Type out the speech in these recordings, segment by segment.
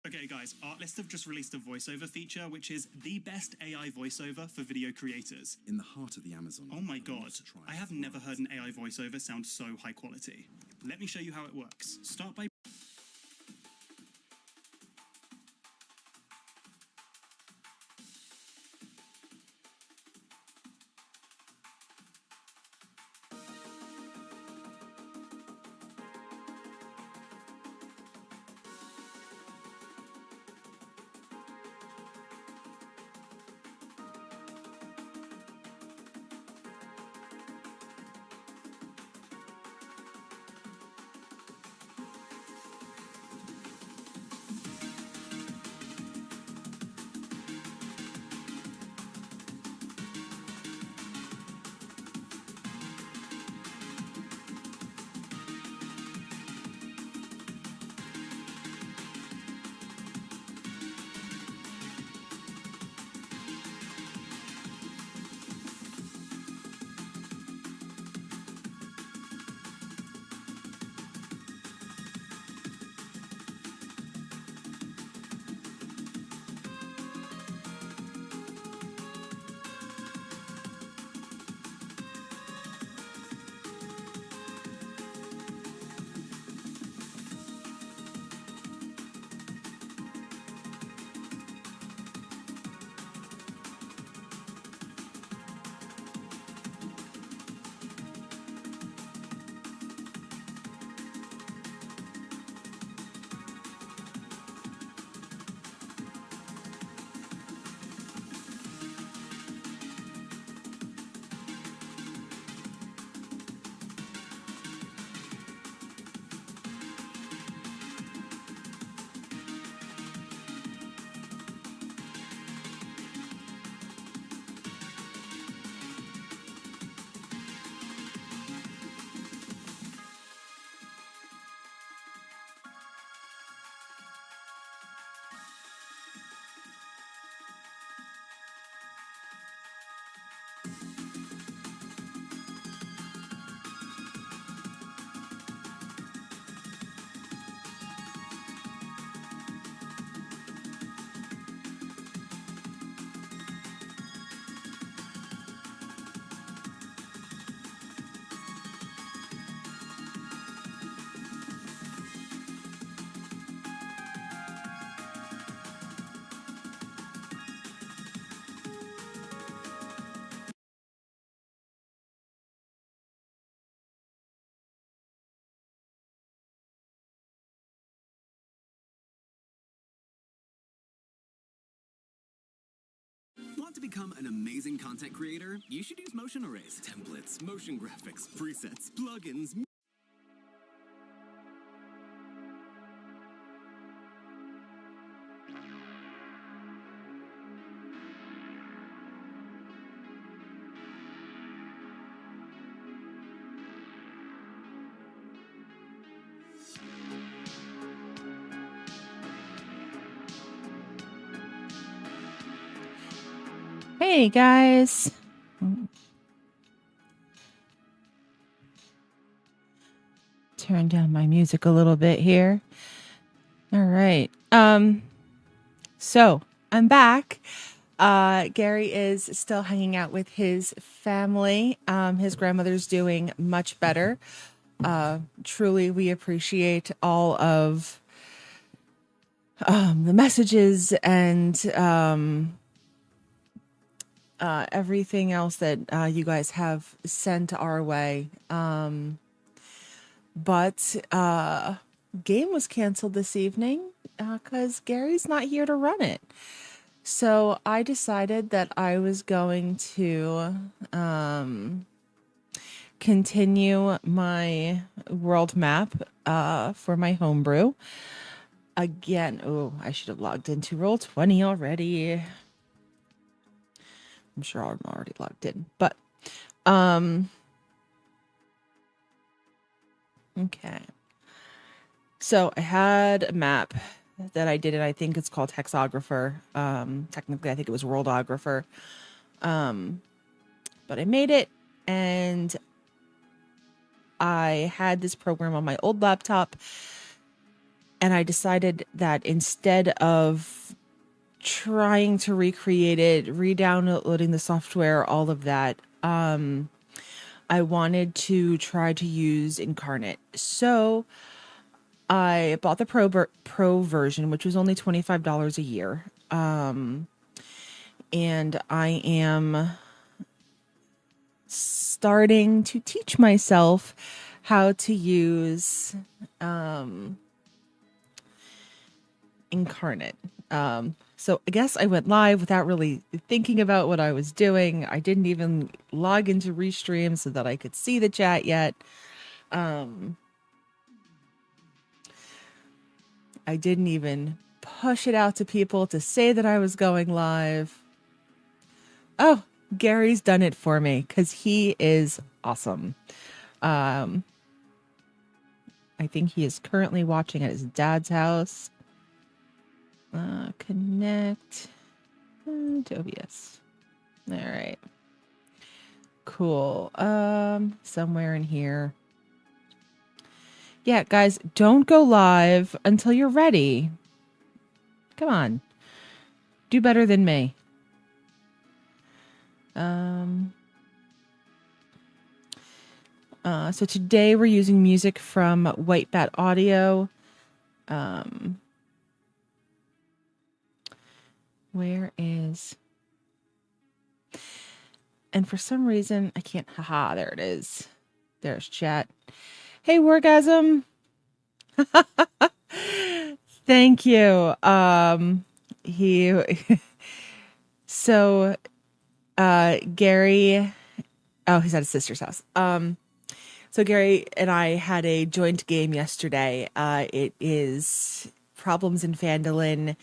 Okay guys, Artlist have just released a voiceover feature, which is the best AI voiceover for video creators. In the heart of the Amazon. Oh my god, I have never heard an AI voiceover sound so high quality. Let me show you how it works. Start by... Want to become an amazing content creator? You should use motion arrays, templates, motion graphics, presets, plugins. Hey guys. Turn down my music a little bit here. All right. So I'm back. Gary is still hanging out with his family. His grandmother's doing much better. Truly, we appreciate all of the messages and everything else that you guys have sent our way. But game was canceled this evening because Gary's not here to run it. So I decided that I was going to continue my world map for my homebrew. Again, I should have logged into Roll20 already. I'm sure I'm already logged in, but okay. So I had a map that I did, and I think it's called Hexographer. Technically, I think it was Worldographer. But I made it, and I had this program on my old laptop, And I decided that instead of trying to recreate it, re-downloading the software, all of that, I wanted to try to use Inkarnate. So I bought the pro version, which was only $25 a year. And I am starting to teach myself how to use Inkarnate. So I guess I went live without really thinking about what I was doing. I didn't even log into Restream so that I could see the chat yet. I didn't even push it out to people to say that I was going live. Oh, Gary's done it for me because he is awesome. I think he is currently watching at his dad's house. Connect to OBS. All right. Cool. Somewhere in here. Yeah, guys, don't go live until you're ready. Come on. Do better than me. So today we're using music from White Bat Audio. Where is... And for some reason, I can't... Haha, there it is. There's chat. Hey, Wargasm. Thank you. So, Gary... Oh, he's at his sister's house. So Gary and I had a joint game yesterday. It is Problems in Phandalin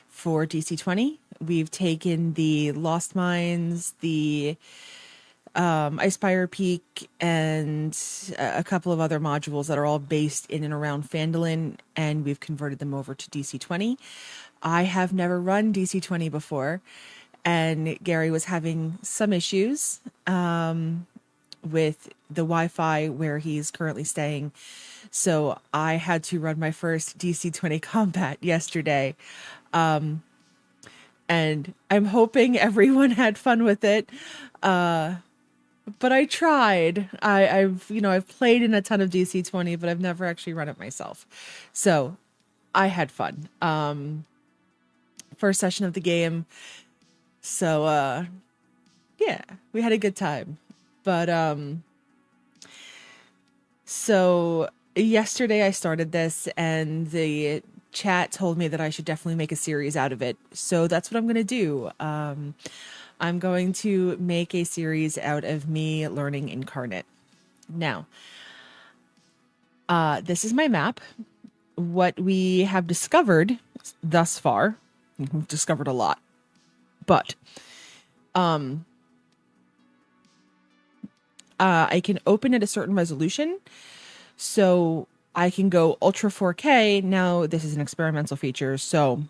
for DC20. We've taken the Lost Mines, the Icefire Peak, and a couple of other modules that are all based in and around Phandalin, and we've converted them over to DC20. I have never run DC20 before, and Gary was having some issues with the Wi-Fi where he's currently staying. So I had to run my first DC20 combat yesterday. And I'm hoping everyone had fun with it. But I tried. I've played in a ton of DC20, but I've never actually run it myself. So I had fun. First session of the game. So yeah, we had a good time. But so yesterday I started this and the chat told me that I should definitely make a series out of it. So that's what I'm going to do. I'm going to make a series out of me learning Inkarnate. Now, this is my map. What we have discovered thus far, we've discovered a lot, but I can open at a certain resolution. So I can go Ultra 4K. Now, this is an experimental feature. So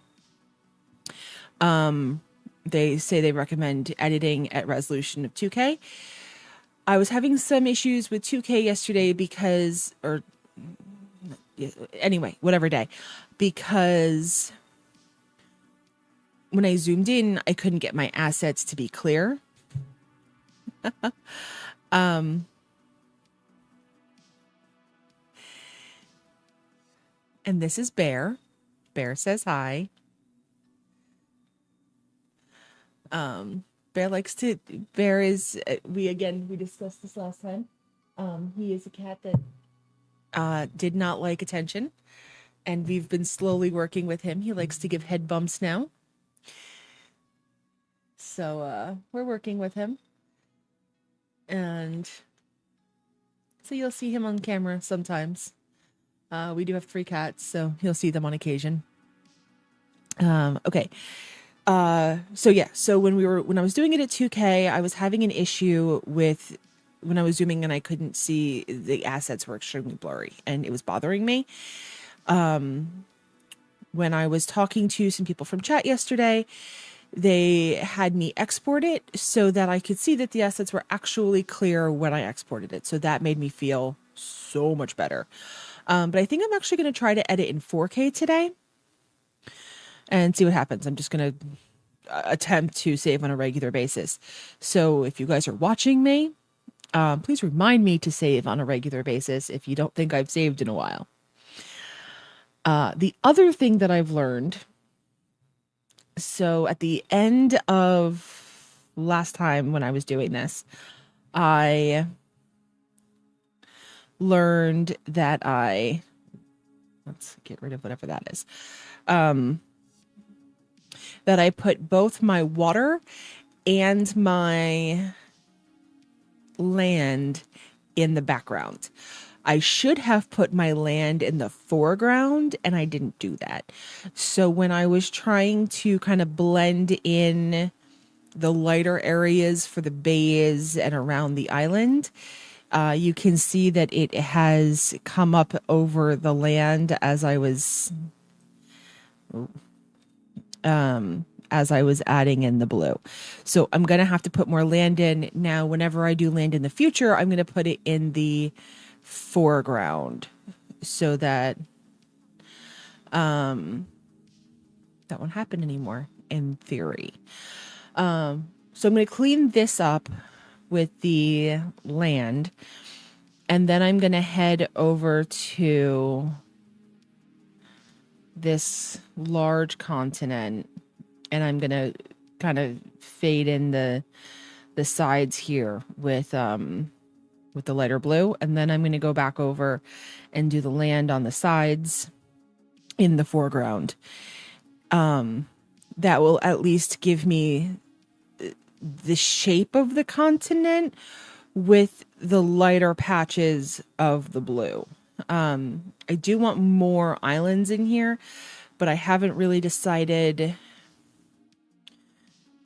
they say they recommend editing at resolution of 2K. I was having some issues with 2K yesterday whatever day, because when I zoomed in, I couldn't get my assets to be clear. And this is Bear. Bear says hi. Bear is, we discussed this last time. He is a cat that did not like attention, and we've been slowly working with him. He likes to give head bumps now. So, we're working with him. And so you'll see him on camera sometimes. We do have 3 cats, so you'll see them on occasion. Okay. So when I was doing it at 2K, I was having an issue with when I was zooming and I couldn't see, the assets were extremely blurry and it was bothering me. When I was talking to some people from chat yesterday, they had me export it so that I could see that the assets were actually clear when I exported it. So that made me feel so much better. But I think I'm actually going to try to edit in 4K today and see what happens. I'm just going to attempt to save on a regular basis. So if you guys are watching me, please remind me to save on a regular basis if you don't think I've saved in a while. The other thing that I've learned, so at the end of last time when I was doing this, I learned that let's get rid of whatever that is, that I put both my water and my land in the background. I should have put my land in the foreground, and I didn't do that. So when I was trying to kind of blend in the lighter areas for the bays and around the island, you can see that it has come up over the land as I was adding in the blue. So I'm going to have to put more land in. Now, whenever I do land in the future, I'm going to put it in the foreground so that that won't happen anymore in theory. So I'm going to clean this up with the land, and then I'm going to head over to this large continent, and I'm going to kind of fade in the sides here with the lighter blue, and then I'm going to go back over and do the land on the sides in the foreground. That will at least give me the shape of the continent with the lighter patches of the blue. I do want more islands in here, but I haven't really decided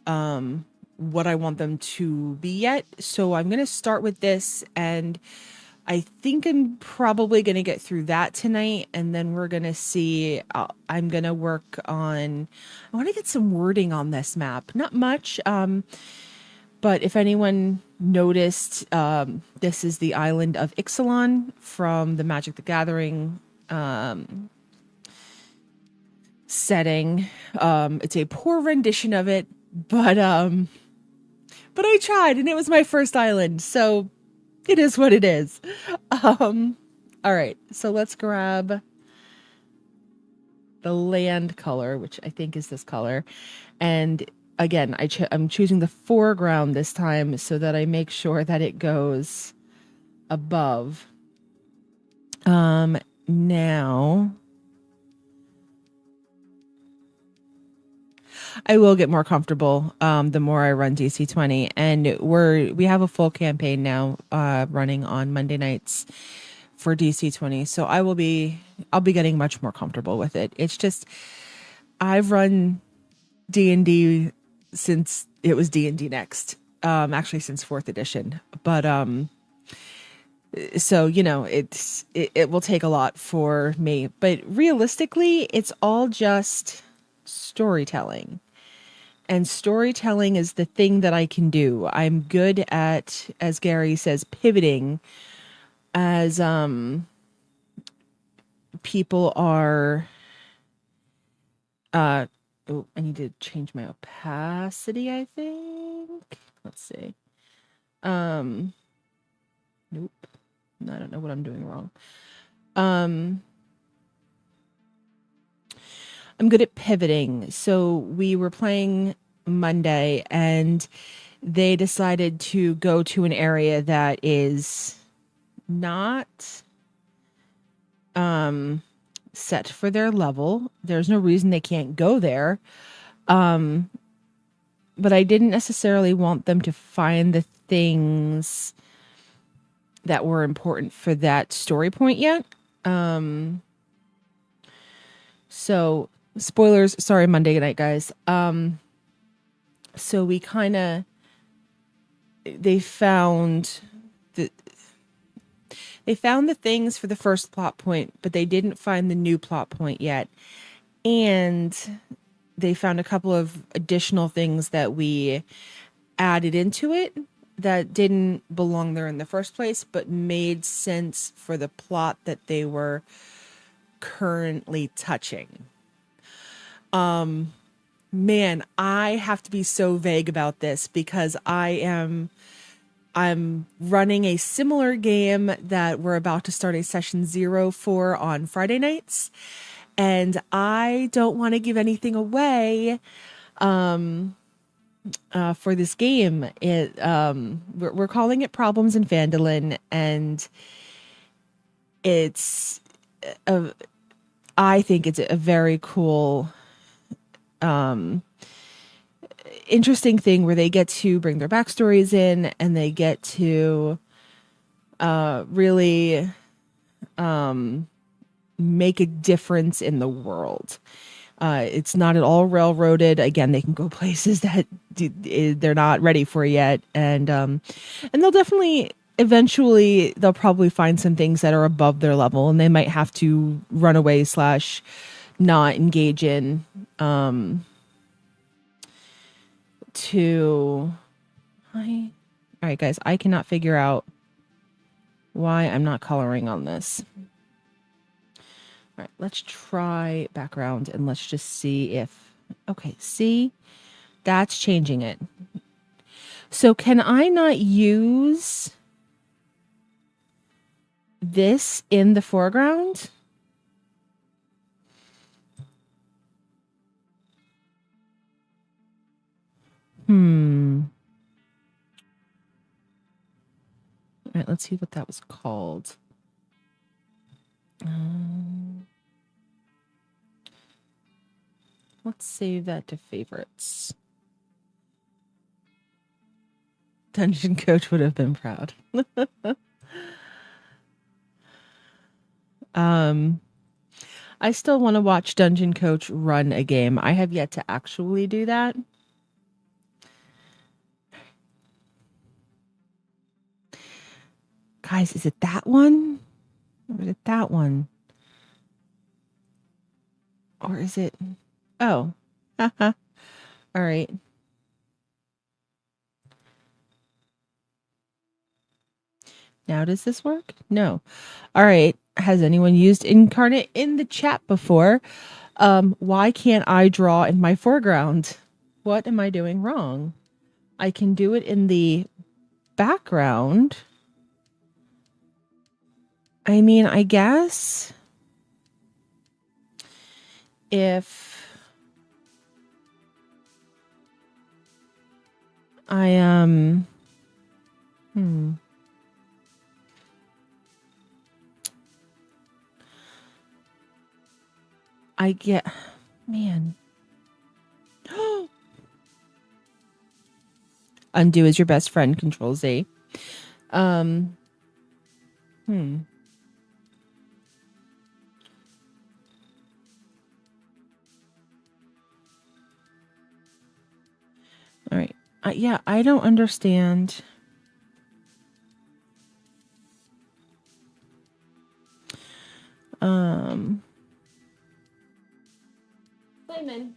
what I want them to be yet. So I'm going to start with this, and I think I'm probably going to get through that tonight, and then we're going to see. I'm going to work on, I want to get some wording on this map. Not much, but if anyone noticed, this is the island of Ixalan from the Magic the Gathering setting. It's a poor rendition of it, but I tried, and it was my first island, so it is what it is. All right, so let's grab the land color, which I think is this color. And again, I'm choosing the foreground this time so that I make sure that it goes above. Now I will get more comfortable the more I run DC20, and we have a full campaign now running on Monday nights for DC20, so I'll be getting much more comfortable with it. It's just I've run D&D since it was D&D Next, actually since 4th edition, but so it will take a lot for me, but realistically it's all just storytelling. And storytelling is the thing that I can do. I'm good at, as Gary says, pivoting as people are I need to change my opacity, I think. Let's see. Nope. I don't know what I'm doing wrong. I'm good at pivoting. So we were playing Monday, and they decided to go to an area that is not set for their level. There's no reason they can't go there. But I didn't necessarily want them to find the things that were important for that story point yet. So spoilers, sorry, Monday night, guys. So we they found the things for the first plot point, but they didn't find the new plot point yet. And they found a couple of additional things that we added into it. that didn't belong there in the first place, but made sense for the plot that they were currently touching. Man, I have to be so vague about this because I'm running a similar game that we're about to start a session 0 for on Friday nights, and I don't want to give anything away for this game. We're calling it Problems in Phandalin, and I think it's a very cool, interesting thing where they get to bring their backstories in, and they get to really make a difference in the world. It's not at all railroaded. Again, they can go places that they're not ready for yet, and they'll definitely eventually they'll probably find some things that are above their level, and they might have to run away / not engage in to. All right, guys, I cannot figure out why I'm not coloring on this. All right, let's try background and let's just see if, okay, see, that's changing it. So can I not use this in the foreground? All right, let's see what that was called. Let's save that to favorites. Dungeon Coach would have been proud. I still want to watch Dungeon Coach run a game. I have yet to actually do that. Guys, is it that one? Or is it that one? Or is it... Oh. All right. Now does this work? No. All right. Has anyone used Inkarnate in the chat before? Why can't I draw in my foreground? What am I doing wrong? I can do it in the background. I mean, I guess if I I get, man. Undo is your best friend, Control Z. All right. Yeah, I don't understand. Simon.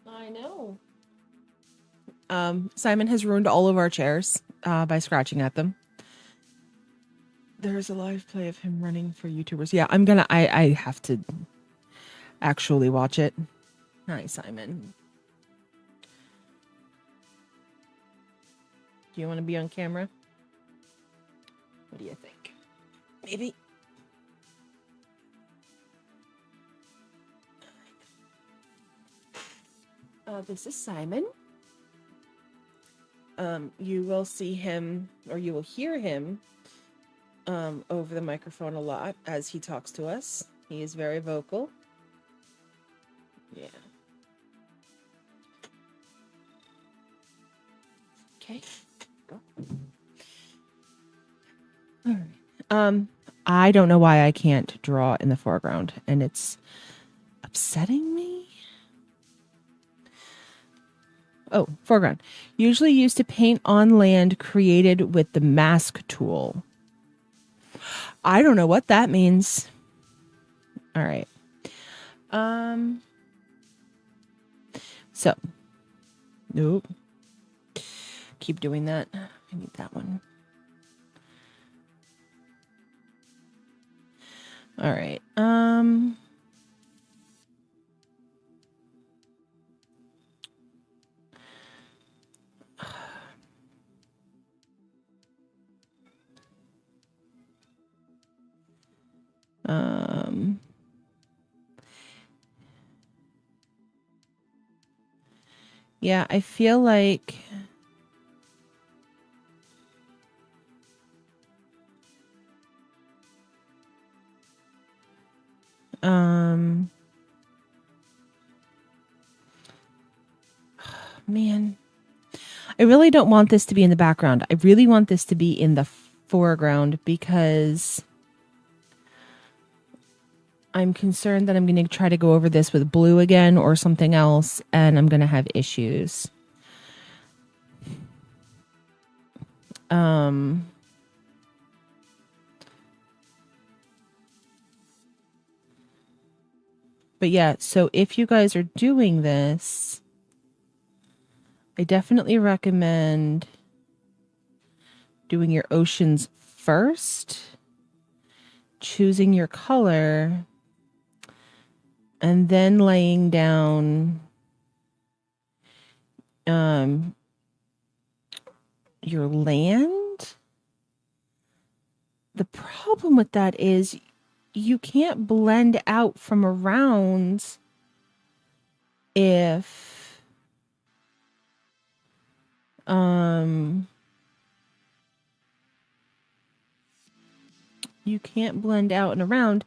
I know. Simon has ruined all of our chairs by scratching at them. There's a live play of him running for YouTubers. Yeah, I have to actually watch it. Hi, Simon. Do you want to be on camera? What do you think? Maybe. This is Simon. You will see him, or you will hear him over the microphone a lot as he talks to us. He is very vocal. Yeah. Okay. Go. All right. I don't know why I can't draw in the foreground, and it's upsetting me. Oh, foreground. Usually used to paint on land created with the mask tool. I don't know what that means. All right. So, nope. keep doing that. I need that one. All right. Yeah, I feel like man, I really don't want this to be in the background. I really want this to be in the foreground because I'm concerned that I'm going to try to go over this with blue again or something else, and I'm going to have issues. But yeah, so if you guys are doing this, I definitely recommend doing your oceans first, choosing your color, and then laying down your land. The problem with that is you can't blend out from around if you can't blend out and around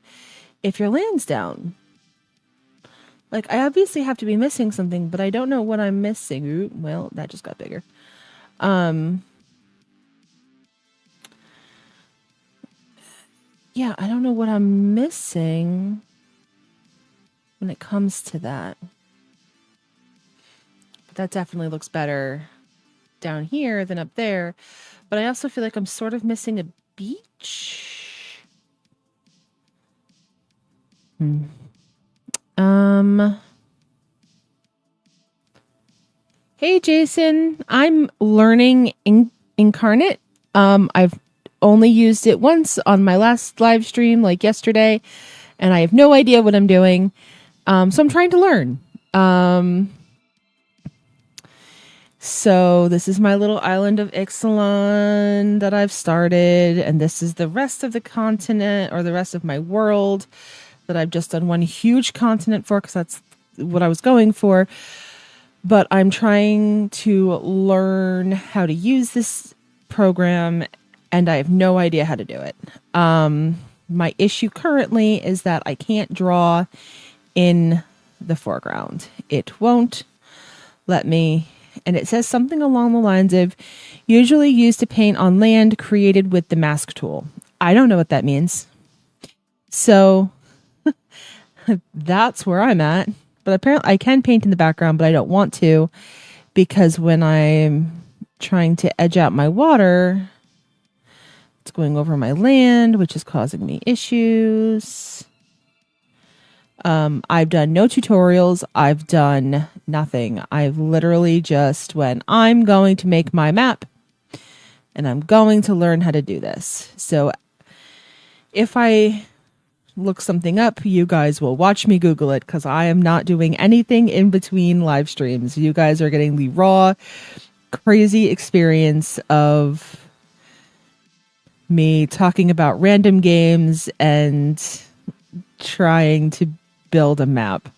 if your land's down. Like, I obviously have to be missing something, but I don't know what I'm missing. Ooh, well, that just got bigger. Yeah, I don't know what I'm missing when it comes to that. But that definitely looks better down here than up there. But I also feel like I'm sort of missing a beach. Hey, Jason. I'm learning Inkarnate. I've only used it once on my last live stream, like yesterday, and I have no idea what I'm doing. So I'm trying to learn. So this is my little island of Ixalan that I've started, and this is the rest of the continent, or the rest of my world, that I've just done one huge continent for, because that's what I was going for. But I'm trying to learn how to use this program, and I have no idea how to do it. My issue currently is that I can't draw in the foreground. It won't let me. And it says something along the lines of usually used to paint on land created with the mask tool. I don't know what that means. So that's where I'm at. But apparently I can paint in the background, but I don't want to, because when I'm trying to edge out my water, it's going over my land, which is causing me issues. I've done no tutorials. I've done nothing. I've literally just went, I'm going to make my map and I'm going to learn how to do this. So if I look something up, you guys will watch me Google it, because I am not doing anything in between live streams. You guys are getting the raw, crazy experience of me talking about random games and trying to build a map.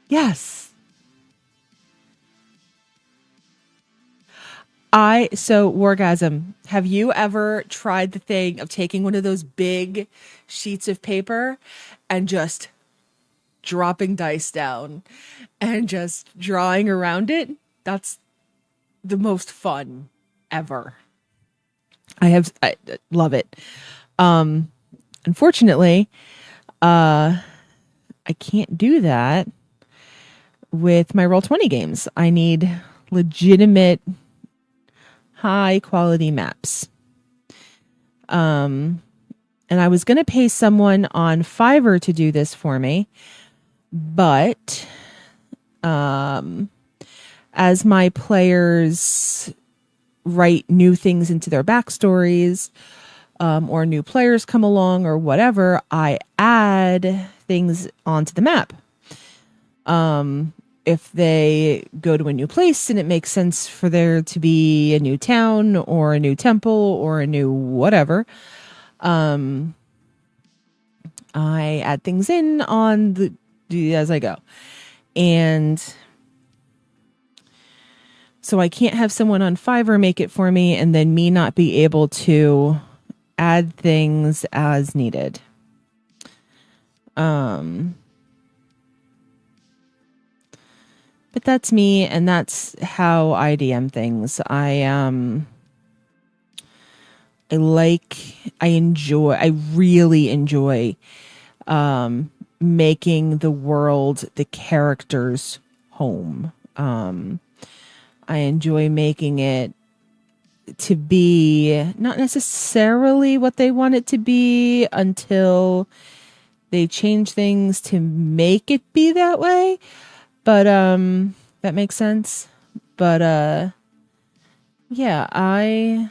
Yes. So Wargasm, have you ever tried the thing of taking one of those big sheets of paper and just dropping dice down and just drawing around it? That's the most fun ever. I love it. Unfortunately, I can't do that with my Roll20 games. I need legitimate high quality maps. And I was going to pay someone on Fiverr to do this for me, but as my players write new things into their backstories, or new players come along or whatever, I add things onto the map. If they go to a new place and it makes sense for there to be a new town or a new temple or a new whatever, I add things in on the as I go. And so I can't have someone on Fiverr make it for me and then me not be able to add things as needed. But that's me, and that's how I DM things. I really enjoy making the world, the characters' home. I enjoy making it to be not necessarily what they want it to be until they change things to make it be that way. But that makes sense. But yeah, I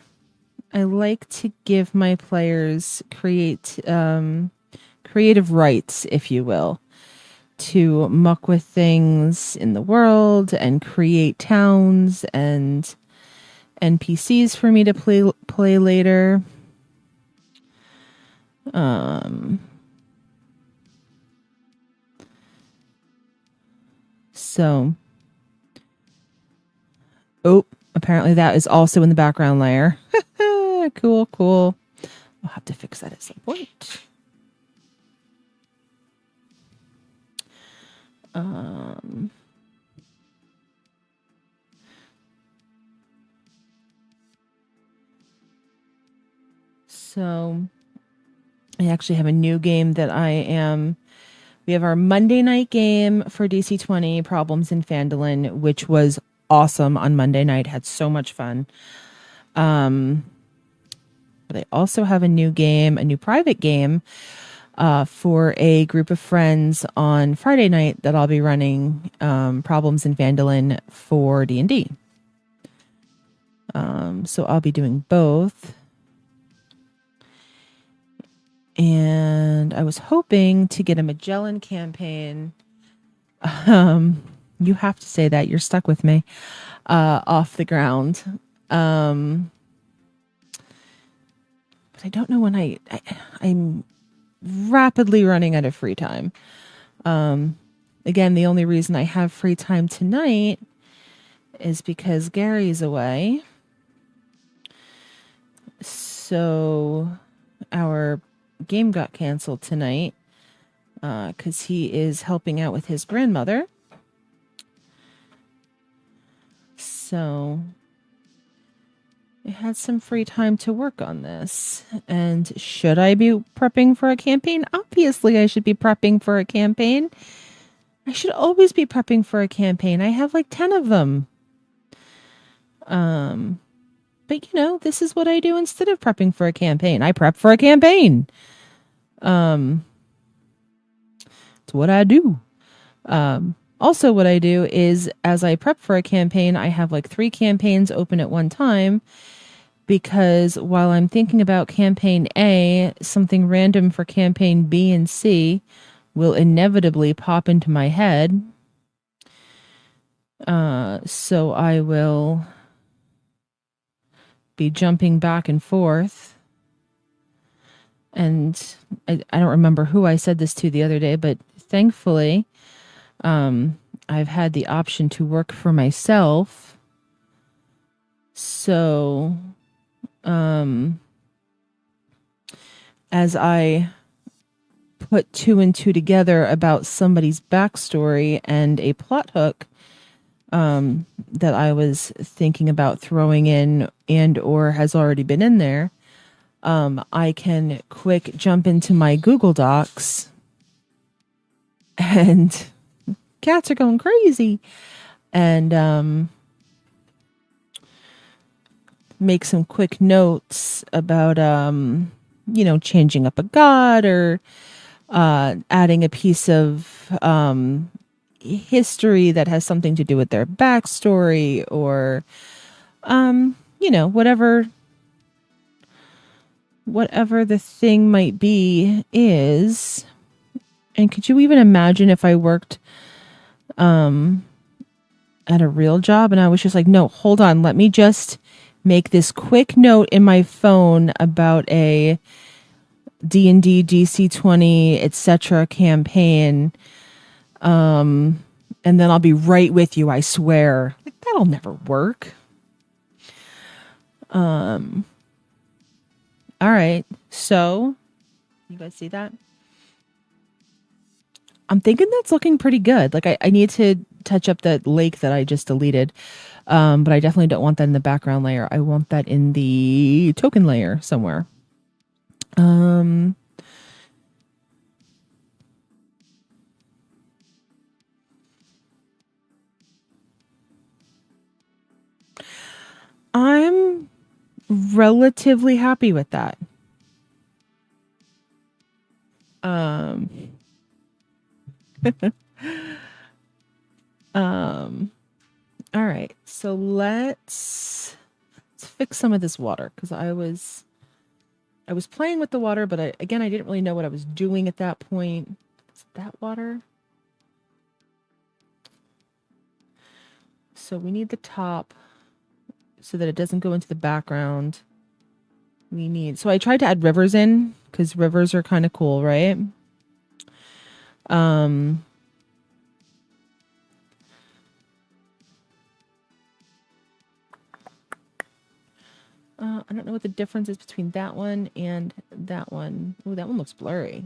like to give my players creative rights, if you will, to muck with things in the world and create towns and NPCs for me to play later. So, apparently that is also in the background layer. Cool. I'll have to fix that at some point. So I actually have a new game that we have our Monday night game for DC20 Problems in Phandalin, which was awesome on Monday night. Had so much fun. But I also have a new private game, for a group of friends on Friday night that I'll be running, Problems in Phandalin for D&D. So I'll be doing both. And I was hoping to get a Magellan campaign. You have to say that. You're stuck with me. Off the ground. But I don't know when I'm rapidly running out of free time. Again, the only reason I have free time tonight is because Gary's away. So our game got canceled tonight because he is helping out with his grandmother. So I had some free time to work on this. And should I be prepping for a campaign? Obviously, I should be prepping for a campaign. I should always be prepping for a campaign. I have like 10 of them. But this is what I do instead of prepping for a campaign. I prep for a campaign. It's what I do. Also what I do is as I prep for a campaign, I have like 3 campaigns open at one time, because while I'm thinking about campaign A, something random for campaign B and C will inevitably pop into my head. So I will be jumping back and forth. And I don't remember who I said this to the other day, but thankfully, I've had the option to work for myself. So, as I put 2 and 2 together about somebody's backstory and a plot hook, that I was thinking about throwing in and or has already been in there, I can quick jump into my Google Docs, and cats are going crazy, and make some quick notes about changing up a god or adding a piece of history that has something to do with their backstory, or whatever the thing might be is. And could you even imagine if I worked at a real job and I was just like, no, hold on, let me just make this quick note in my phone about a D&D DC20 etc. campaign, and then I'll be right with you, I swear. Like, that'll never work. All right, so you guys see that? I'm thinking that's looking pretty good. Like, I need to touch up that lake that I just deleted, but I definitely don't want that in the background layer. I want that in the token layer somewhere. I'm relatively happy with that. All right, so let's fix some of this water, because I was playing with the water, but I didn't really know what I was doing at that point. Is that water? So we need the top so that it doesn't go into the background. So I tried to add rivers in, because rivers are kind of cool, right? I don't know what the difference is between that one and that one. Oh, that one looks blurry.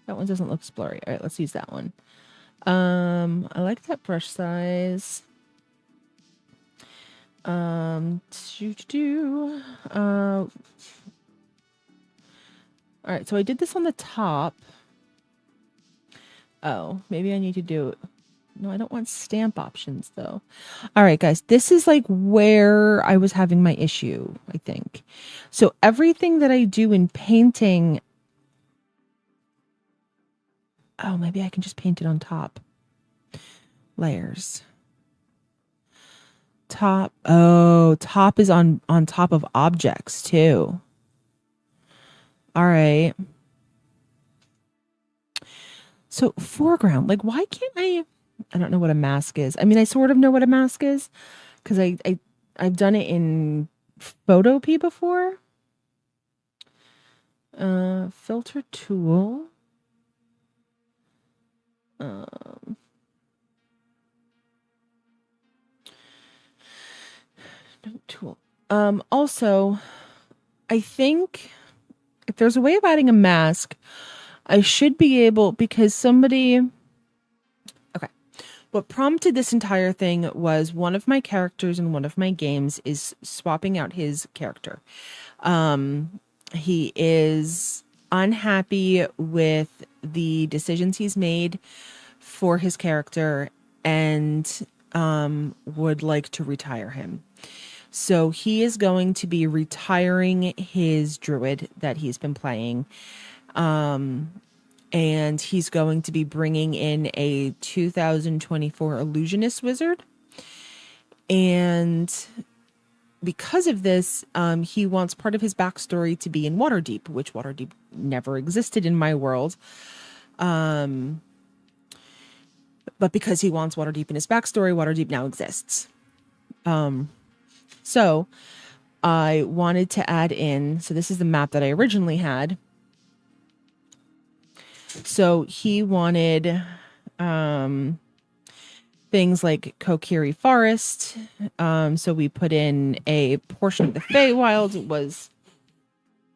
That one doesn't look blurry. All right, let's use that one. I like that brush size. All right, so I did this on the top. Oh, maybe I need to do it. No, I don't want stamp options though. All right, guys, this is like where I was having my issue, I think. So everything that I do in painting. Oh, maybe I can just paint it on top. Layers. Top. Oh, top is on top of objects too. All right. So foreground, like, why can't I don't know what a mask is. I mean, I sort of know what a mask is, because I've done it in Photopea before. Filter tool. Note tool. Also, I think if there's a way of adding a mask, I should be able, because somebody. Okay. What prompted this entire thing was one of my characters in one of my games is swapping out his character. He is unhappy with the decisions he's made for his character and would like to retire him. So he is going to be retiring his druid that he's been playing. And he's going to be bringing in a 2024 illusionist wizard. And because of this, he wants part of his backstory to be in Waterdeep, which Waterdeep never existed in my world. But because he wants Waterdeep in his backstory, Waterdeep now exists. So I wanted to add in, so this is the map that I originally had. So he wanted things like Kokiri Forest. So we put in a portion of the Feywild was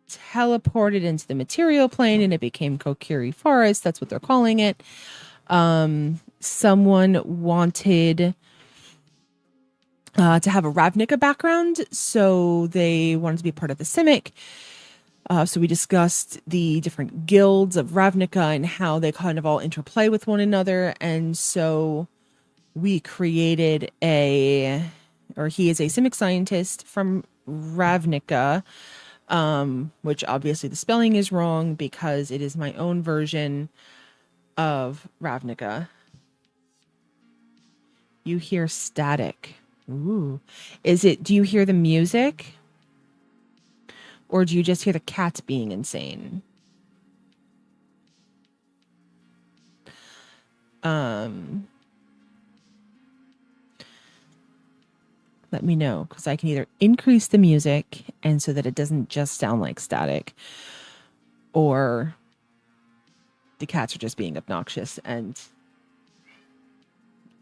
teleported into the material plane and it became Kokiri Forest. That's what they're calling it. Someone wanted to have a Ravnica background, so they wanted to be part of the Simic. So we discussed the different guilds of Ravnica and how they kind of all interplay with one another. And so we created he is a Simic scientist from Ravnica, which obviously the spelling is wrong because it is my own version of Ravnica. You hear static. Ooh. Do you hear the music? Or do you just hear the cats being insane? Let me know, because I can either increase the music and so that it doesn't just sound like static, or the cats are just being obnoxious and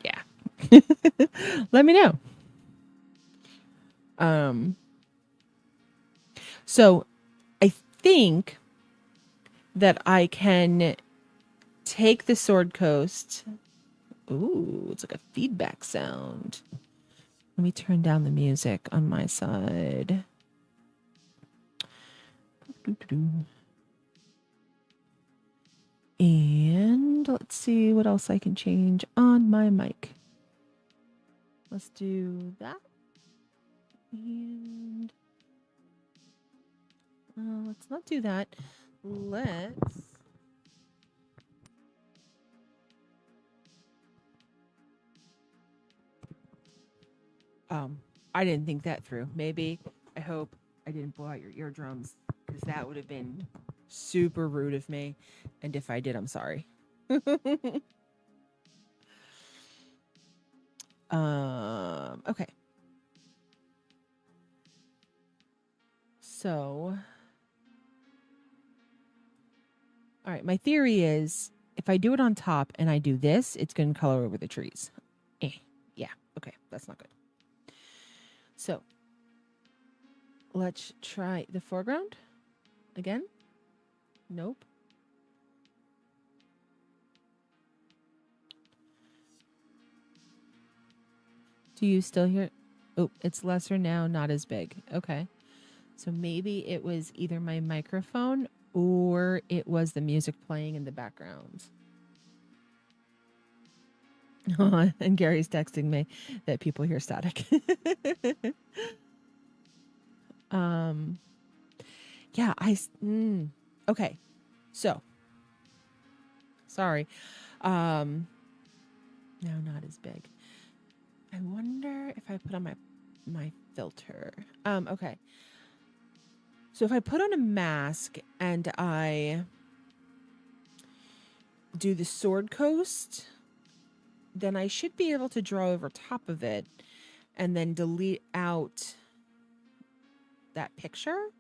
yeah. Let me know. So I think that I can take the Sword Coast. Ooh, it's like a feedback sound. Let me turn down the music on my side. And let's see what else I can change on my mic. Let's do that. And let's not do that. Let's... I didn't think that through. Maybe, I hope I didn't blow out your eardrums, because that would have been super rude of me. And if I did, I'm sorry. Okay. So, all right, my theory is if I do it on top and I do this, it's going to color over the trees. Yeah, okay, that's not good. So, let's try the foreground again. Nope. Do you still hear? Oh, it's lesser now, not as big. Okay. So maybe it was either my microphone or it was the music playing in the background. And Gary's texting me that people hear static. Yeah, okay. So, sorry. No, not as big. I wonder if I put on my filter. Okay. So if I put on a mask and I do the Sword Coast, then I should be able to draw over top of it and then delete out that picture.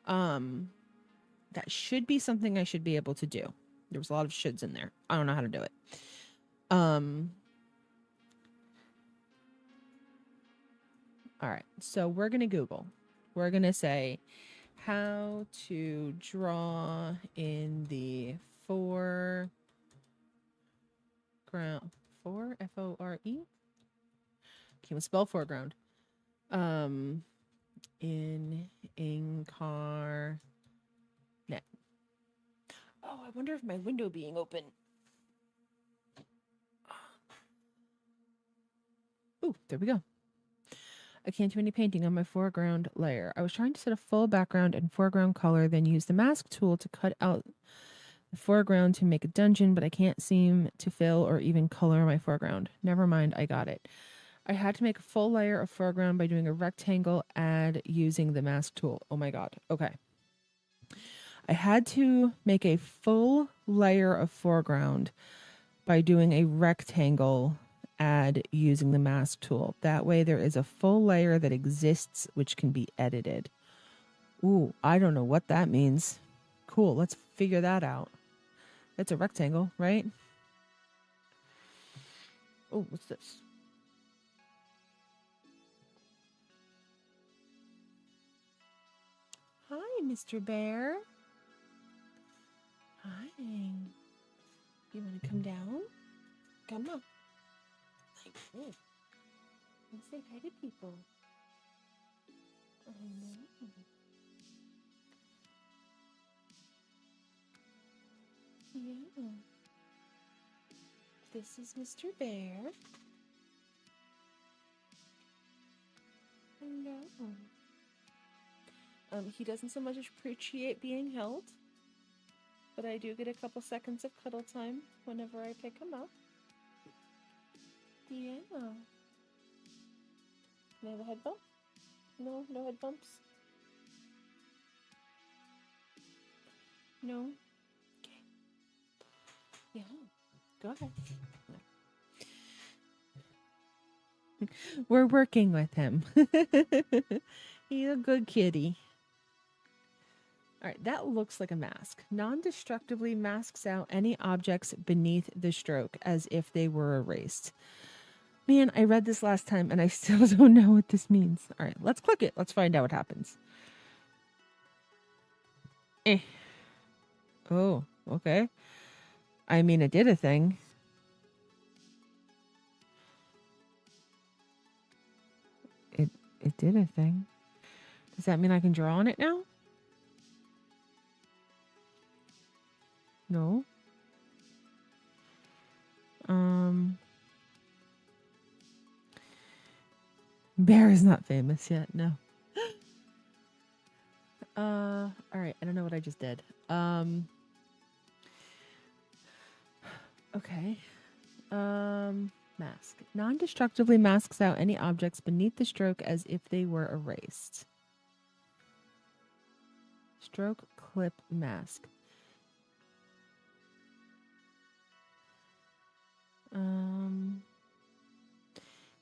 That should be something I should be able to do. There was a lot of shoulds in there. I don't know how to do it. All right. So we're going to Google. We're going to say how to draw in the foreground. Fore? Can't even spell foreground. In Inkarnate. Oh, I wonder if my window being open. Oh, there we go. I can't do any painting on my foreground layer. I was trying to set a full background and foreground color, then use the mask tool to cut out the foreground to make a dungeon, but I can't seem to fill or even color my foreground. Never mind, I got it. I had to make a full layer of foreground by doing a rectangle add using the mask tool. Oh my god. Okay. I had to make a full layer of foreground by doing a rectangle add using the mask tool. That way there is a full layer that exists which can be edited. Ooh, I don't know what that means. Cool, let's figure that out. It's a rectangle, right? Oh, what's this? Hi, Mr. Bear. Hi. You want to come down? Come on. Let's say hi to people. I know. Yeah. This is Mr. Bear. Hello. He doesn't so much appreciate being held. But I do get a couple seconds of cuddle time whenever I pick him up. Yeah. Can I have a head bump? No, no head bumps? No? Okay. Yeah. Go ahead. We're working with him. He's a good kitty. All right, that looks like a mask. Non-destructively masks out any objects beneath the stroke as if they were erased. Man, I read this last time and I still don't know what this means. All right, let's click it. Let's find out what happens. Oh, okay. I mean, it did a thing. It did a thing. Does that mean I can draw on it now? No. Bear is not famous yet. No. All right. I don't know what I just did. Okay. Mask. Non-destructively masks out any objects beneath the stroke as if they were erased. Stroke clip mask.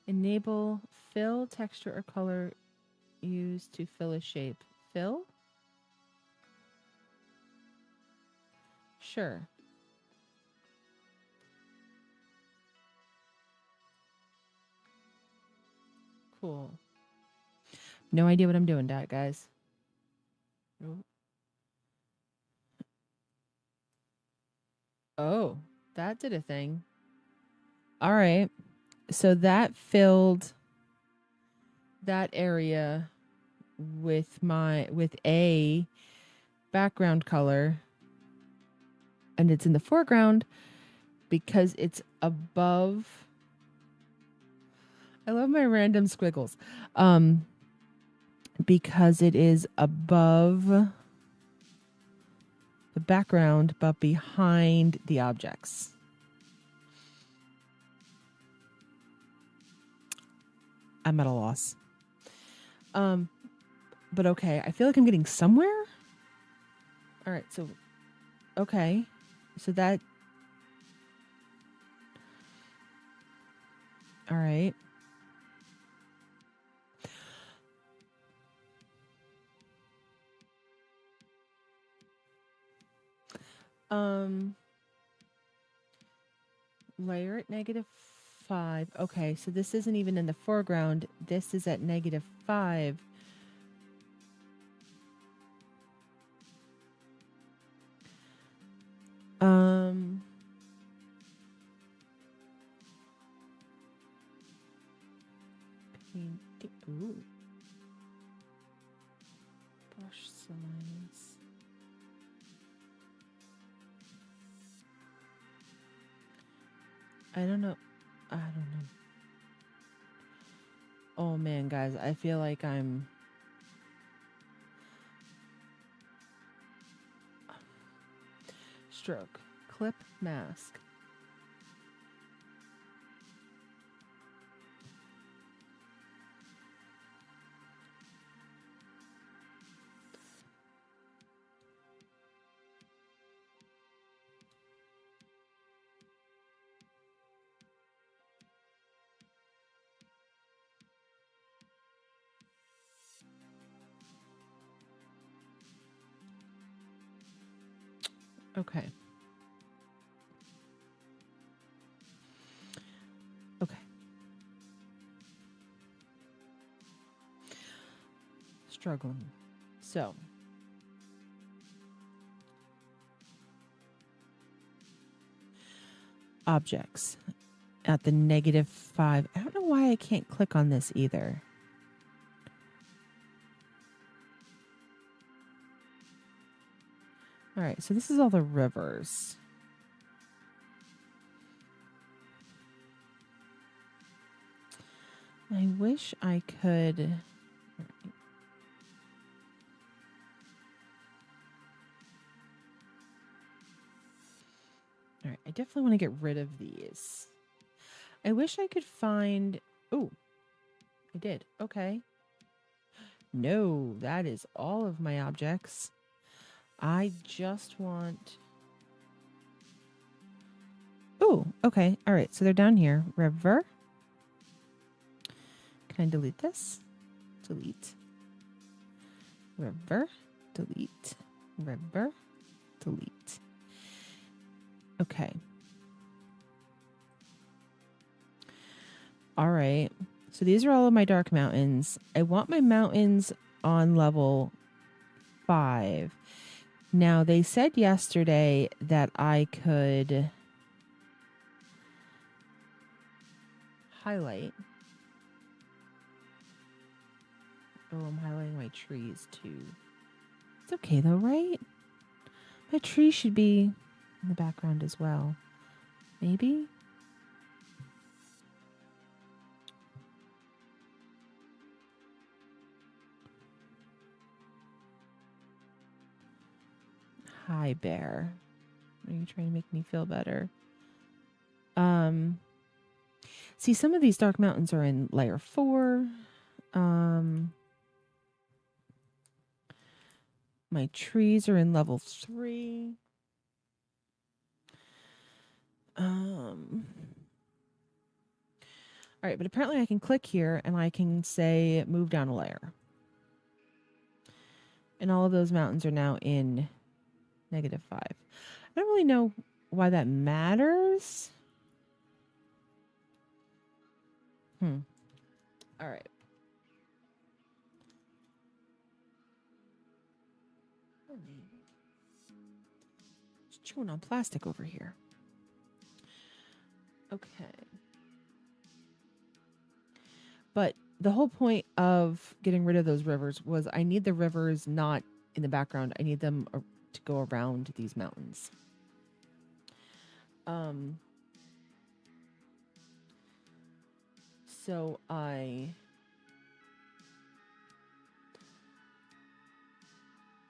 Enable fill, texture, or color used to fill a shape. Fill? Sure. Cool. No idea what I'm doing, guys. Oh, that did a thing. All right. So that filled that area with a background color, and it's in the foreground because it's above. I love my random squiggles. Because it is above the background but behind the objects. I'm at a loss. But okay, I feel like I'm getting somewhere. All right, so okay. So that all right. Layer at -5. Okay, so this isn't even in the foreground. This is at -5. Ooh. Brush size. I don't know. Oh man, guys, I feel like I'm stroke clip mask. Okay. Okay. Struggling. So. Objects at the -5. I don't know why I can't click on this either. All right, so this is all the rivers. I wish I could. All right, I definitely want to get rid of these. I wish I could find... Oh, I did. Okay. No, that is all of my objects. I just want... Oh, okay. All right, so they're down here. River. Can I delete this? Delete. River. Delete. River. Delete. Okay. All right. So these are all of my dark mountains. I want my mountains on level 5. Now, they said yesterday that I could highlight. Oh, I'm highlighting my trees too. It's okay though, right? My tree should be in the background as well. Maybe? Hi, bear. Are you trying to make me feel better? See, some of these dark mountains are in layer 4. My trees are in level 3. All right, but apparently I can click here and I can say move down a layer. And all of those mountains are now in -5. I don't really know why that matters. All right. Just chewing on plastic over here. Okay. But the whole point of getting rid of those rivers was I need the rivers not in the background. I need them to go around these mountains. So I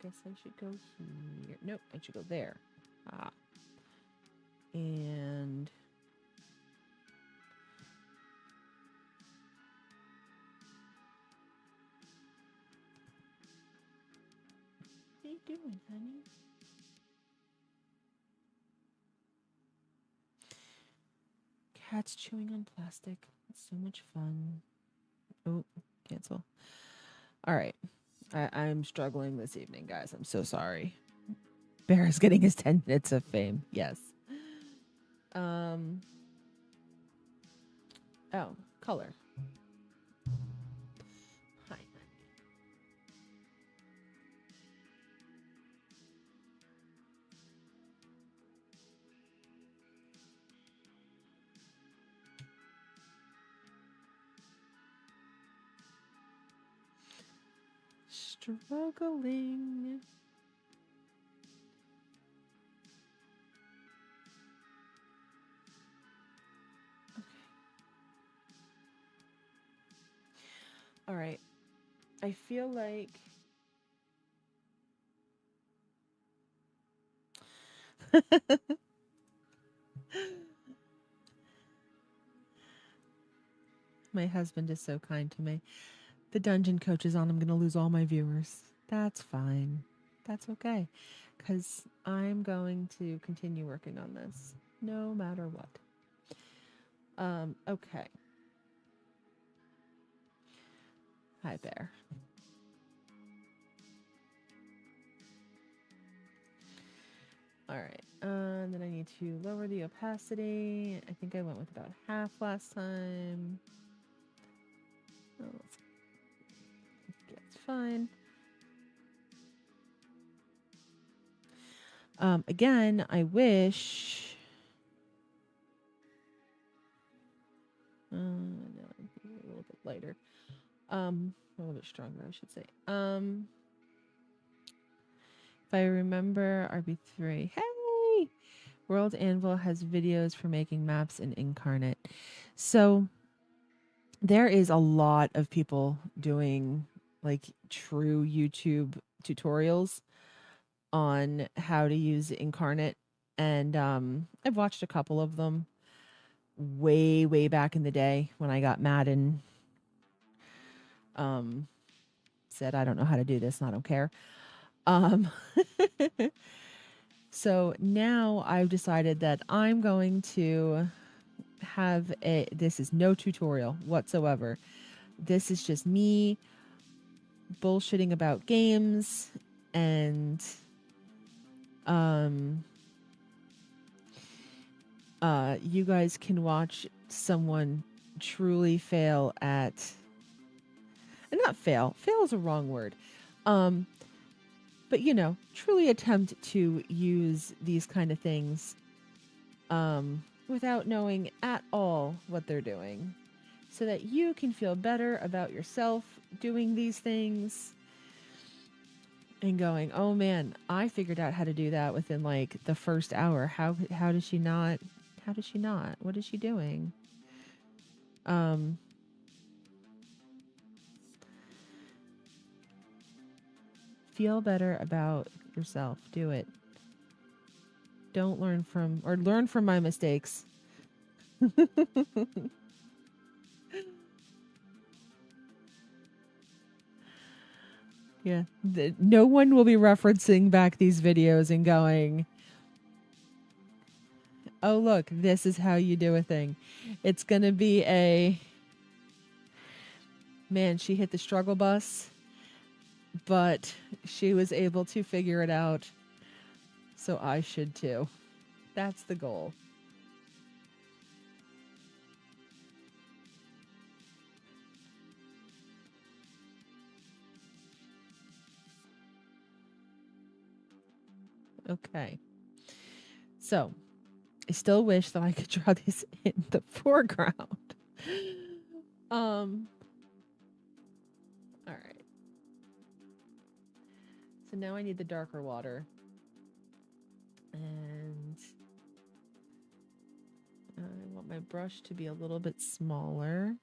guess I should go here. Nope, I should go there. And what are you doing, honey? Cats chewing on plastic. It's so much fun. Oh, cancel. All right. I'm struggling this evening, guys. I'm so sorry. Bear is getting his 10 minutes of fame. Yes. Oh, color. Hi. Struggling. All right. I feel like my husband is so kind to me. The dungeon coach is on. I'm going to lose all my viewers. That's fine. That's okay. Because I'm going to continue working on this no matter what. Okay. Hi, Bear. All right. Then I need to lower the opacity. I think I went with about half last time. Oh, that's fine. Again, I wish... no, a little bit lighter. A little bit stronger, I should say. If I remember RB3. Hey! World Anvil has videos for making maps in Inkarnate. So there is a lot of people doing like true YouTube tutorials on how to use Inkarnate And I've watched a couple of them way, way back in the day when I got mad and said, I don't know how to do this and I don't care. So now I've decided that I'm going to have this is no tutorial whatsoever. This is just me bullshitting about games and you guys can watch someone truly fail at, and not fail is a wrong word, but you know, truly attempt to use these kind of things without knowing at all what they're doing, so that you can feel better about yourself doing these things and going, oh man, I figured out how to do that within like the first hour. How does she not? How does she not? What is she doing? Feel better about yourself. Do it. Don't learn from my mistakes. Yeah. No one will be referencing back these videos and going, oh, look, this is how you do a thing. It's going to be a, man, she hit the struggle bus, but she was able to figure it out. So I should too. That's the goal. Okay. So I still wish that I could draw this in the foreground. All right. So now I need the darker water. And I want my brush to be a little bit smaller.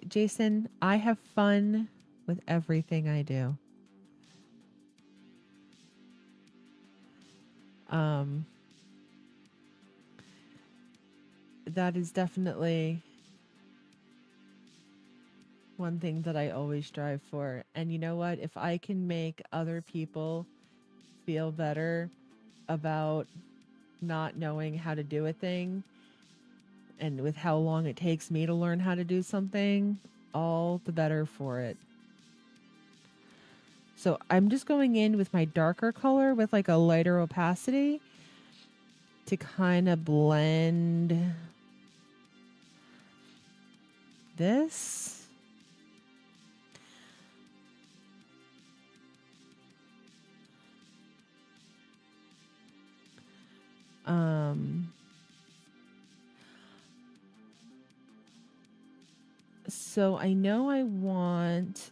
Jason, I have fun with everything I do. That is definitely one thing that I always strive for. And you know what? If I can make other people feel better about not knowing how to do a thing, and with how long it takes me to learn how to do something, all the better for it. So I'm just going in with my darker color with like a lighter opacity to kind of blend this. So I know I want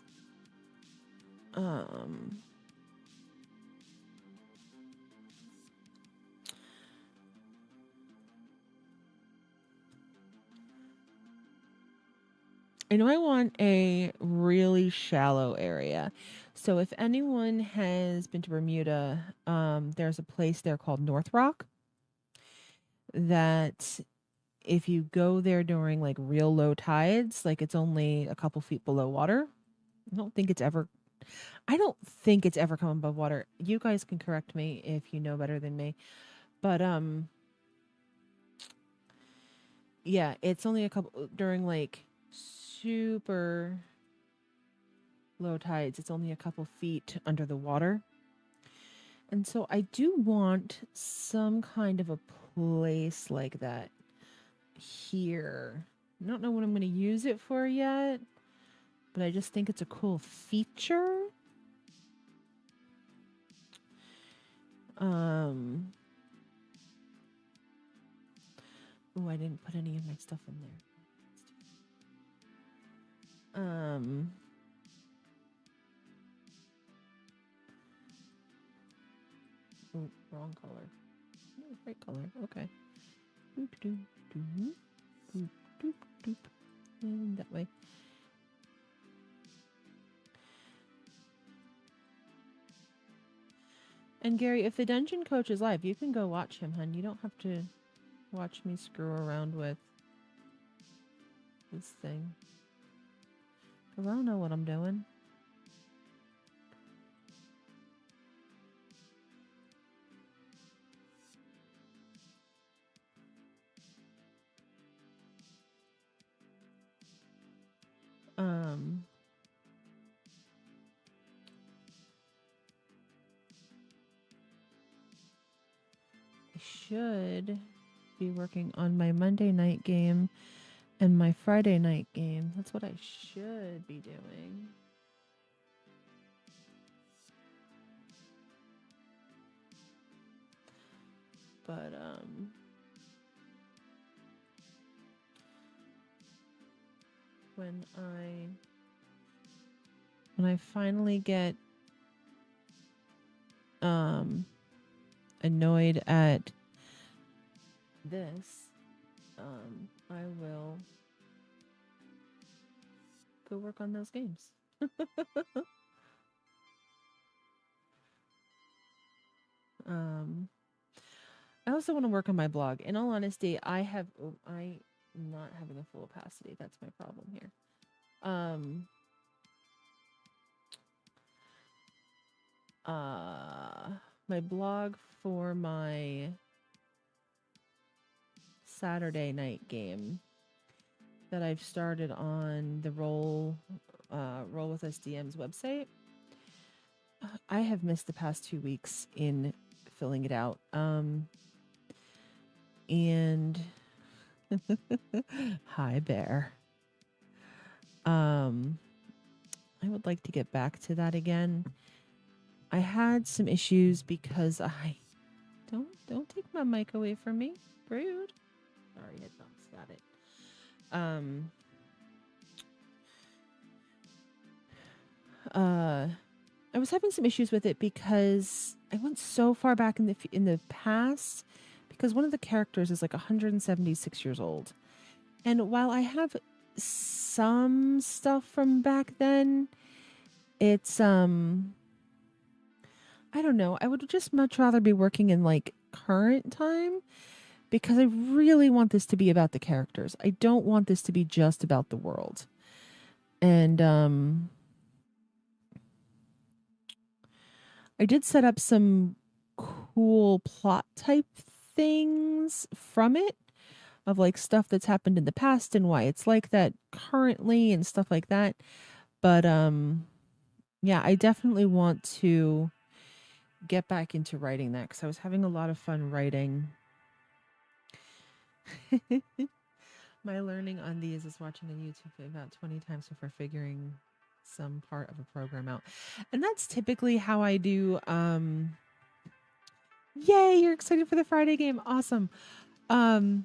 I know I want a really shallow area. So if anyone has been to Bermuda, there's a place there called North Rock that if you go there during like real low tides, like it's only a couple feet below water. I don't think it's ever come above water. You guys can correct me if you know better than me. But yeah, it's only a couple during like super low tides. It's only a couple feet under the water. And so I do want some kind of a place like that here. I don't know what I'm going to use it for yet, but I just think it's a cool feature. Oh, I didn't put any of my stuff in there. Ooh, wrong color. No, right color. Okay. Doop, doop, doop, doop, doop, doop. And that way. And Gary, if the dungeon coach is live, you can go watch him, hun. You don't have to watch me screw around with this thing. Because I don't know what I'm doing. I should be working on my Monday night game and my Friday night game. That's what I should be doing. But when I finally get annoyed at this, I will go work on those games. I also want to work on my blog. In all honesty, I'm not having a full opacity. That's my problem here. My blog for my Saturday night game that I've started on the Roll with SDM's website. I have missed the past 2 weeks in filling it out. And hi, Bear. I would like to get back to that again. I had some issues because I don't take my mic away from me. Rude. Sorry, headphones. Got it. I was having some issues with it because I went so far back in the past because one of the characters is like 176 years old. And while I have some stuff from back then, it's I don't know. I would just much rather be working in like current time because I really want this to be about the characters. I don't want this to be just about the world. And I did set up some cool plot type things from it of like stuff that's happened in the past and why it's like that currently and stuff like that. But yeah, I definitely want to get back into writing that because I was having a lot of fun writing. My learning on these is watching a YouTube video about 20 times before figuring some part of a program out. And that's typically how I do. Yay, you're excited for the Friday game. Awesome. That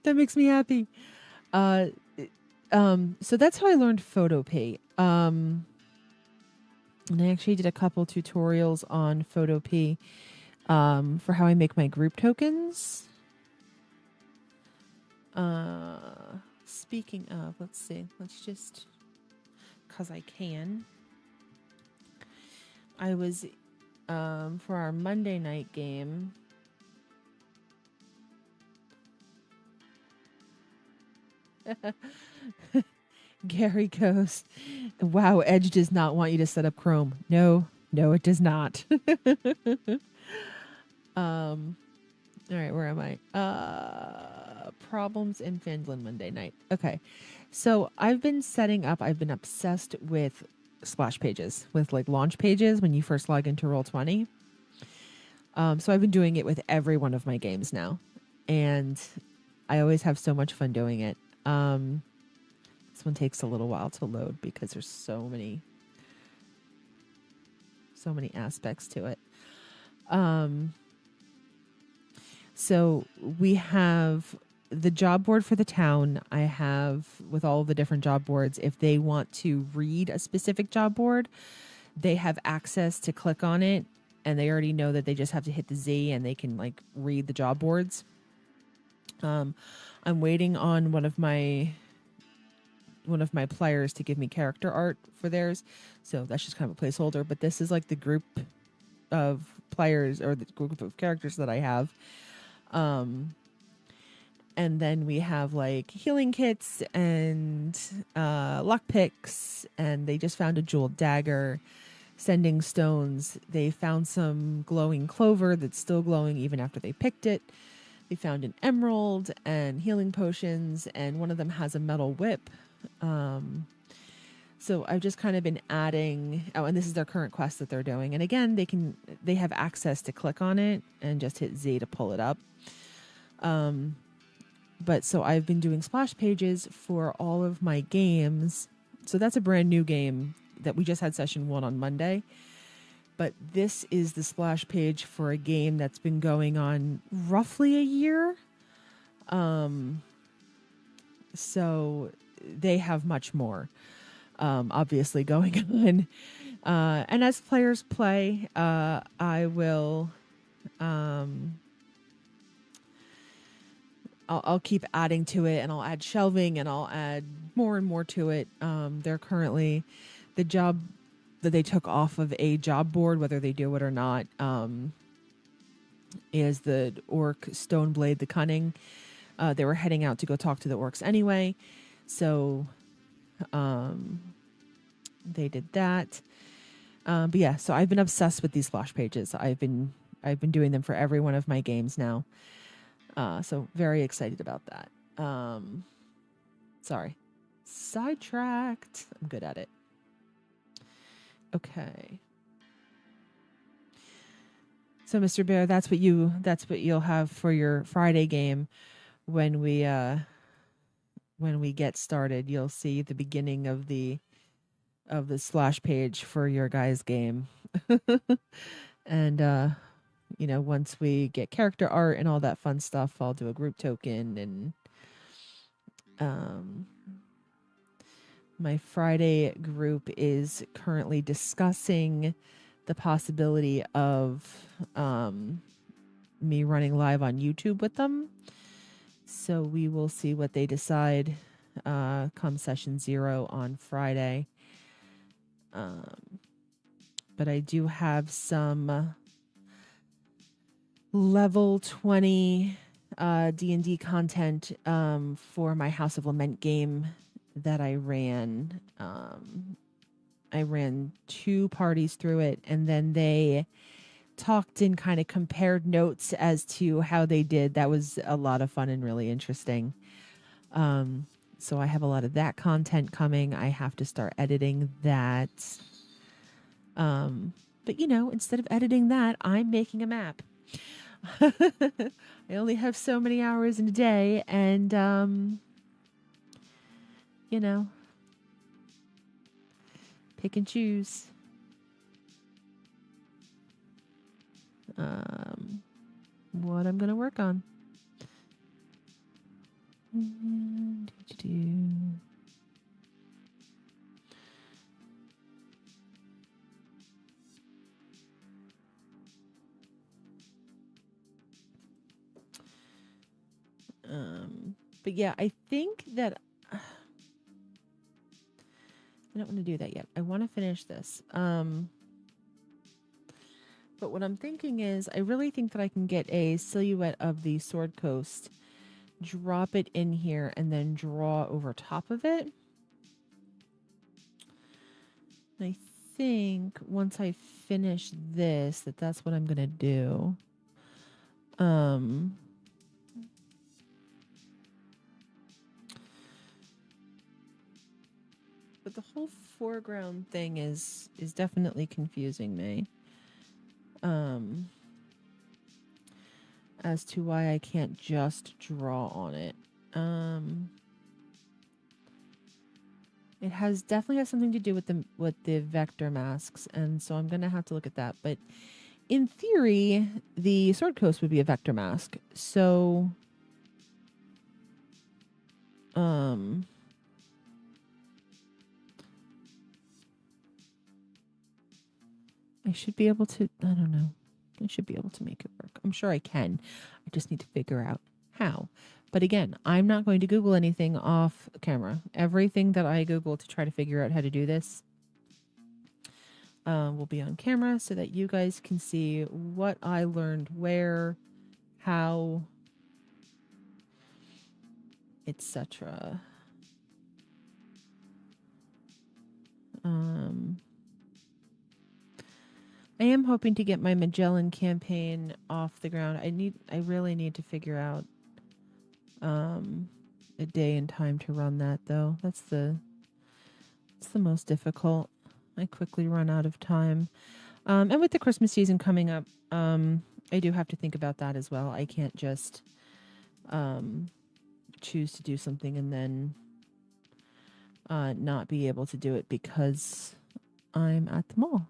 makes me happy. So that's how I learned Photopea. And I actually did a couple tutorials on Photopea for how I make my group tokens. Speaking of, let's see. Let's just, because I can. I was, for our Monday night game, Gary goes, wow, Edge does not want you to set up Chrome. No, it does not. All right, where am I? Problems in Finland Monday night. Okay. So I've been obsessed with splash pages, with like launch pages when you first log into Roll20. So I've been doing it with every one of my games now. And I always have so much fun doing it. This one takes a little while to load because there's so many aspects to it. So we have the job board for the town. I have with all of the different job boards, if they want to read a specific job board, they have access to click on it and they already know that they just have to hit the Z and they can like read the job boards. I'm waiting on one of my players to give me character art for theirs. So that's just kind of a placeholder, but this is like the group of players or the group of characters that I have. And then we have like healing kits and luck picks, and they just found a jeweled dagger, sending stones. They found some glowing clover that's still glowing even after they picked it. They found an emerald and healing potions, and one of them has a metal whip. So I've just kind of been adding. Oh, and this is their current quest that they're doing. And again, they have access to click on it and just hit Z to pull it up. But so I've been doing splash pages for all of my games. So that's a brand new game that we just had session 1 on Monday. But this is the splash page for a game that's been going on roughly a year. So they have much more, obviously, going on. And as players play, I will... I'll keep adding to it, and I'll add shelving, and I'll add more and more to it. They're currently, the job that they took off of a job board, whether they do it or not, is the orc Stoneblade the Cunning. They were heading out to go talk to the orcs anyway, so they did that. But yeah, so I've been obsessed with these splash pages. I've been doing them for every one of my games now. So very excited about that. Sorry. Sidetracked. I'm good at it. Okay. So Mr. Bear, that's what you'll have for your Friday game when we get started. You'll see the beginning of the splash page for your guys' game. And once we get character art and all that fun stuff, I'll do a group token. And my Friday group is currently discussing the possibility of me running live on YouTube with them. So we will see what they decide come session 0 on Friday. But I do have some level 20 D&D content for my House of Lament game that I ran. I ran 2 parties through it, and then they talked and kind of compared notes as to how they did. That was a lot of fun and really interesting. So I have a lot of that content coming. I have to start editing that. But instead of editing that, I'm making a map. I only have so many hours in a day, and pick and choose. What I'm gonna work on. But yeah, I think that I don't want to do that yet. I want to finish this. But what I'm thinking is, I really think that I can get a silhouette of the Sword Coast, drop it in here, and then draw over top of it. And I think once I finish this, that's what I'm going to do. But the whole foreground thing is definitely confusing me. As to why I can't just draw on it. It definitely has something to do with the vector masks, and so I'm gonna have to look at that. But in theory, the Sword Coast would be a vector mask. So I should be able to, I don't know. I should be able to make it work. I'm sure I can. I just need to figure out how. But again, I'm not going to Google anything off camera. Everything that I Google to try to figure out how to do this, will be on camera so that you guys can see what I learned where, how, etc. I am hoping to get my Magellan campaign off the ground. I really need to figure out a day and time to run that, though. It's the most difficult. I quickly run out of time. And with the Christmas season coming up, I do have to think about that as well. I can't just choose to do something and then not be able to do it because I'm at the mall,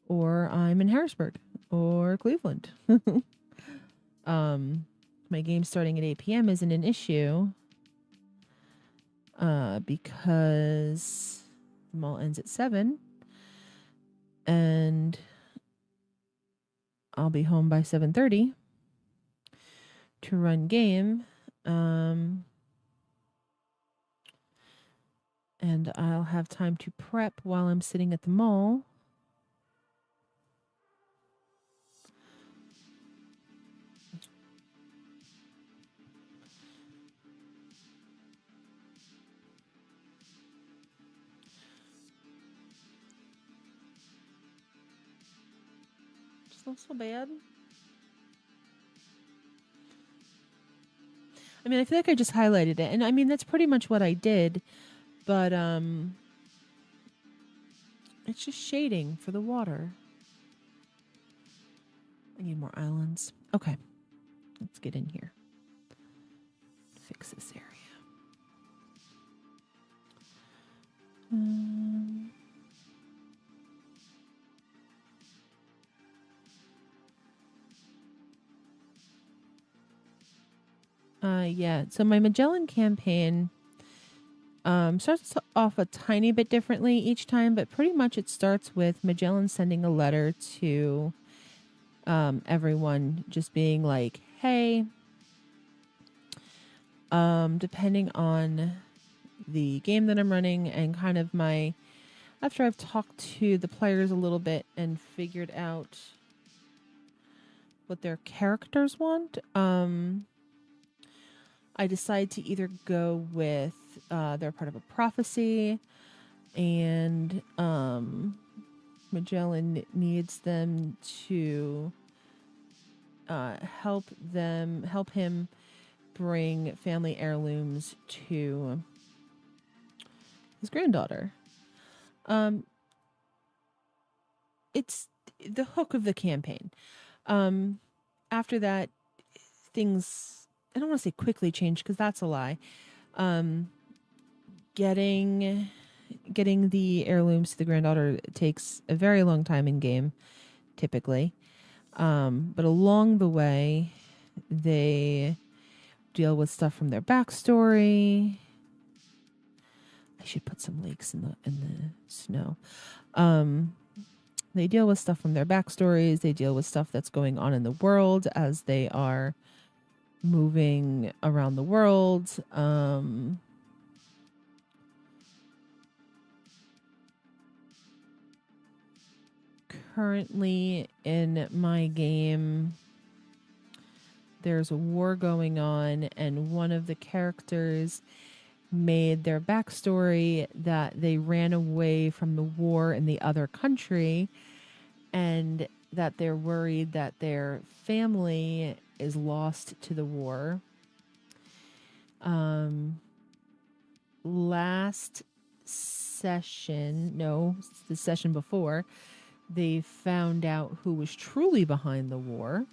or I'm in Harrisburg or Cleveland. My game starting at 8 p.m. isn't an issue because the mall ends at 7 and I'll be home by 7:30 to run game. And I'll have time to prep while I'm sitting at the mall. It's not so bad. I mean, I feel like I just highlighted it. And I mean, that's pretty much what I did. But it's just shading for the water. I need more islands. Okay. Let's get in here. Fix this area. Yeah. So my Magellan campaign starts off a tiny bit differently each time, but pretty much it starts with Magellan sending a letter to everyone, just being like, "Hey, depending on the game that I'm running and kind of after I've talked to the players a little bit and figured out what their characters want, I decide to either go with they're part of a prophecy, and Magellan needs them to help him bring family heirlooms to his granddaughter. It's the hook of the campaign. After that, things, I don't want to say quickly change because that's a lie. Getting the heirlooms to the granddaughter takes a very long time in game, typically. But along the way, they deal with stuff from their backstory. I should put some lakes in the snow. They deal with stuff from their backstories. They deal with stuff that's going on in the world as they are moving around the world. Currently in my game, there's a war going on, and one of the characters made their backstory that they ran away from the war in the other country, and that they're worried that their family is lost to the war. Last session, no, the session before, they found out who was truly behind the war.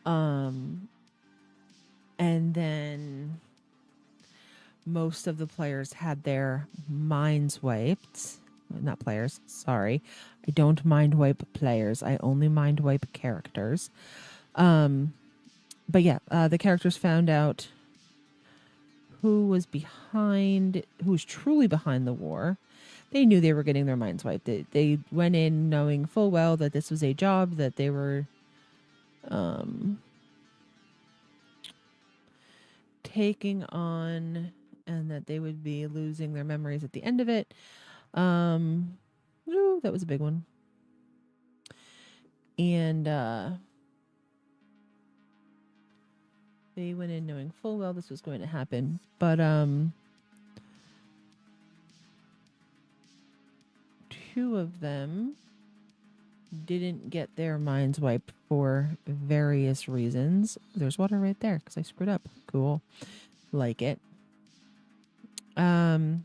And then most of the players had their minds wiped. Not players, sorry. I don't mind wipe players. I only mind wipe characters. But yeah, the characters found out who was truly behind the war. They knew they were getting their minds wiped. They went in knowing full well that this was a job that they were taking on, and that they would be losing their memories at the end of it. Ooh, that was a big one. And they went in knowing full well this was going to happen. But two of them didn't get their minds wiped for various reasons. There's water right there because I screwed up. Cool. Like it. And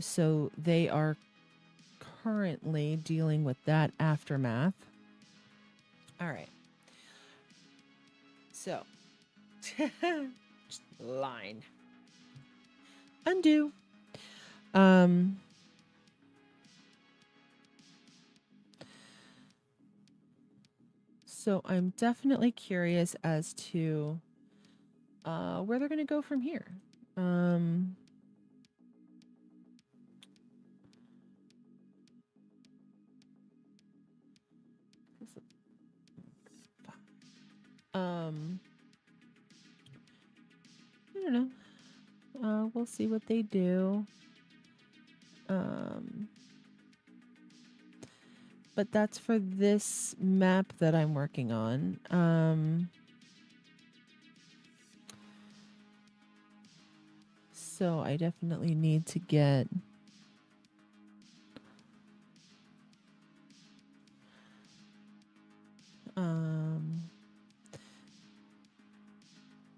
so they are currently dealing with that aftermath. All right. So, just line. Undo. So I'm definitely curious as to where they're going to go from here. I don't know. We'll see what they do. But that's for this map that I'm working on. So I definitely need to get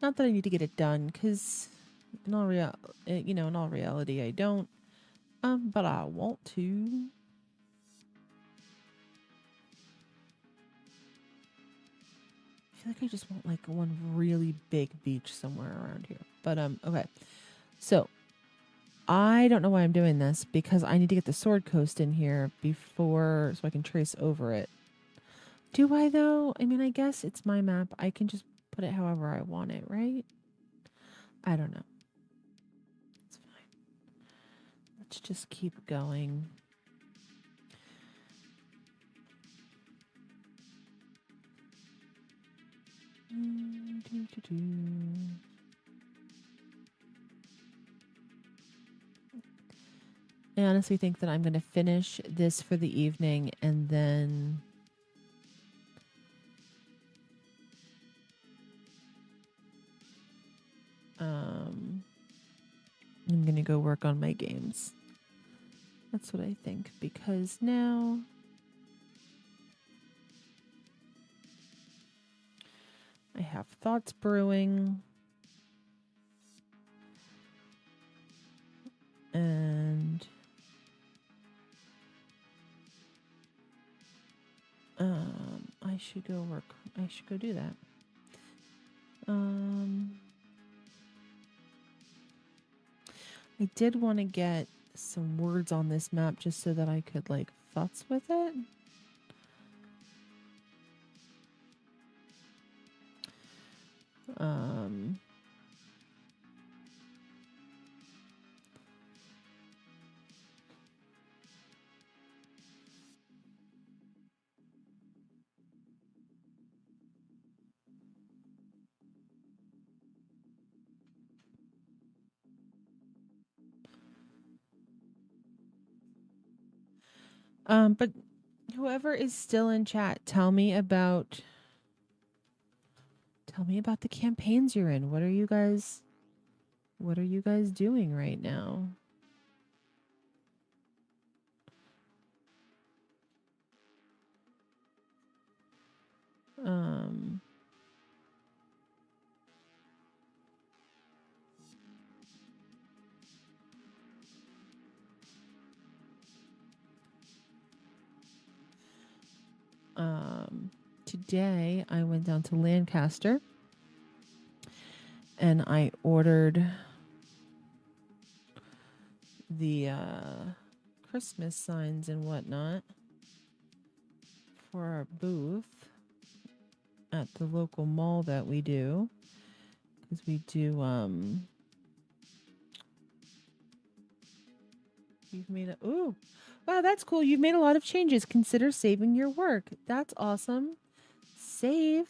not that I need to get it done, because in all reality I don't. But I want to. I feel like I just want like one really big beach somewhere around here. But okay. So I don't know why I'm doing this, because I need to get the sword coast in here before so I can trace over it. Do I though? I mean, I guess it's my map. I can just put it however I want it, right? I don't know. It's fine. Let's just keep going. I honestly think that I'm going to finish this for the evening, and then I'm going to go work on my games. That's what I think, because now I have thoughts brewing, and I should go work. I should go do that. I did want to get some words on this map just so that I could like futz with it. But whoever is still in chat, tell me about the campaigns you're in. What are you guys doing right now? Today I went down to Lancaster and I ordered the Christmas signs and whatnot for our booth at the local mall that we do, because we do you've made a ooh, wow, that's cool. You've made a lot of changes. Consider saving your work. That's awesome. Save.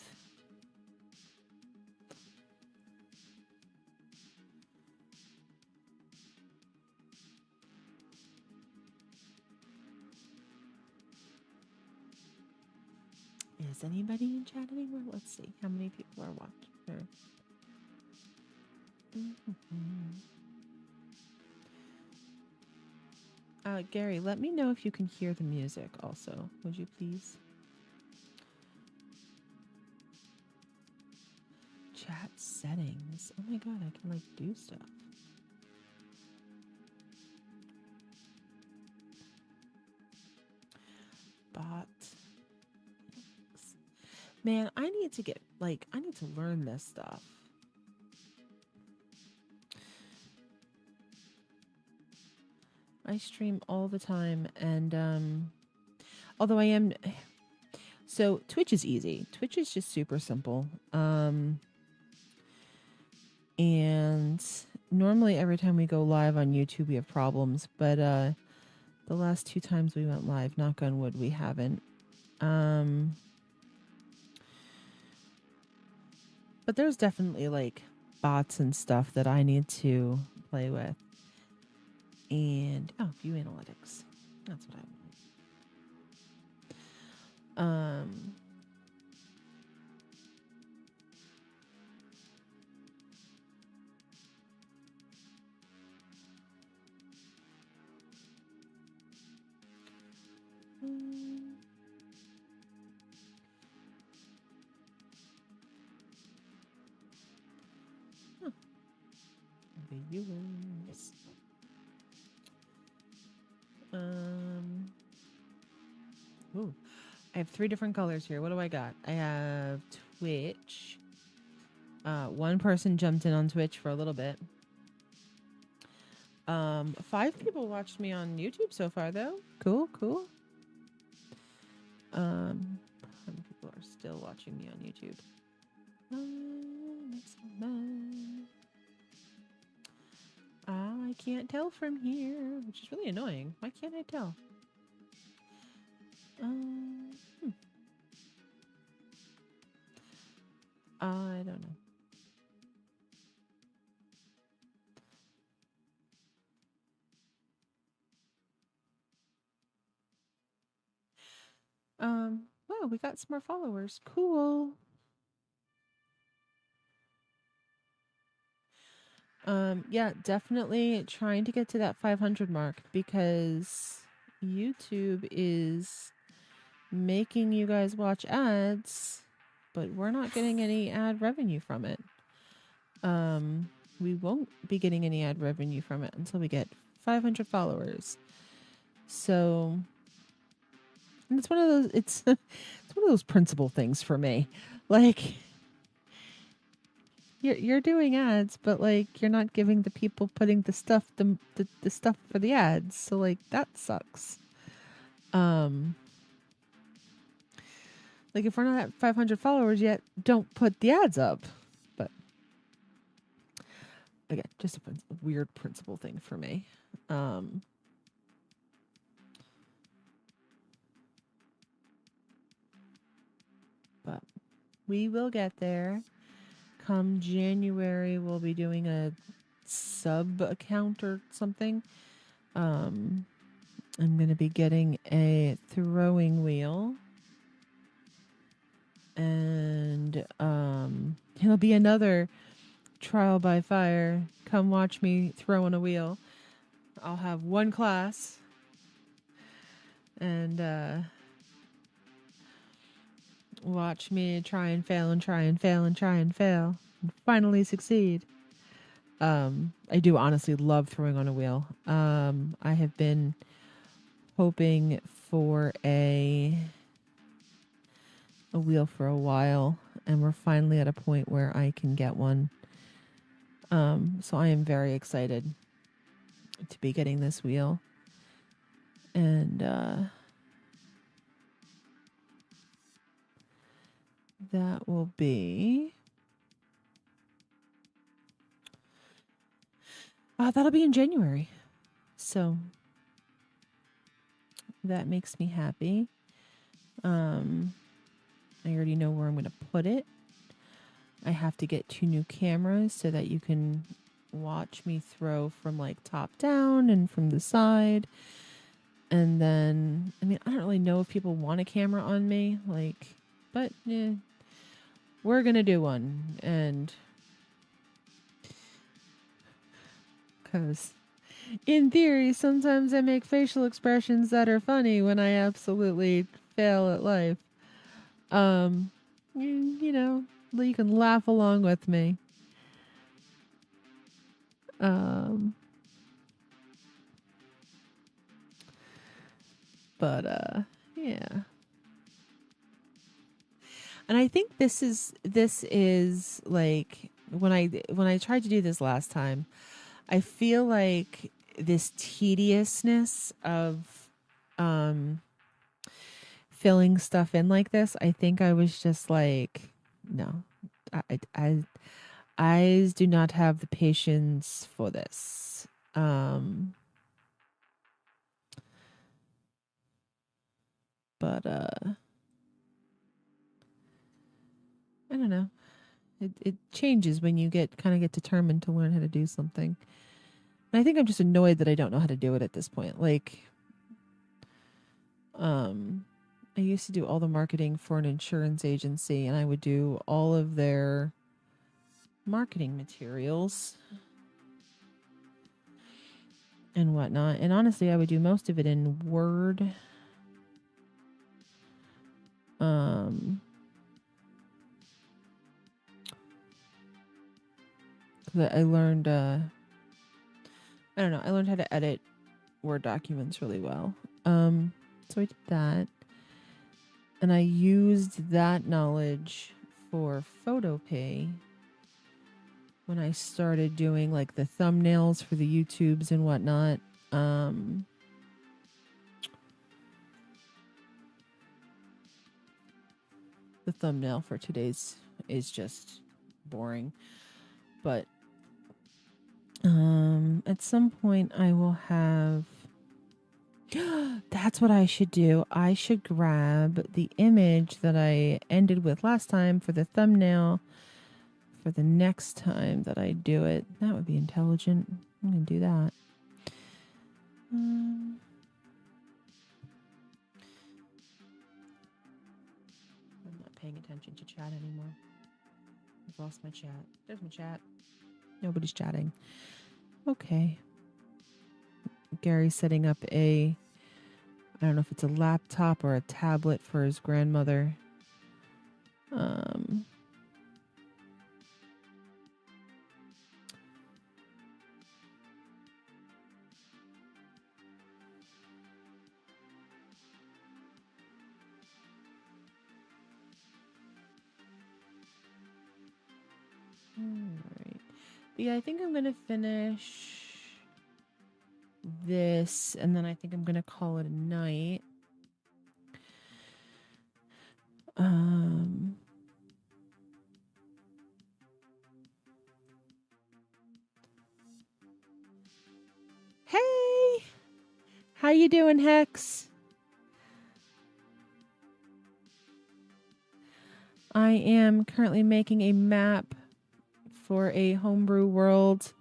Is anybody in chat anymore? Let's see how many people are watching. Gary, let me know if you can hear the music also. Would you please? Chat settings. Oh my god, I can like do stuff. Bot. Man, I need to get like I need to learn this stuff. I stream all the time, and although I am so Twitch is easy. Twitch is just super simple. And normally every time we go live on YouTube we have problems, but the last 2 times we went live, knock on wood, we haven't. But there's definitely like bots and stuff that I need to play with. And view analytics. That's what I want. Viewers. Ooh, I have 3 different colors here. What do I got? I have Twitch. One person jumped in on Twitch for a little bit. 5 people watched me on YouTube so far, though. Cool. How many people are still watching me on YouTube? I can't tell from here, which is really annoying. Why can't I tell? I don't know. Well, we got some more followers. Cool. Yeah, definitely trying to get to that 500 mark because YouTube is making you guys watch ads, but we're not getting any ad revenue from it. We won't be getting any ad revenue from it until we get 500 followers. So, and it's one of those, it's one of those principle things for me. Like, you're doing ads, but like you're not giving the people putting the stuff the stuff for the ads. So like that sucks. Like if we're not at 500 followers yet, don't put the ads up. But again, just a weird principle thing for me. But we will get there. Come January, we'll be doing a sub account or something. I'm going to be getting a throwing wheel. And it'll be another trial by fire. Come watch me throw on a wheel. I'll have one class. And watch me try and fail and try and fail and try and fail. And finally succeed. I do honestly love throwing on a wheel. I have been hoping for a wheel for a while, and we're finally at a point where I can get one. So I am very excited to be getting this wheel. And that will be that'll be in January. So that makes me happy. I already know where I'm going to put it. I have to get 2 new cameras so that you can watch me throw from like top down and from the side. And then, I mean, I don't really know if people want a camera on me. Like, But we're gonna do one, and because in theory, sometimes I make facial expressions that are funny when I absolutely fail at life. You know, you can laugh along with me. Um, but yeah. And I think this is like when I tried to do this last time, I feel like this tediousness of um filling stuff in like this, I think I was just like, no, I do not have the patience for this. But I don't know. It changes when you get determined to learn how to do something. And I think I'm just annoyed that I don't know how to do it at this point. Like, I used to do all the marketing for an insurance agency, and I would do all of their marketing materials and whatnot. And honestly, I would do most of it in Word. I learned, I don't know, I learned how to edit Word documents really well. So I did that. And I used that knowledge for PhotoPay when I started doing like the thumbnails for the YouTubes and whatnot. The thumbnail for today's is just boring. But at some point I will have that's what I should do. I should grab the image that I ended with last time for the thumbnail for the next time that I do it. That would be intelligent. I'm going to do that. I'm not paying attention to chat anymore. I've lost my chat. There's my chat. Nobody's chatting. Okay. Gary's setting up I don't know if it's a laptop or a tablet for his grandmother. Alright. Yeah, I think I'm going to finish this, and then I think I'm going to call it a night. Hey! How you doing, Hex? I am currently making a map for a homebrew world.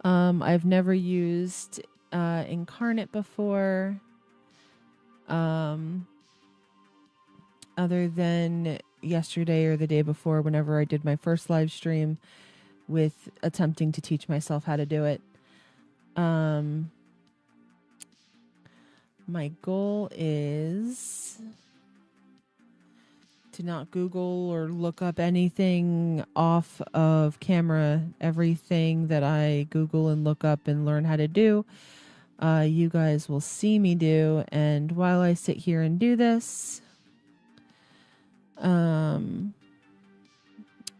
I've never used Inkarnate before. Other than yesterday or the day before, whenever I did my first live stream with attempting to teach myself how to do it. My goal is to not Google or look up anything off of camera. Everything that I Google and look up and learn how to do, you guys will see me do. And while I sit here and do this,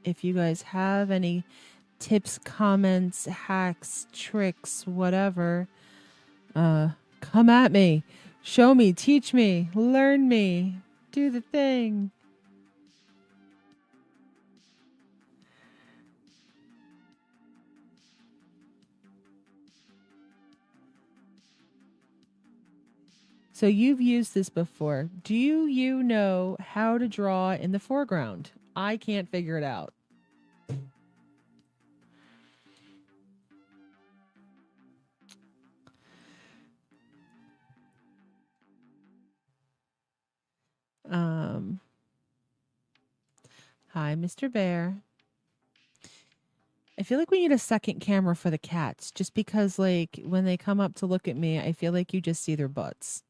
if you guys have any tips, comments, hacks, tricks, whatever, come at me. Show me, teach me, learn me, do the thing. So you've used this before. Do you know how to draw in the foreground? I can't figure it out. Hi, Mr. Bear. I feel like we need a second camera for the cats, just because, like, when they come up to look at me, I feel like you just see their butts.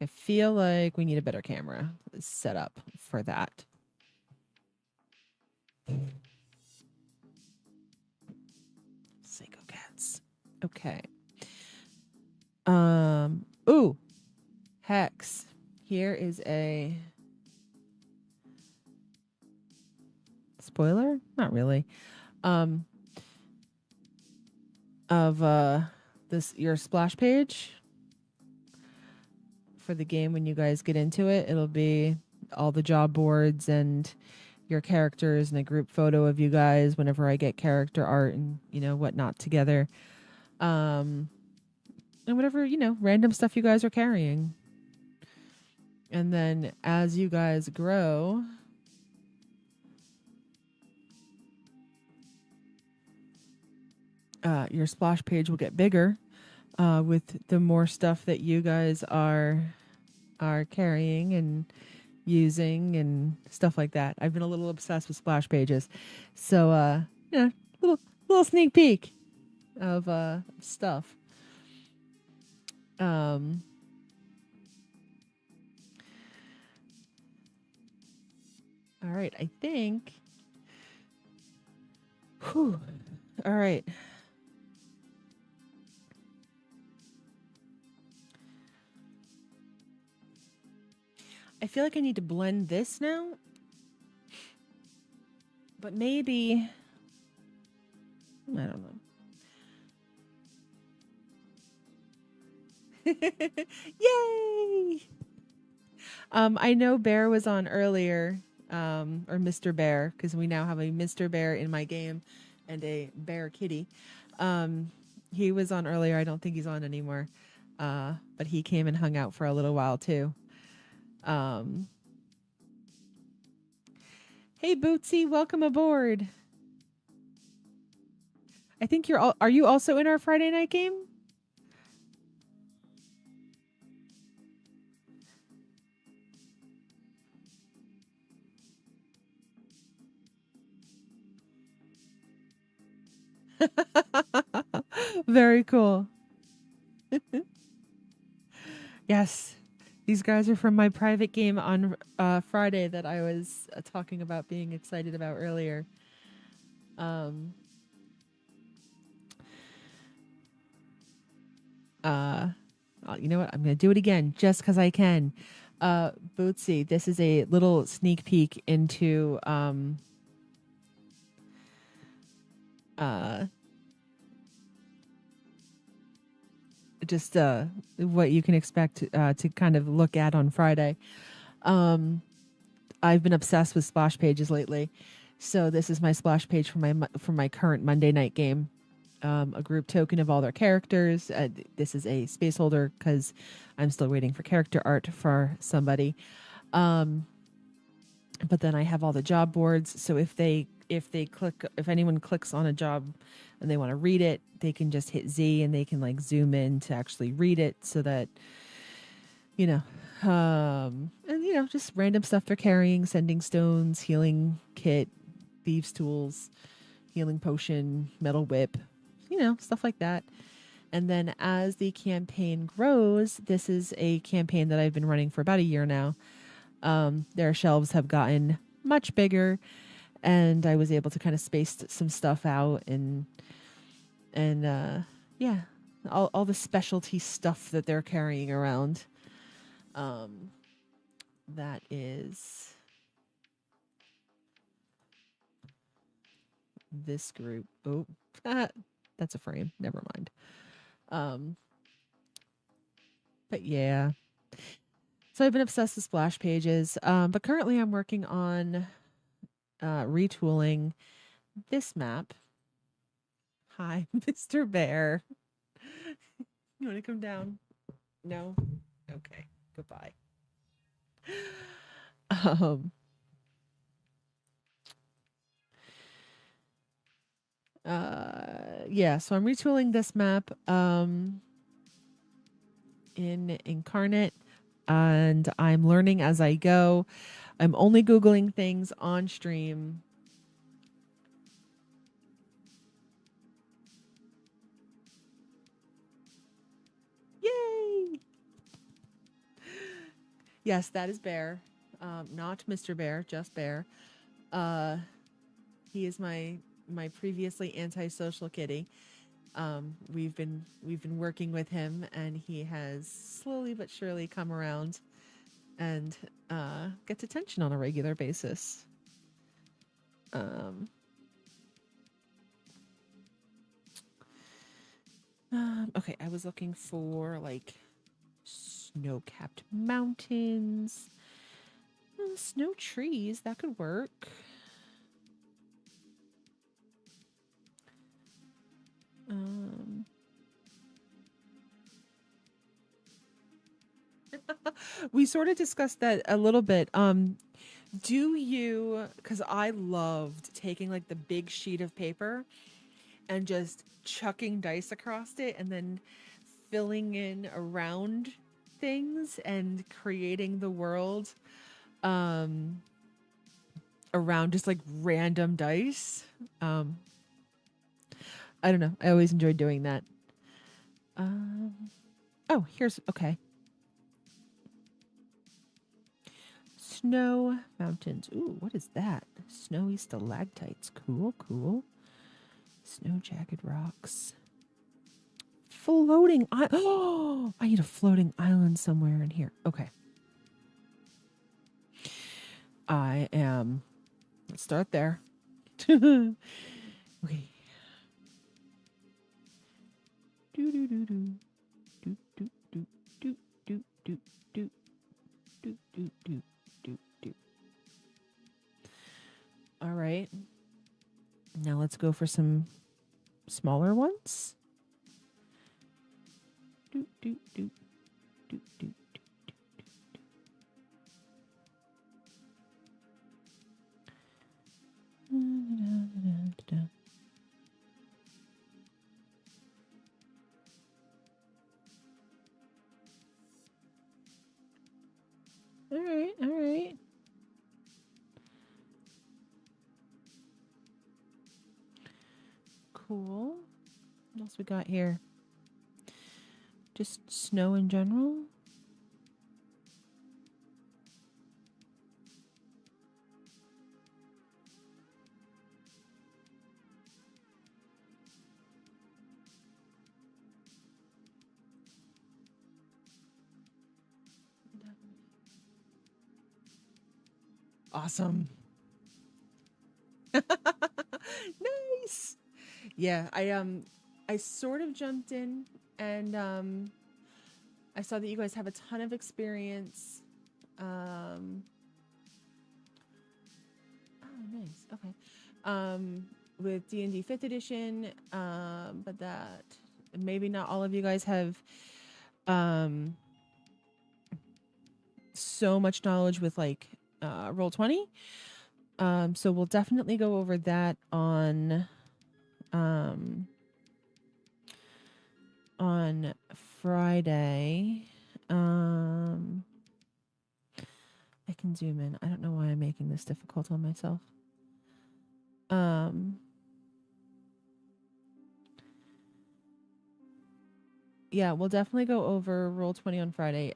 I feel like we need a better camera set up for that. Psycho cats. Okay. Ooh. Hex. Here is a spoiler? Not really. Of this your splash page for the game. When you guys get into it, it'll be all the job boards and your characters and a group photo of you guys whenever I get character art and whatnot together. And whatever, random stuff you guys are carrying. And then as you guys grow, your splash page will get bigger with the more stuff that you guys are carrying and using and stuff like that. I've been a little obsessed with splash pages. So little sneak peek of stuff. All right, I think. Whew. All right. I feel like I need to blend this now. But maybe, I don't know. Yay! I know Bear was on earlier, or Mr. Bear, because we now have a Mr. Bear in my game and a Bear Kitty. He was on earlier. I don't think he's on anymore. But he came and hung out for a little while too. Hey Bootsy, welcome aboard. I think are you also in our Friday night game? Very cool. Yes. These guys are from my private game on Friday that I was talking about being excited about earlier. You know what? I'm going to do it again just because I can. Bootsy, this is a little sneak peek into just what you can expect to kind of look at on Friday. I've been obsessed with splash pages lately, so this is my splash page for my current Monday night game. A group token of all their characters. This is a space holder because I'm still waiting for character art for somebody. But then I have all the job boards. So if anyone clicks on a job and they want to read it, they can just hit Z and they can like zoom in to actually read it so that, just random stuff they're carrying, sending stones, healing kit, thieves tools, healing potion, metal whip, stuff like that. And then as the campaign grows, this is a campaign that I've been running for about a year now. Their shelves have gotten much bigger, and I was able to kind of space some stuff out and all the specialty stuff that they're carrying around. That is this group. Oh, that's a frame. Never mind. But yeah. So I've been obsessed with splash pages. But currently I'm working on retooling this map. Hi, Mr. Bear. You want to come down? No? Okay. Goodbye. So I'm retooling this map in Inkarnate, and I'm learning as I go. I'm only Googling things on stream. Yay! Yes, that is Bear. Not Mr. Bear, just Bear. He is my previously antisocial kitty. We've been working with him, and he has slowly but surely come around and gets attention on a regular basis. Okay, I was looking for like snow-capped mountains, snow trees. That could work. We sort of discussed that a little bit. Do you, because I loved taking like the big sheet of paper and just chucking dice across it and then filling in around things and creating the world around just like random dice. I don't know. I always enjoyed doing that. Oh, here's okay. Snow mountains. Ooh, what is that? Snowy stalactites. Cool, cool. Snow jagged rocks. Floating oh, I need a floating island somewhere in here. Okay. Let's start there. Okay. Do do do do do do do do do do do do do do do do. All right. Now let's go for some smaller ones. Do do do do do. All right, all right. Cool. What else we got here? Just snow in general. Awesome. Nice. Yeah, I sort of jumped in and I saw that you guys have a ton of experience. Oh, nice. Okay. With D&D 5th edition, but that maybe not all of you guys have so much knowledge with like Roll20. So we'll definitely go over that on Friday. I can zoom in. I don't know why I'm making this difficult on myself. Yeah, we'll definitely go over Roll20 on Friday.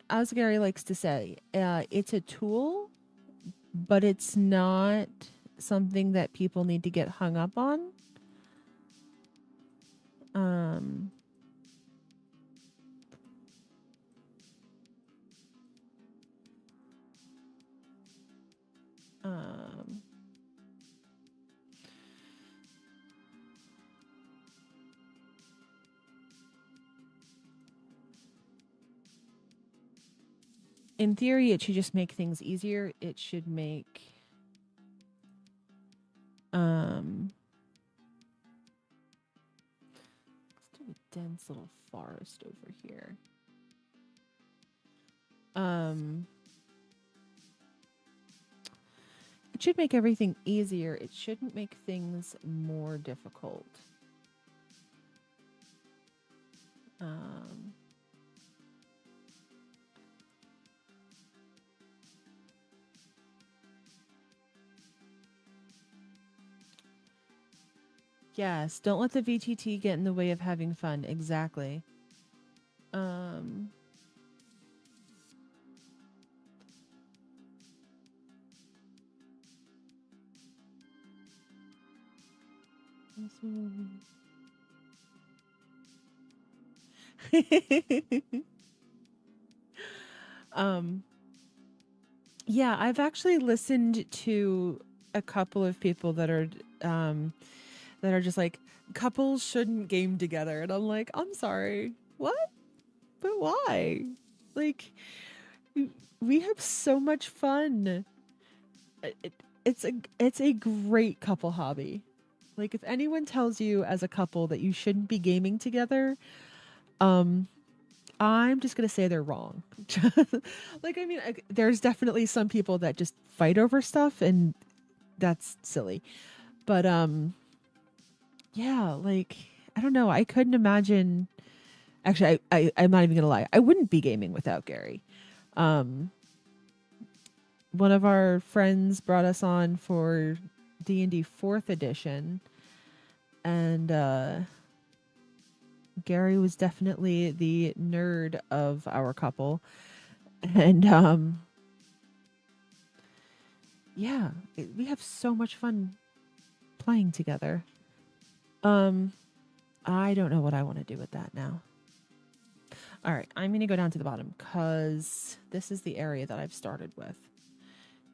As Gary likes to say, it's a tool, but it's not something that people need to get hung up on. In theory, it should just make things easier. It should make let's do a dense little forest over here. It should make everything easier. It shouldn't make things more difficult. Yes, don't let the VTT get in the way of having fun. Exactly. Um um yeah, I've actually listened to a couple of people that are just like couples shouldn't game together, and I'm like, I'm sorry. What? But why? Like we have so much fun. It's a great couple hobby. Like if anyone tells you as a couple that you shouldn't be gaming together, um I'm just going to say they're wrong. Like I mean, there's definitely some people that just fight over stuff and that's silly. But yeah, like I don't know, I couldn't imagine. Actually, I'm not even going to lie. I wouldn't be gaming without Gary. Um One of our friends brought us on for D&D 4th edition, and Gary was definitely the nerd of our couple. And yeah, we have so much fun playing together. I don't know what I want to do with that now. All right, I'm going to go down to the bottom cuz this is the area that I've started with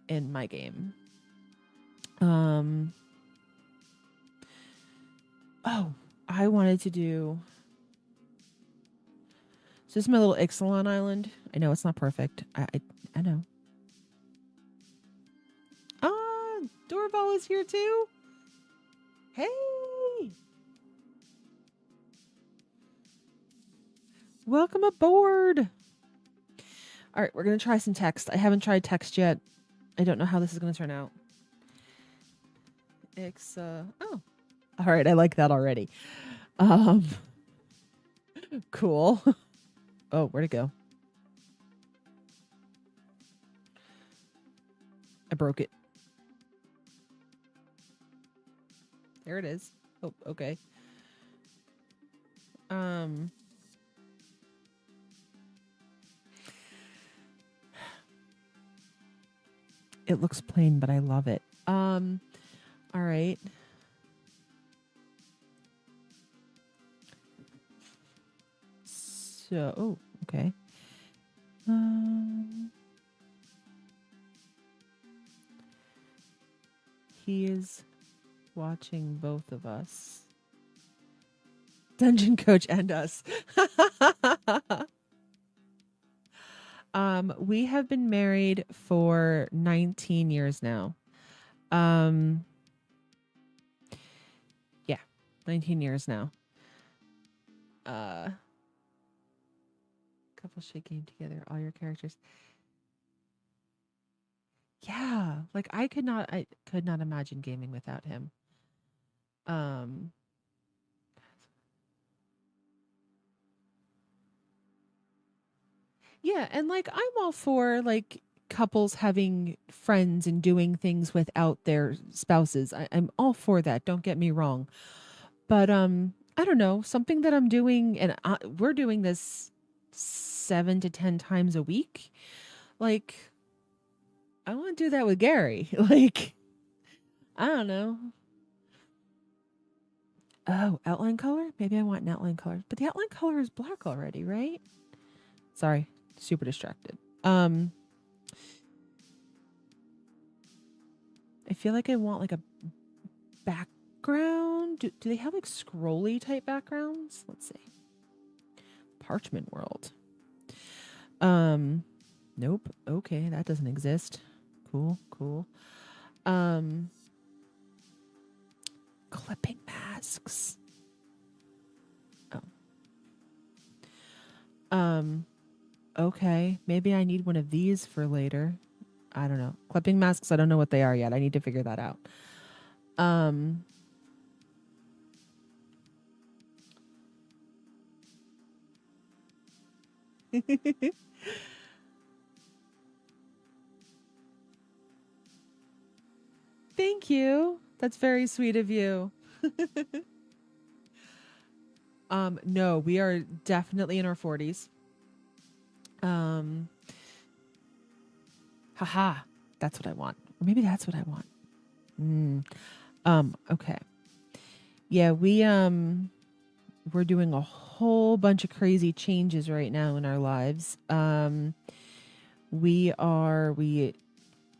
in my game. Oh, I wanted to do. So this is my little Ixalan island. I know it's not perfect. I know. Ah, Doorbell is here too. Hey. Welcome aboard. All right, we're going to try some text. I haven't tried text yet. I don't know how this is going to turn out. Oh. All right, I like that already. Cool. Oh, where'd it go? I broke it. There it is. Oh, okay. It looks plain, but I love it. All right. So, oh, okay. He is watching both of us. Dungeon Coach and us. We have been married for 19 years now. Yeah, 19 years now. Couple should game together, all your characters. Yeah, like I could not imagine gaming without him. Yeah, and like I'm all for like couples having friends and doing things without their spouses. I'm all for that. Don't get me wrong. But I don't know, something that I'm doing, and we're doing this 7 to 10 times a week. Like, I want to do that with Gary. Like, I don't know. Oh, outline color? Maybe I want an outline color. But the outline color is black already, right? Sorry, super distracted. I feel like I want like a background. Do they have like scrolly type backgrounds? Let's see. Parchment World. Nope. Okay, that doesn't exist. Cool. Clipping masks. Oh. Okay. Maybe I need one of these for later. I don't know. Clipping masks, I don't know what they are yet. I need to figure that out. Thank you. That's very sweet of you. No, we are definitely in our 40s. Haha, that's what I want. Or maybe that's what I want. Okay. Yeah, we're doing a whole bunch of crazy changes right now in our lives. We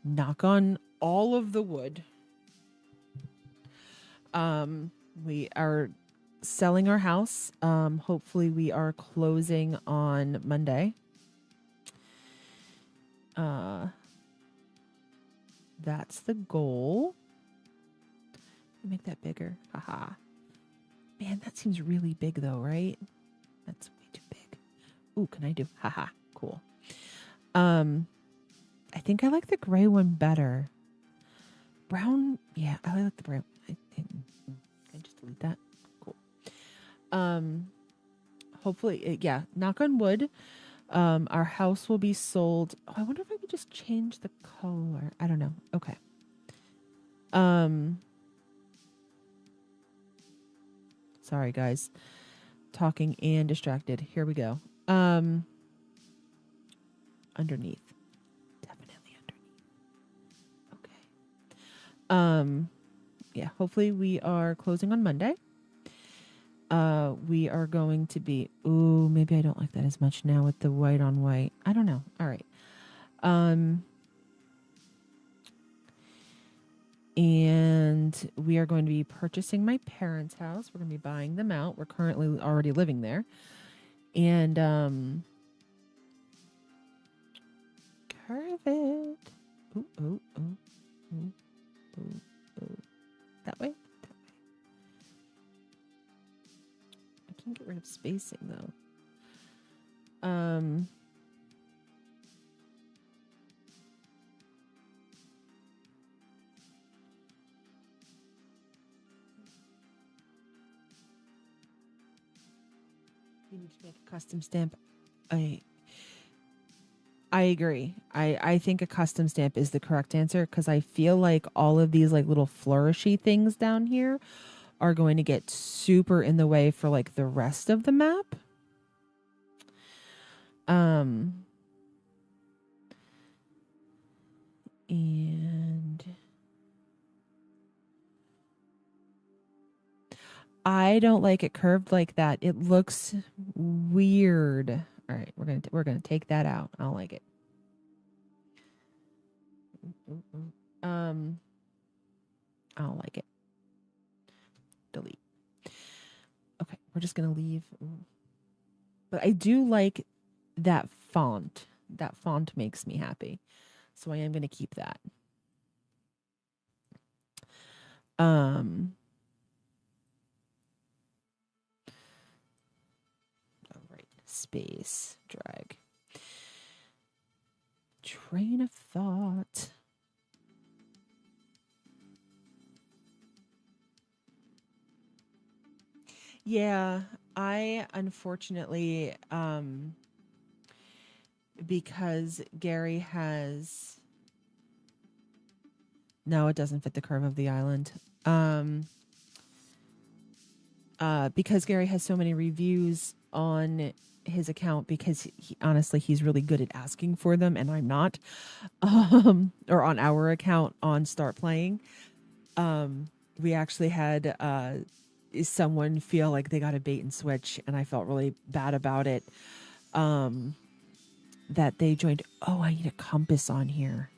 knock on all of the wood. We are selling our house. Hopefully we are closing on Monday. That's the goal. Make that bigger. Haha. Man, that seems really big though, right? That's way too big. Ooh, can I do? Haha. Cool. I think I like the gray one better. Brown, yeah, I like the brown. Can I just delete that? Cool. Hopefully, yeah, knock on wood. Our house will be sold. Oh, I wonder if I could just change the color. I don't know. Okay. Sorry guys. Talking and distracted. Here we go. Underneath. Definitely underneath. Okay. Yeah, hopefully we are closing on Monday. We are going to be, ooh, maybe I don't like that as much now with the white on white. I don't know. All right. And we are going to be purchasing my parents' house. We're going to be buying them out. We're currently already living there. And, curve it. Ooh, ooh, ooh, ooh, ooh, ooh. That way? That way. I can't get rid of spacing though. You need to make a custom stamp. I agree. I think a custom stamp is the correct answer because I feel like all of these like little flourishy things down here are going to get super in the way for like the rest of the map. And I don't like it curved like that. It looks weird. All right, we're gonna take that out. I don't like it. I don't like it. Delete. Okay, we're just gonna leave. But I do like that font. That font makes me happy. So I am gonna keep that. All right, space, drag. Train of thought. Yeah, I unfortunately, because Gary has, no, it doesn't fit the curve of the island. Because Gary has so many reviews on his account because honestly, he's really good at asking for them and I'm not, or on our account on Start Playing. We actually had, someone feel like they got a bait and switch and I felt really bad about it. That they joined. Oh, I need a compass on here.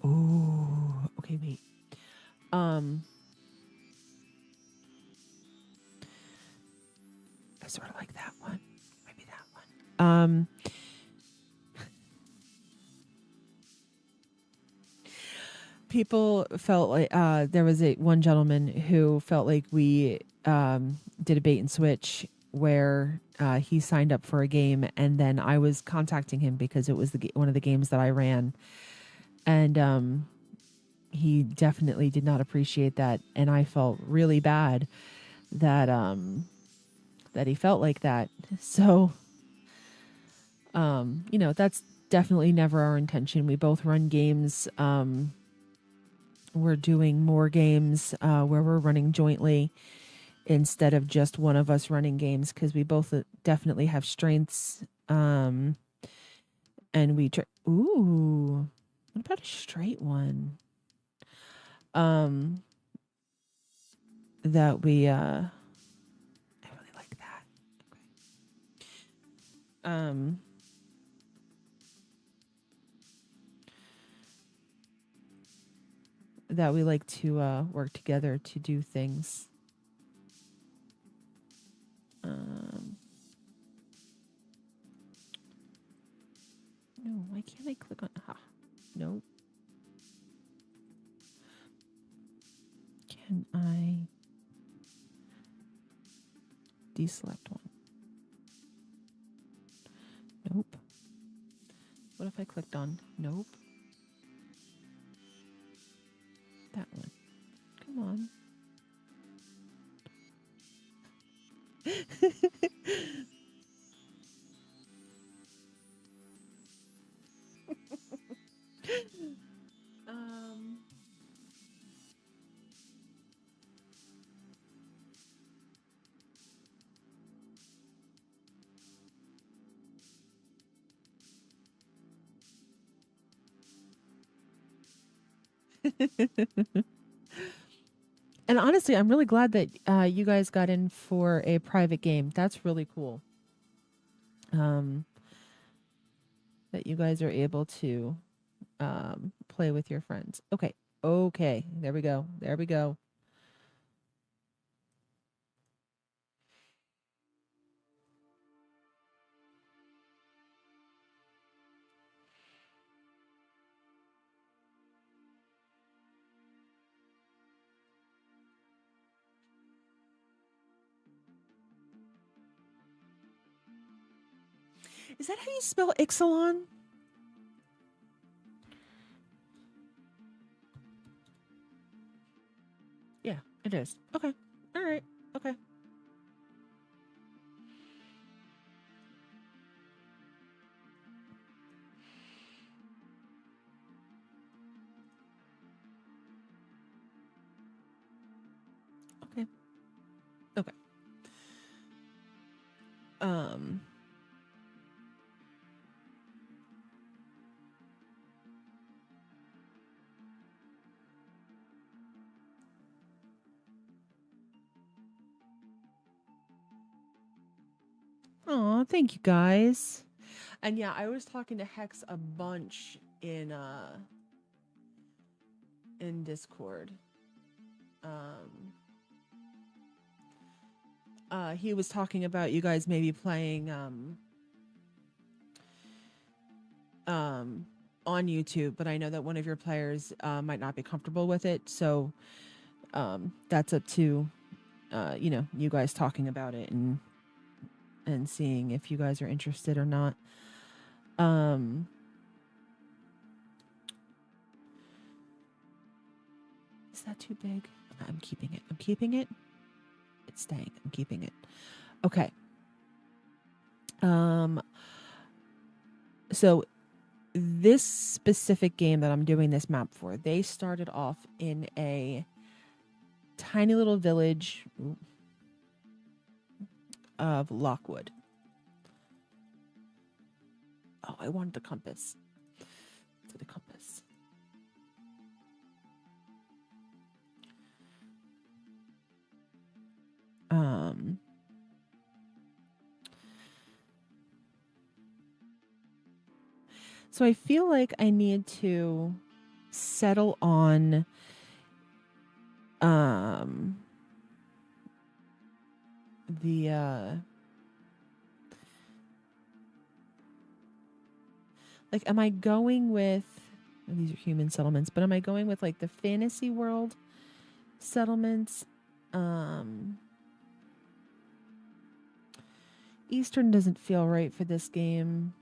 Oh, okay, wait. I sort of like that one. Maybe that one. People felt like there was one gentleman who felt like we did a bait and switch where he signed up for a game and then I was contacting him because it was one of the games that I ran, and he definitely did not appreciate that, and I felt really bad that that he felt like that. So that's definitely never our intention. We both run games. We're doing more games where we're running jointly, instead of just one of us running games, because we both definitely have strengths. And we ooh, what about a straight one? That we I really like that. Okay. That we like to work together to do things. No, why can't I click on? Nope. Can I deselect one? Nope. What if I clicked on? Nope. That one. Come on. And honestly, I'm really glad that you guys got in for a private game. That's really cool. That you guys are able to play with your friends. Okay. Okay. There we go. There we go. Is that how you spell Ixalan? Yeah, it is. Okay. All right. Okay. Okay. Okay. Oh, thank you guys. And yeah, I was talking to Hex a bunch in Discord. He was talking about you guys maybe playing on YouTube, but I know that one of your players might not be comfortable with it, so that's up to you guys talking about it and seeing if you guys are interested or not. Is that too big? I'm keeping it. I'm keeping it. It's staying. I'm keeping it. Okay. So this specific game that I'm doing this map for, they started off in a tiny little village of Lockwood. Oh, I wanted the compass. To the compass. So I feel like I need to settle on the like, am I going with, these are human settlements, but am I going with like the fantasy world settlements? Eastern doesn't feel right for this game.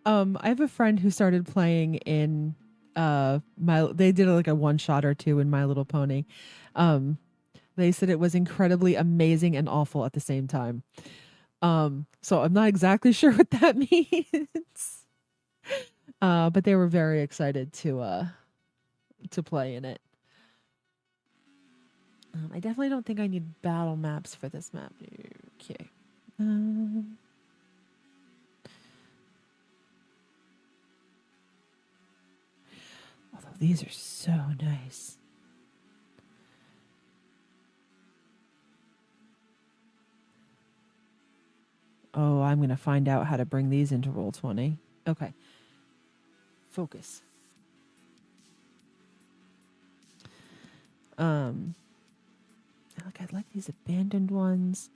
I have a friend who started playing in they did like a one shot or two in My Little Pony. They said it was incredibly amazing and awful at the same time. So I'm not exactly sure what that means. But they were very excited to play in it. I definitely don't think I need battle maps for this map. Okay. Although these are so nice. Oh, I'm going to find out how to bring these into Roll20. Okay. Focus. I like these abandoned ones.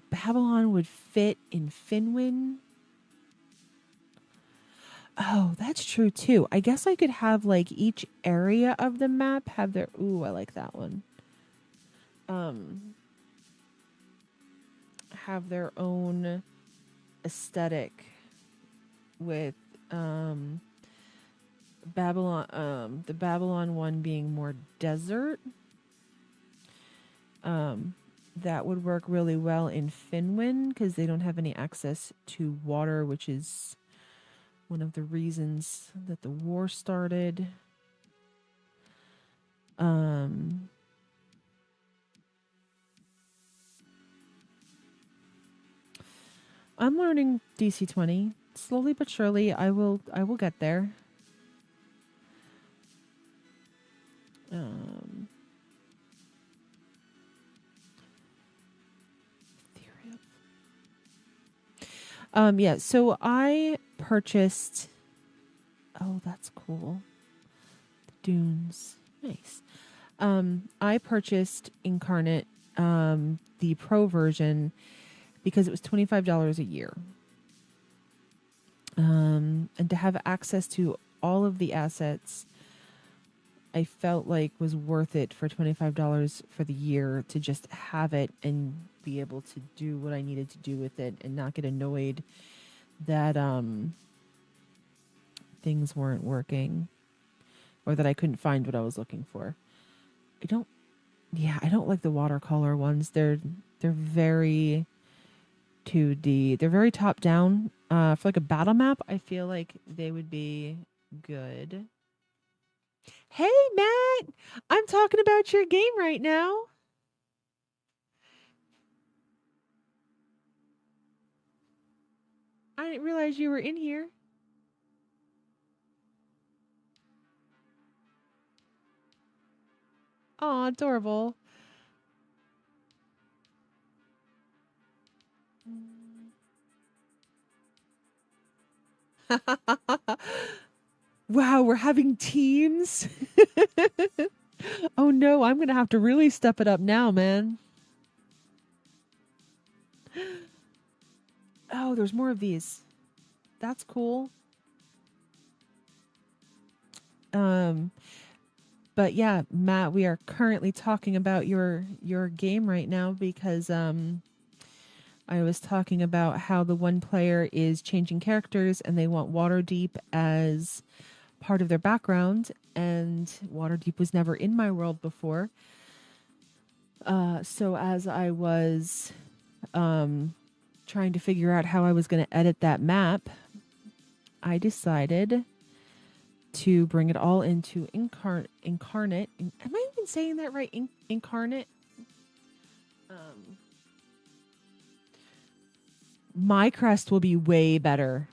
Babylon would fit in Finwin. Oh, that's true too. I guess I could have like each area of the map have their. Ooh, I like that one. Have their own aesthetic with Babylon. The Babylon one being more desert. That would work really well in Finwin because they don't have any access to water, which is one of the reasons that the war started. I'm learning DC-20 slowly but surely. I will get there. Yeah, so I purchased. Oh, that's cool. The dunes, nice. I purchased Inkarnate, the pro version, because it was $25 a year. And to have access to all of the assets, I felt like was worth it for $25 for the year to just have it and be able to do what I needed to do with it and not get annoyed that things weren't working or that I couldn't find what I was looking for. I don't like the watercolor ones. They're very 2D. They're very top down. For like a battle map, I feel like they would be good. Hey, Matt! I'm talking about your game right now. I didn't realize you were in here. Aw, adorable. Wow, we're having teams? Oh no, I'm going to have to really step it up now, man. Oh, there's more of these. That's cool. But yeah, Matt, we are currently talking about your game right now because I was talking about how the one player is changing characters and they want Waterdeep as part of their background, and Waterdeep was never in my world before. So as I was trying to figure out how I was going to edit that map, I decided to bring it all into Inkarnate. Am I even saying that right? Inkarnate? My crest will be way better.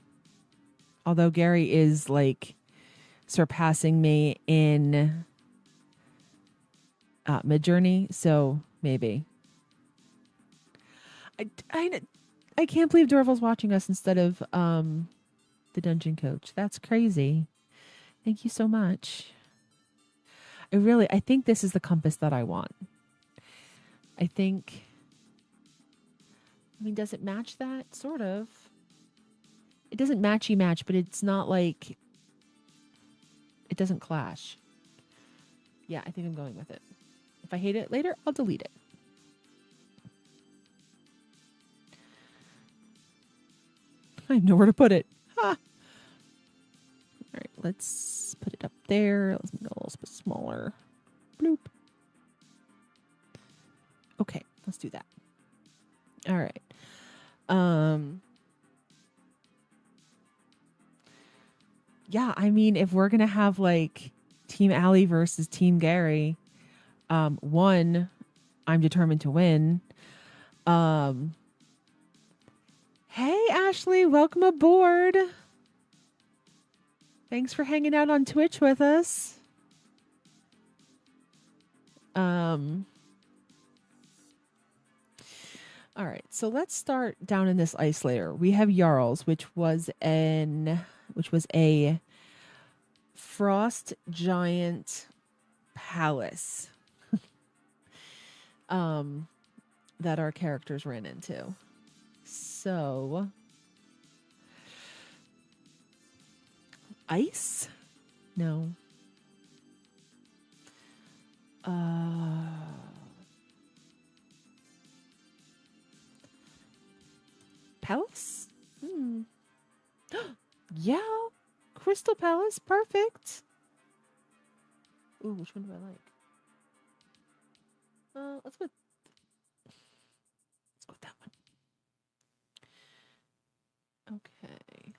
Although Gary is like surpassing me in Midjourney, so maybe. I can't believe Dorval's watching us instead of the dungeon coach. That's crazy. Thank you so much. I think this is the compass that I want. I mean, does it match that? Sort of. It doesn't match, but it's not like it doesn't clash. Yeah, I think I'm going with it. If I hate it later, I'll delete it. I have nowhere to put it. Ha! All right, let's put it up there. Let's make it a little bit smaller. Bloop. Okay, let's do that. All right. Yeah, I mean, if we're gonna have like Team Allie versus Team Gary, one, I'm determined to win. Hey Ashley, welcome aboard. Thanks for hanging out on Twitch with us. All right, so let's start down in this ice layer. We have Jarl's, which was a frost giant palace that our characters ran into. So ice? No. Palace? Yeah. Crystal Palace. Perfect. Ooh, which one do I like? Let's go with that one. Okay.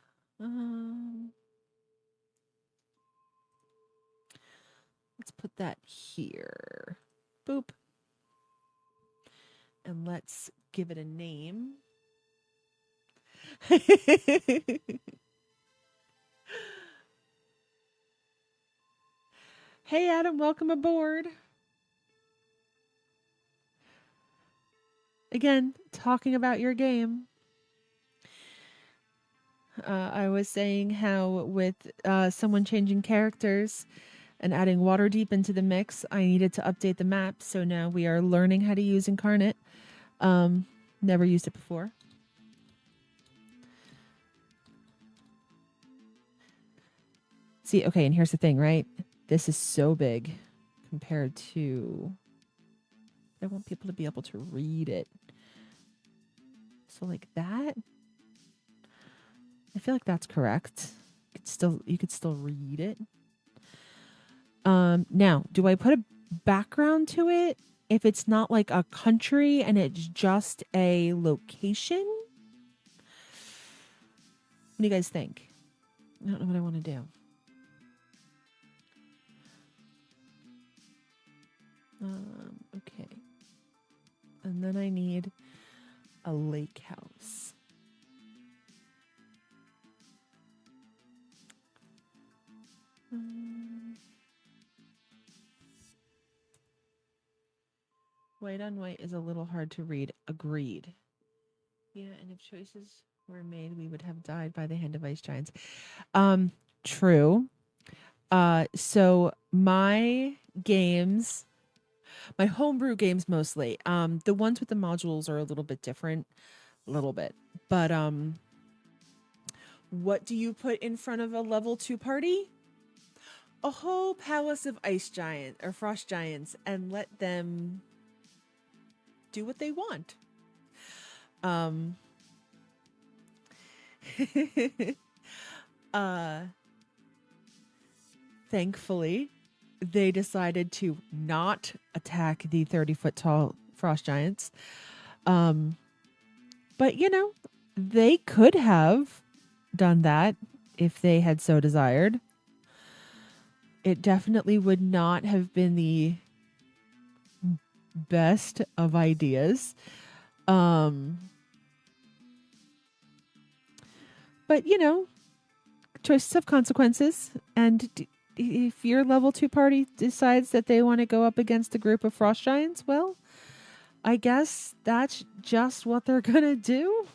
Let's put that here. Boop. And let's give it a name. Hey Adam, welcome aboard. Again, talking about your game. I was saying how with someone changing characters and adding Waterdeep into the mix, I needed to update the map. So now we are learning how to use Inkarnate. Never used it before. See, okay, and here's the thing, right? This is so big compared to... I want people to be able to read it. So like that... I feel like that's correct. You could still read it. Now, do I put a background to it if it's not like a country and it's just a location? What do you guys think? I don't know what I want to do. Okay. And then I need a lake house. White on white is a little hard to read. Agreed. Yeah, and if choices were made, we would have died by the hand of ice giants. True. So my games, my homebrew games mostly, the ones with the modules are a little bit different. A little bit. But what do you put in front of a level 2 party? A whole palace of ice giant or frost giants, and let them do what they want. Thankfully, they decided to not attack the 30-foot tall frost giants. But you know, they could have done that if they had so desired. It definitely would not have been the best of ideas. But you know, choices have consequences. And if your level 2 party decides that they want to go up against a group of frost giants, well, I guess that's just what they're gonna do.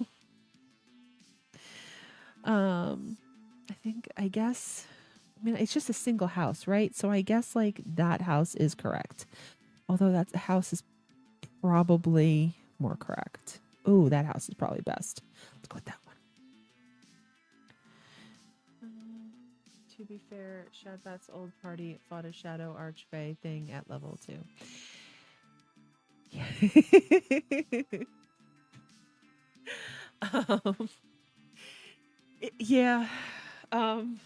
I mean, it's just a single house, right? So I guess like that house is correct. Although that house is probably more correct. Ooh, that house is probably best. Let's go with that one. To be fair, Shadbat's old party fought a shadow archfey thing at level 2. Yeah. Um,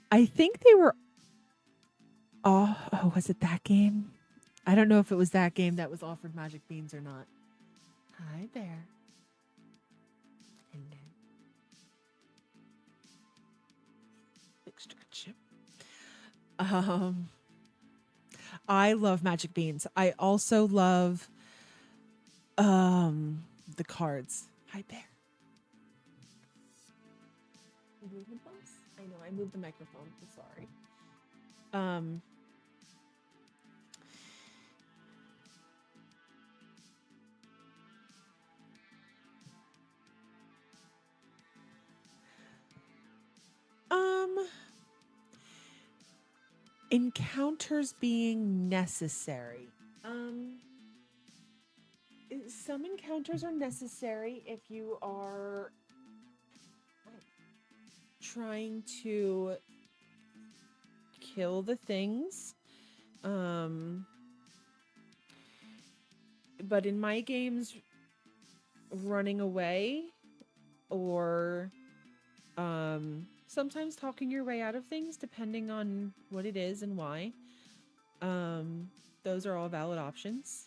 I think they were. Oh, was it that game? I don't know if it was that game that was offered magic beans or not. Hi there. Hello. Big stretch. Um, I love magic beans. I also love the cards. Hi there. Movement bumps? I know I moved the microphone. I'm sorry. Um, um, encounters being necessary. Um, some encounters are necessary if you are trying to kill the things. But in my games, running away or sometimes talking your way out of things depending on what it is and why. Those are all valid options.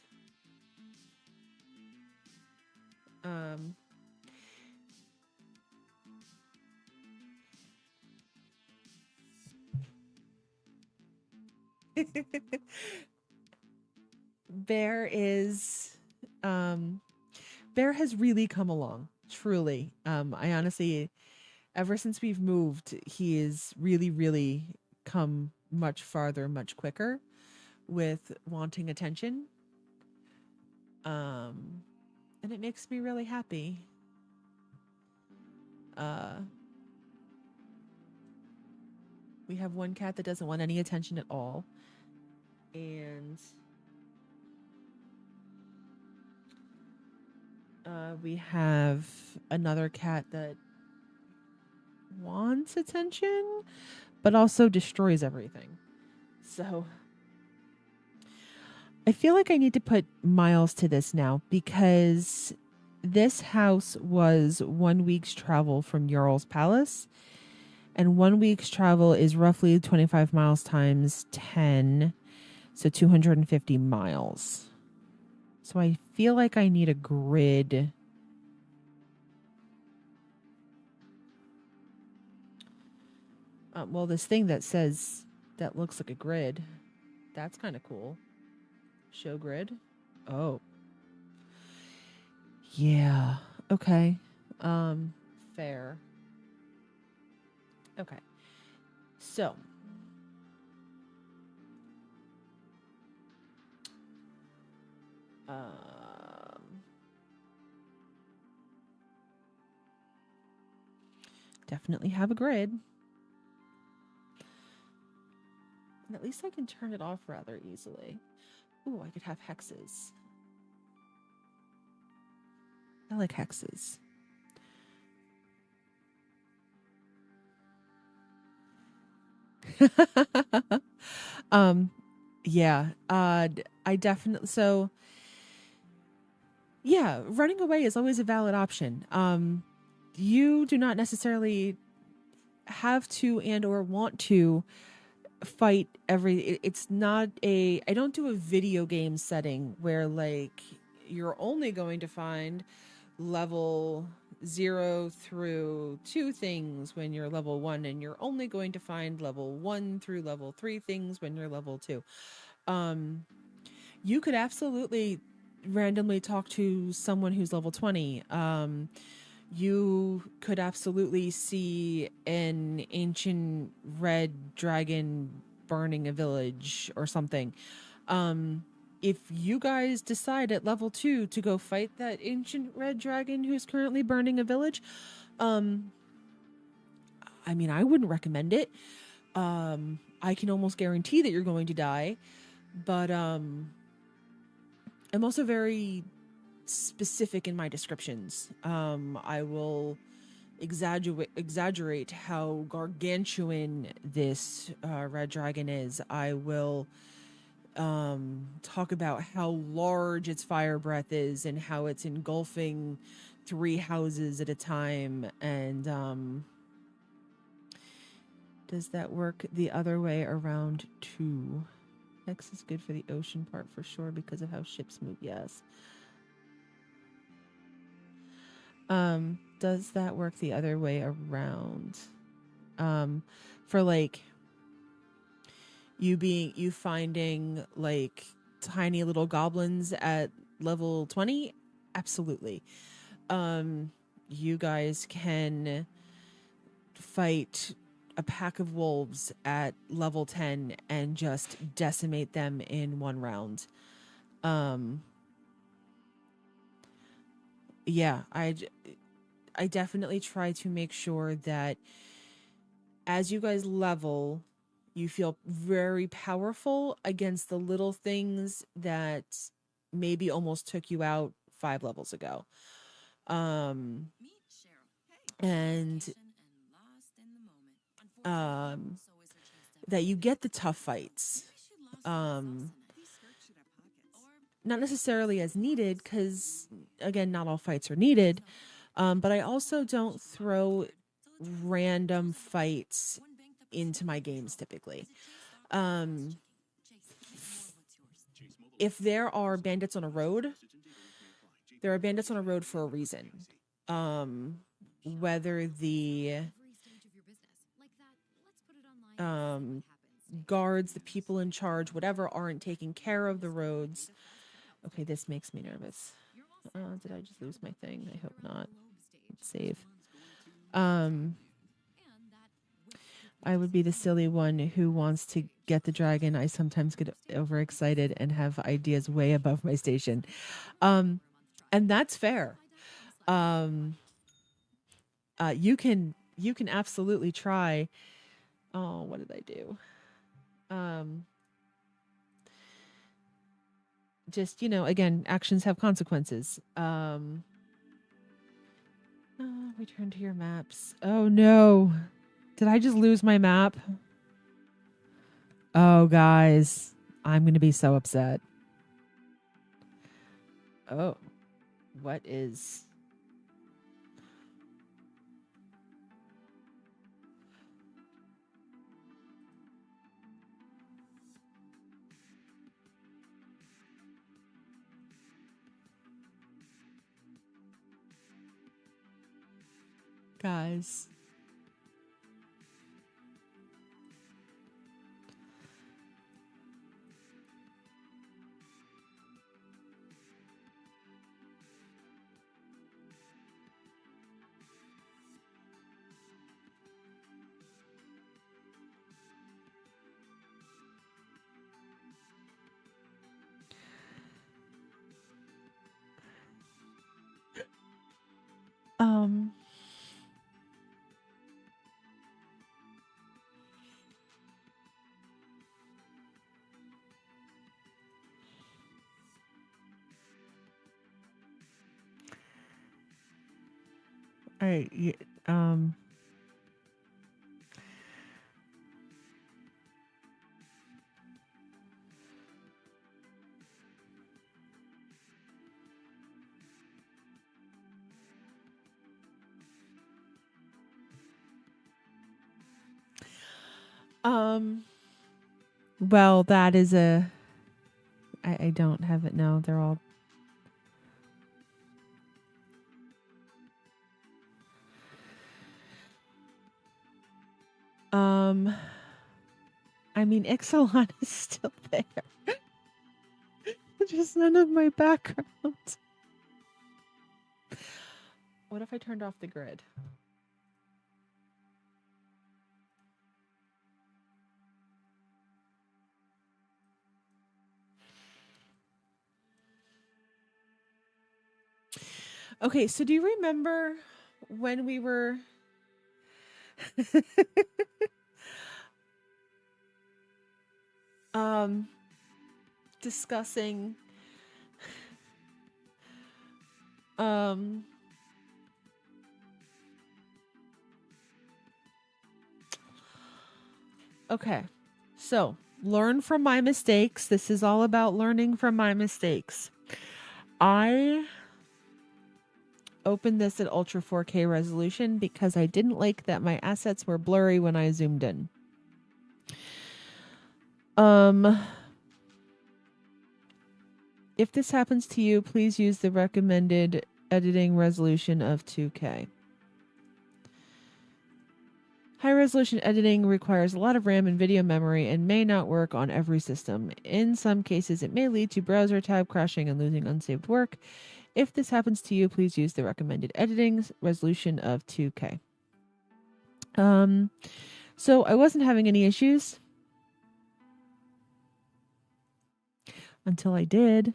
Bear is Bear has really come along, truly. I honestly, ever since we've moved, he is really, really come much farther, much quicker with wanting attention. And it makes me really happy. We have one cat that doesn't want any attention at all. And we have another cat that wants attention, but also destroys everything. So I feel like I need to put miles to this now because this house was 1 week's travel from Jarl's Palace. And 1 week's travel is roughly 25 miles times 10. So 250 miles. So I feel like I need a grid. Well, this thing that says that looks like a grid. That's kind of cool. Show grid. Oh. Yeah. Okay. Fair. Okay. So. Definitely have a grid. And at least I can turn it off rather easily. Ooh, I could have hexes. I like hexes. Yeah. I definitely yeah, running away is always a valid option. You do not necessarily have to and or want to fight it's not I don't do a video game setting where like you're only going to find level 0 through 2 things when you're level 1 and you're only going to find level 1 through level 3 things when you're level 2. You could absolutely randomly talk to someone who's level 20. You could absolutely see an ancient red dragon burning a village or something. If you guys decide at level 2 to go fight that ancient red dragon who's currently burning a village, I mean, I wouldn't recommend it. I can almost guarantee that you're going to die, but I'm also very specific in my descriptions. I will exaggerate how gargantuan this red dragon is. I will talk about how large its fire breath is and how it's engulfing 3 houses at a time. And does that work the other way around too? X is good for the ocean part for sure because of how ships move. Yes. Does that work the other way around? For like you finding like tiny little goblins at level 20? Absolutely. You guys can fight a pack of wolves at level 10 and just decimate them in one round. Yeah, I definitely try to make sure that as you guys level, you feel very powerful against the little things that maybe almost took you out 5 levels ago. And that you get the tough fights. Not necessarily as needed, because again, not all fights are needed. But I also don't throw random fights into my games typically. If there are bandits on a road, there are bandits on a road for a reason. Whether the guards, the people in charge, whatever, aren't taking care of the roads. Okay, this makes me nervous. Did I just lose my thing? I hope not. Let's save. I would be the silly one who wants to get the dragon. I sometimes get overexcited and have ideas way above my station. And that's fair. You can absolutely try. Oh, what did I do? Just, again, actions have consequences. Return to your maps. Oh no. Did I just lose my map? Oh, guys, I'm going to be so upset. Oh, what is... Guys. All right. Well, that is a... I don't have it now. They're all... I mean, Ixalan is still there. Just none of my background. What if I turned off the grid? Okay, so do you remember when we were discussing okay, so learn from my mistakes. This is all about learning from my mistakes. I opened this at Ultra 4K resolution because I didn't like that my assets were blurry when I zoomed in. If this happens to you, please use the recommended editing resolution of 2K. High resolution editing requires a lot of RAM and video memory and may not work on every system. In some cases, it may lead to browser tab crashing and losing unsaved work. If this happens to you, please use the recommended editing resolution of 2K. So I wasn't having any issues until I did.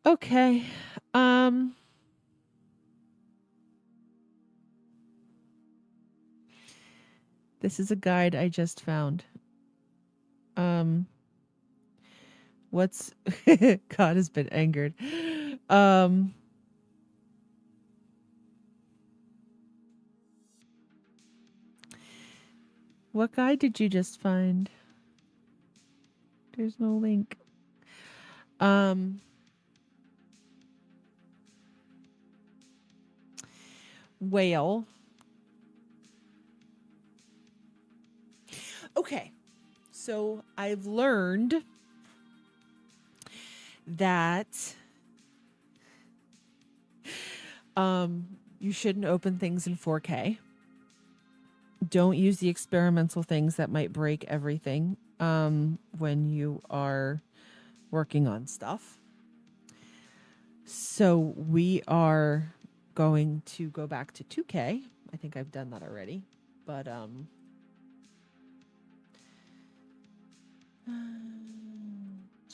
Okay. This is a guide I just found. What's God has been angered. What guide did you just find? There's no link. Whale. Okay. So I've learned that you shouldn't open things in 4K. Don't use the experimental things that might break everything when you are working on stuff. So we are going to go back to 2K. I think I've done that already, but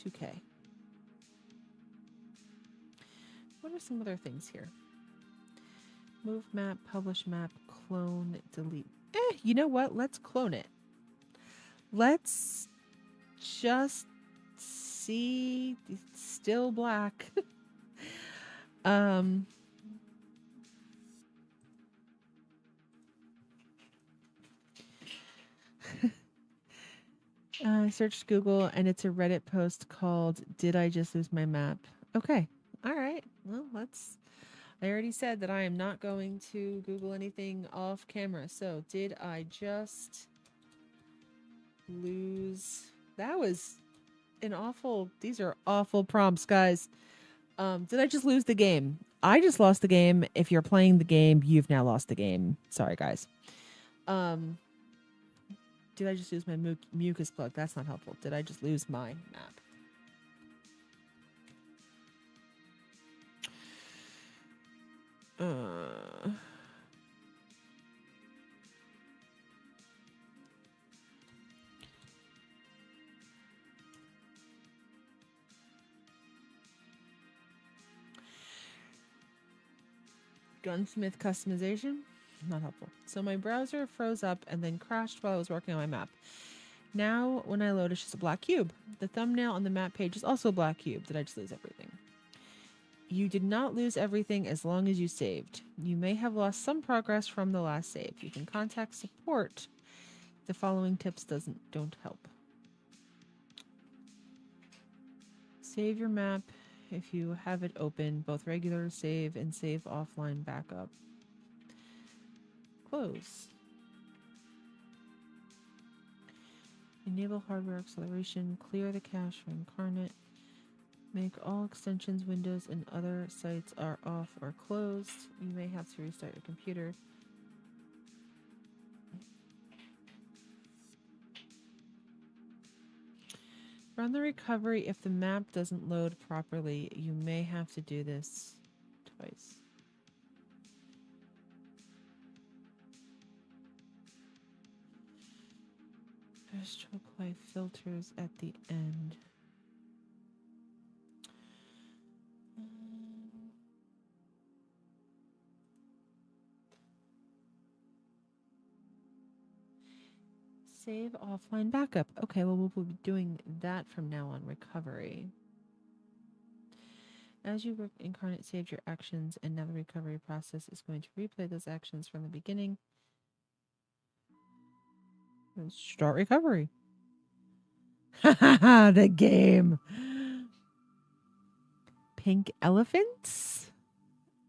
2K. What are some other things here? Move map, publish map, clone, delete. You know what? Let's clone it. Let's just see. It's still black. I searched Google and it's a Reddit post called "Did I Just Lose My Map?" Okay. All right. Well, I already said that I am not going to Google anything off camera. So, did I just lose? That was an awful. These are awful prompts, guys. Did I just lose the game? I just lost the game. If you're playing the game, you've now lost the game. Sorry, guys. Did I just lose my mucus plug? That's not helpful. Did I just lose my map? Gunsmith customization, not helpful. So my browser froze up and then crashed while I was working on my map. Now when I load, it's just a black cube. The thumbnail on the map page is also a black cube. Did I just lose everything? You did not lose everything as long as you saved. You may have lost some progress from the last save. You can contact support. The following tips don't help. Save your map if you have it open, both regular save and save offline backup. Close. Enable hardware acceleration. Clear the cache for Inkarnate. Make all extensions, windows, and other sites are off or closed. You may have to restart your computer. Run the recovery if the map doesn't load properly. You may have to do this twice. Best to apply filters at the end. Save offline backup. Okay, well, we'll be doing that from now on. Recovery. As you work, Inkarnate saved your actions, and now the recovery process is going to replay those actions from the beginning. Start recovery. The game. Pink elephants?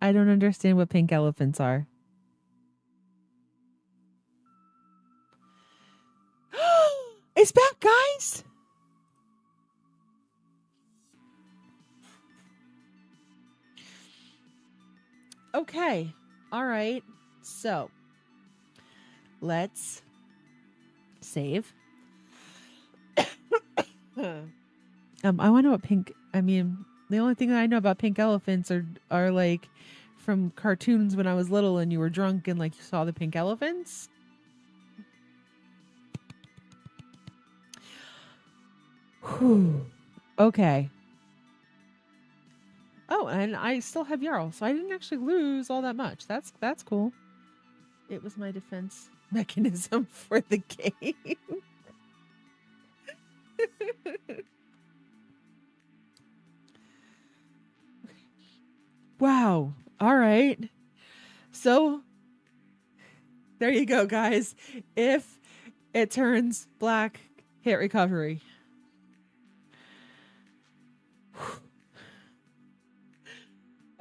I don't understand what pink elephants are. It's back, guys. Okay. All right. So let's save. I want to know what pink. I mean, the only thing that I know about pink elephants are like from cartoons when I was little and you were drunk and like you saw the pink elephants. Whew. Okay. Oh, and I still have Jarl, so I didn't actually lose all that much. That's cool. It was my defense mechanism for the game. Wow. All right. So there you go, guys. If it turns black, hit recovery.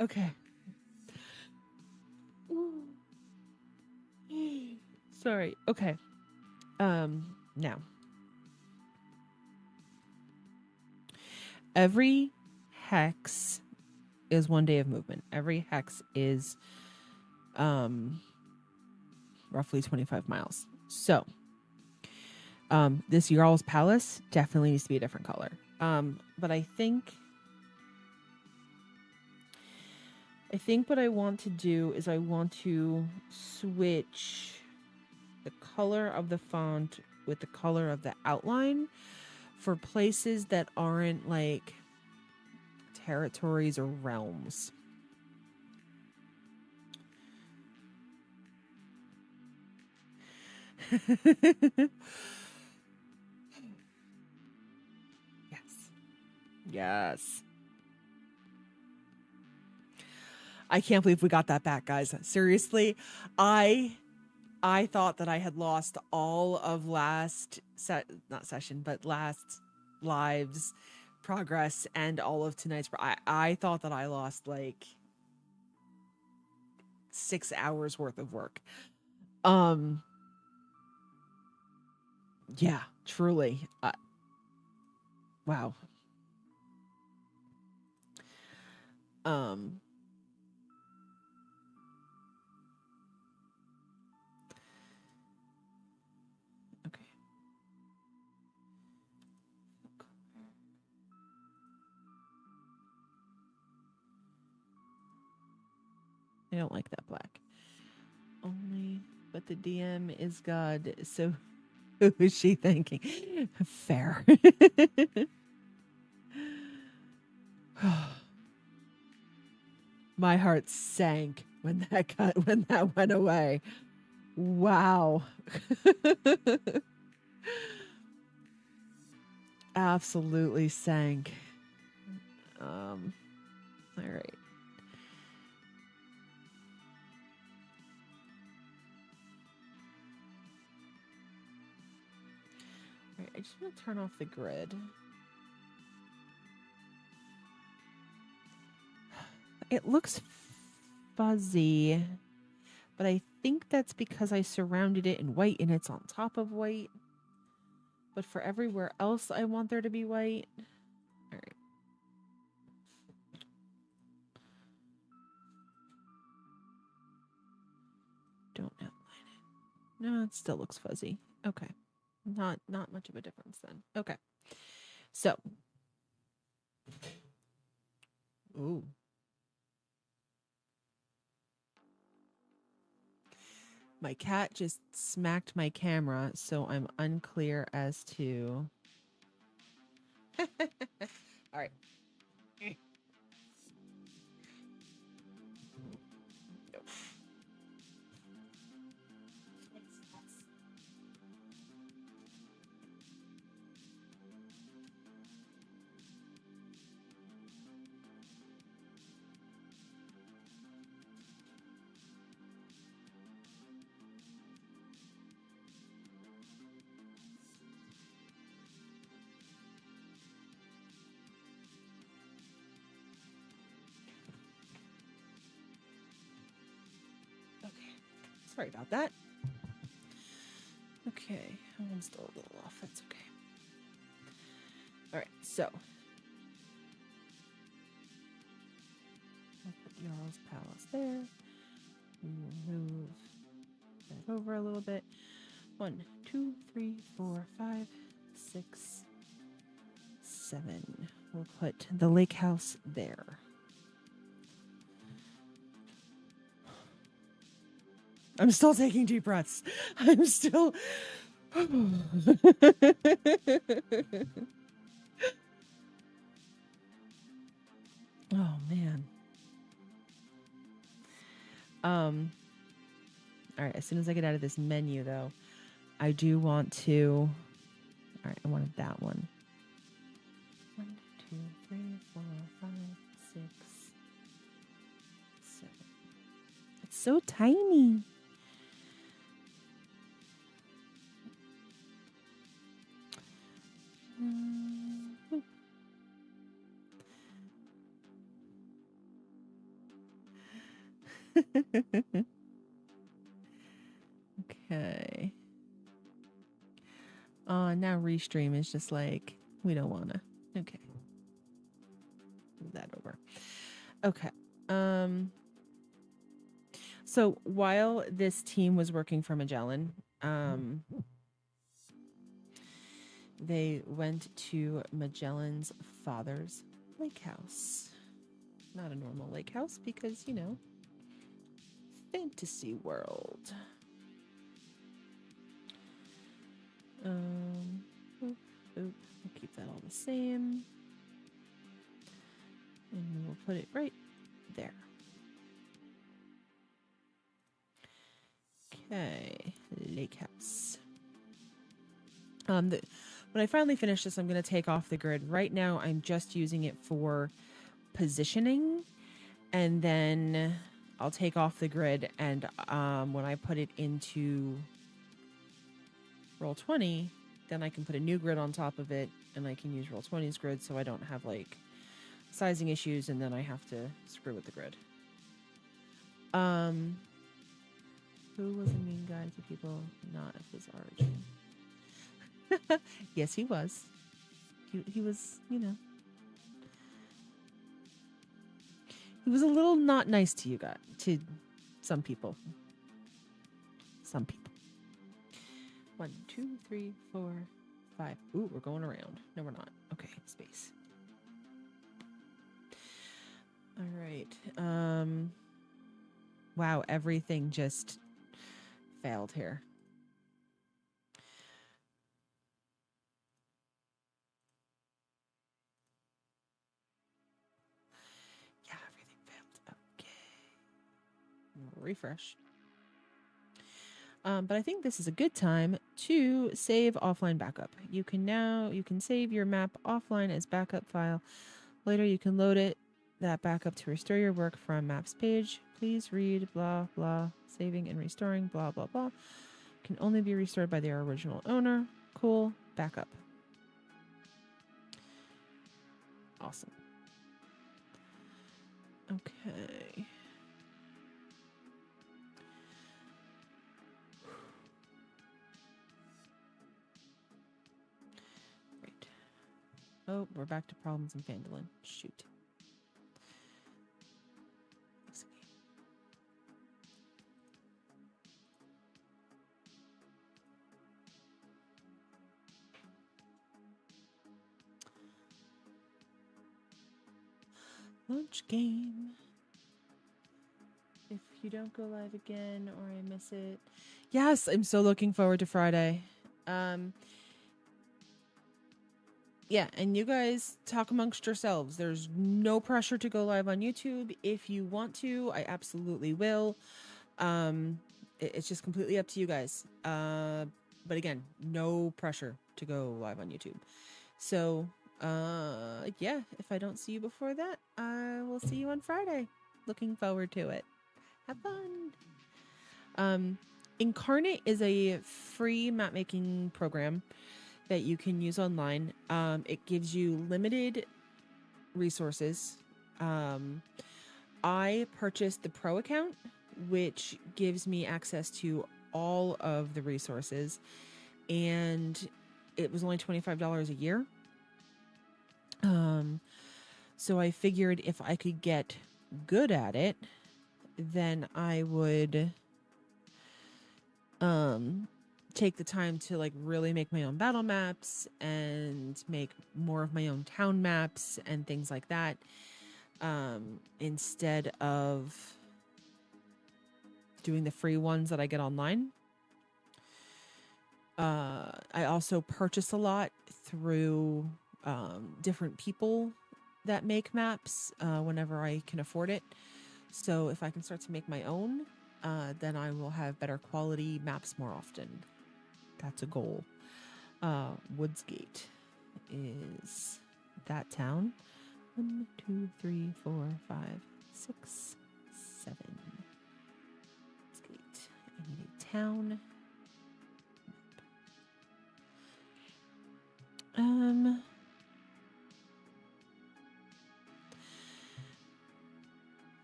Okay. Sorry. Okay. Now. Every hex is 1 day of movement. Every hex is roughly 25 miles. So, this Jarl's Palace definitely needs to be a different color. But I think what I want to do is I want to switch the color of the font with the color of the outline for places that aren't like territories or realms. Yes. I can't believe we got that back, guys. Seriously, I thought that I had lost all of last live's progress and all of tonight's. I thought that I lost like 6 hours worth of work. Yeah, truly. Wow. Okay. I don't like that black. Only, but the DM is God, so who is she thinking? Fair. My heart sank when that went away. Wow. Absolutely sank. All right. All right, I just want to turn off the grid. It looks fuzzy, but I think that's because I surrounded it in white and it's on top of white. But for everywhere else, I want there to be white. All right. Don't outline it. No, it still looks fuzzy. Okay. Not much of a difference then. Okay. So. Ooh. My cat just smacked my camera, so I'm unclear as to... All right. Sorry about that. Okay, I'm still a little off. That's okay. All right, so I'll put Jarl's Palace there. We will move that over a little bit. 1, 2, 3, 4, 5, 6, 7. We'll put the lake house there. I'm still taking deep breaths. I'm still. Oh man. All right, as soon as I get out of this menu though, I do want to. All right, I wanted that one. 1, 2, 3, 4, 5, 6, 7. It's so tiny. Okay. Now restream is just like, we don't wanna. Okay. Move that over. Okay. So while this team was working for Magellan, they went to Magellan's father's lake house. Not a normal lake house because, you know, fantasy world. We'll keep that all the same. And we will put it right there. Okay, lake house. When I finally finish this, I'm going to take off the grid. Right now, I'm just using it for positioning, and then I'll take off the grid, and when I put it into Roll20, then I can put a new grid on top of it, and I can use Roll20's grid so I don't have like sizing issues, and then I have to screw with the grid. Who was a mean guy to people not of his origin? Yes, he was. He was, you know. He was a little not nice to you guys, to some people. Some people. 1, 2, 3, 4, 5. Ooh, we're going around. No, we're not. Okay, space. All right. Wow, everything just failed here. Yeah, everything failed. Okay. Refresh. But I think this is a good time to save offline backup. You can save your map offline as backup file. Later you can load that backup to restore your work from maps page. Please read blah blah. Saving and restoring blah blah blah. Can only be restored by their original owner. Cool. Backup. Awesome. Okay. Great. Oh, we're back to problems in Phandalin. Shoot. Launch game. If you don't go live again or I miss it. Yes, I'm so looking forward to Friday. Yeah, and you guys talk amongst yourselves. There's no pressure to go live on YouTube. If you want to, I absolutely will. It's just completely up to you guys. But again, no pressure to go live on YouTube. So, yeah, if I don't see you before that, I will see you on Friday. Looking forward to it. Have fun. Inkarnate is a free map making program that you can use online. It gives you limited resources. I purchased the pro account, which gives me access to all of the resources, and it was only $25 a year. So I figured if I could get good at it, then I would take the time to like really make my own battle maps and make more of my own town maps and things like that, instead of doing the free ones that I get online. I also purchase a lot through different people that make maps whenever I can afford it. So if I can start to make my own, then I will have better quality maps more often. That's a goal. Woodsgate is that town. 1, 2, 3, 4, 5, 6, 7. Woodsgate. I need a town.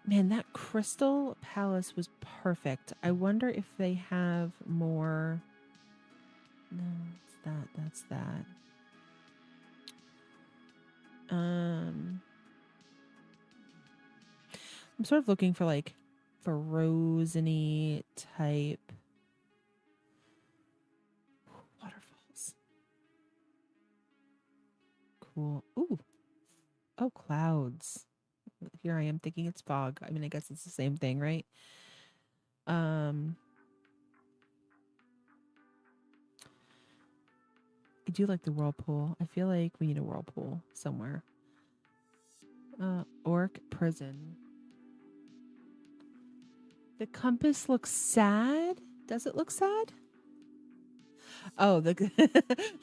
Man, that Crystal Palace was perfect. I wonder if they have more. No, it's that. That's that. I'm sort of looking for like Ferozany type waterfalls. Cool. Ooh. Oh, clouds. Here I am thinking it's fog. I mean, I guess it's the same thing, right? I do like the whirlpool. I feel like we need a whirlpool somewhere. Orc prison. The compass looks sad. Does it look sad? Oh, the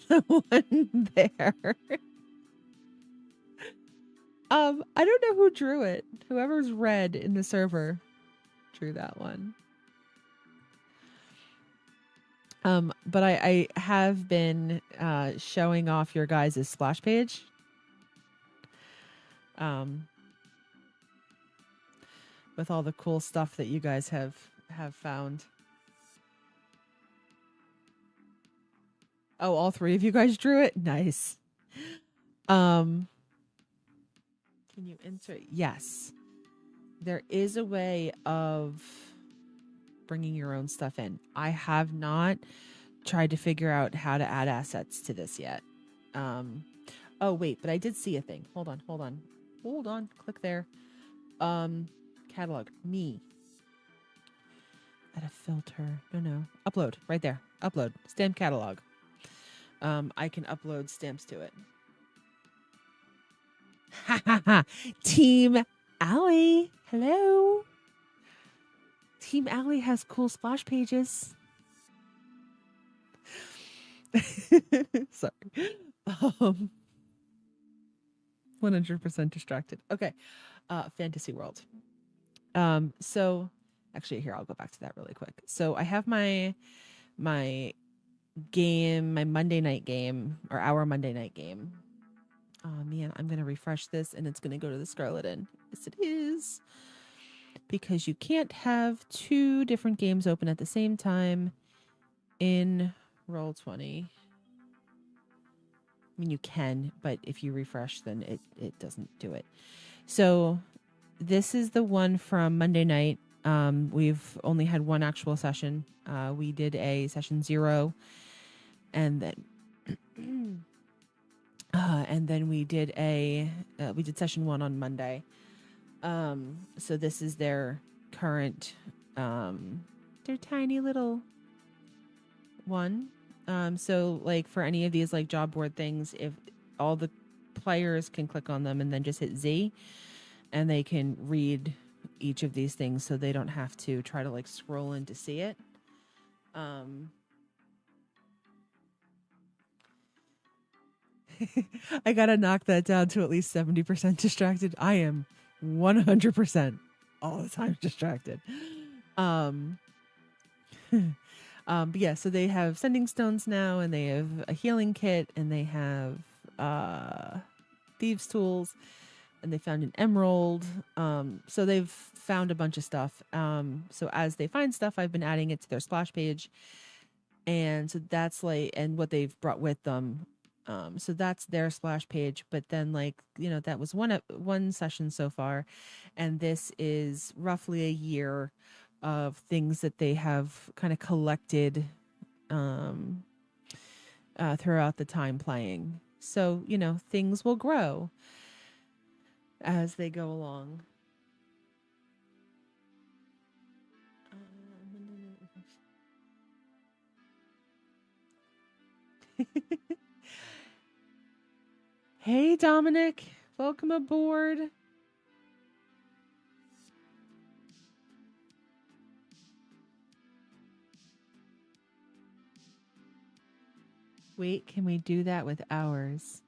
the one there. I don't know who drew it. Whoever's red in the server drew that one. But I have been showing off your guys' splash page. With all the cool stuff that you guys have found. Oh, all three of you guys drew it? Nice. Can you insert? Yes. There is a way of bringing your own stuff in. I have not tried to figure out how to add assets to this yet. Oh, wait, but I did see a thing. Hold on. Click there. Catalog. Me. Add a filter. No. Upload. Right there. Upload. Stamp catalog. I can upload stamps to it. Ha ha ha. Team Allie. Hello. Team Allie has cool splash pages. Sorry. 100% distracted. Okay. Fantasy World. So actually here, I'll go back to that really quick. So I have my game, my Monday night game, or our Monday night game. Oh man, I'm going to refresh this and it's going to go to the Scarlet Inn. Yes, it is. Because you can't have two different games open at the same time in Roll20. I mean, you can, but if you refresh, then it doesn't do it. So this is the one from Monday night. We've only had one actual session. We did a session 0, and then we did session 1 on Monday. So this is their current, their tiny little one. So like for any of these like job board things, if all the players can click on them and then just hit Z, and they can read each of these things, so they don't have to try to like scroll in to see it. I gotta knock that down to at least 70% distracted. I am 100% all the time distracted. But yeah, so they have sending stones now, and they have a healing kit, and they have thieves tools, and they found an emerald. So they've found a bunch of stuff. So as they find stuff, I've been adding it to their splash page. And so that's like, and what they've brought with them. So that's their splash page. But then, like, that was one session so far, and this is roughly a year of things that they have kind of collected throughout the time playing. So things will grow as they go along. Hey, Dominic, welcome aboard. Wait, can we do that with ours?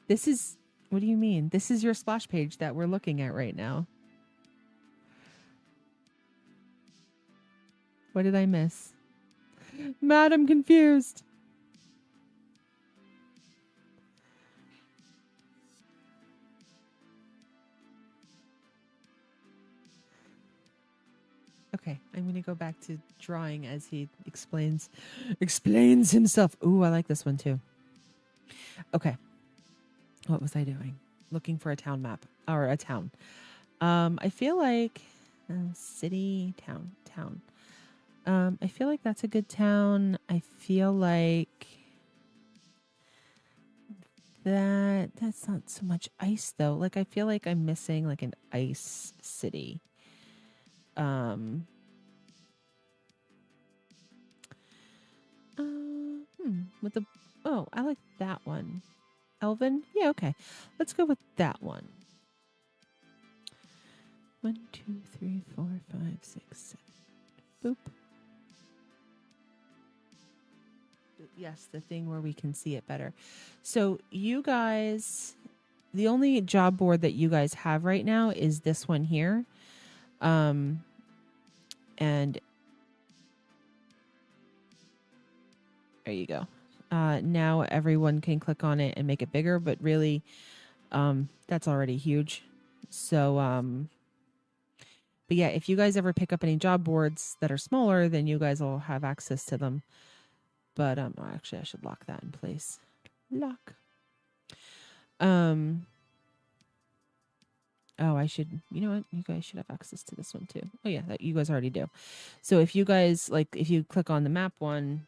This is, what do you mean? This is your splash page that we're looking at right now. What did I miss? Matt, I'm confused. Okay, I'm going to go back to drawing as he explains himself. Ooh, I like this one too. Okay. What was I doing? Looking for a town map or a town. I feel like city, town. I feel like that's a good town. I feel like that's not so much ice though. Like I feel like I'm missing like an ice city. With the I like that one. Elven? Yeah, okay. Let's go with that one. 1, 2, 3, 4, 5, 6, 7. Boop. Yes, the thing where we can see it better. So you guys, the only job board that you guys have right now is this one here. And there you go. Now everyone can click on it and make it bigger, but really, that's already huge. So, but yeah, if you guys ever pick up any job boards that are smaller, then you guys will have access to them. But actually, I should lock that in place. Lock. Oh, I should. You know what? You guys should have access to this one too. Oh yeah, that you guys already do. So if you guys if you click on the map one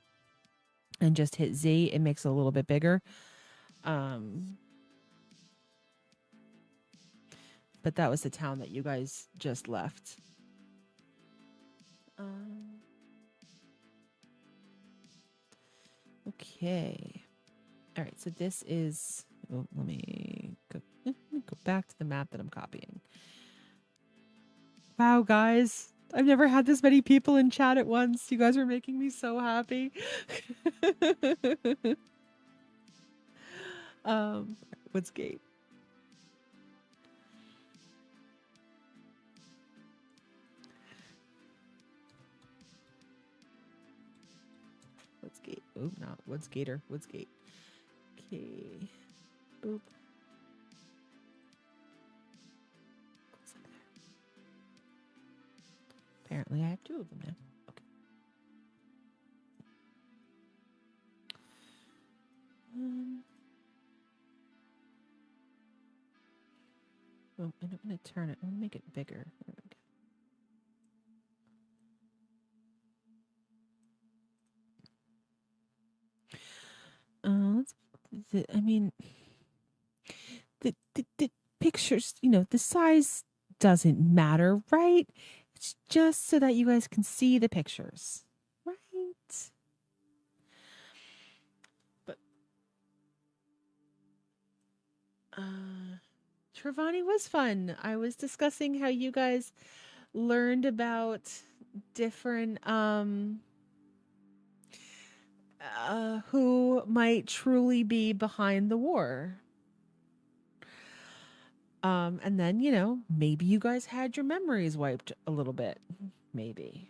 and just hit Z, it makes it a little bit bigger. But that was the town that you guys just left. Okay. All right. So this is. Oh, let me go back to the map that I'm copying. Wow, guys. I've never had this many people in chat at once. You guys are making me so happy. What's gate? What's gate? Oh, not what's gator. What's gate? Okay. Boop. Apparently I have 2 of them now. Okay. Well, I'm going to turn it. I'm going to make it bigger. There we go. I mean, the pictures, the size doesn't matter, right? It's just so that you guys can see the pictures, right? But Travani was fun. I was discussing how you guys learned about different who might truly be behind the war. And then, maybe you guys had your memories wiped a little bit. Maybe.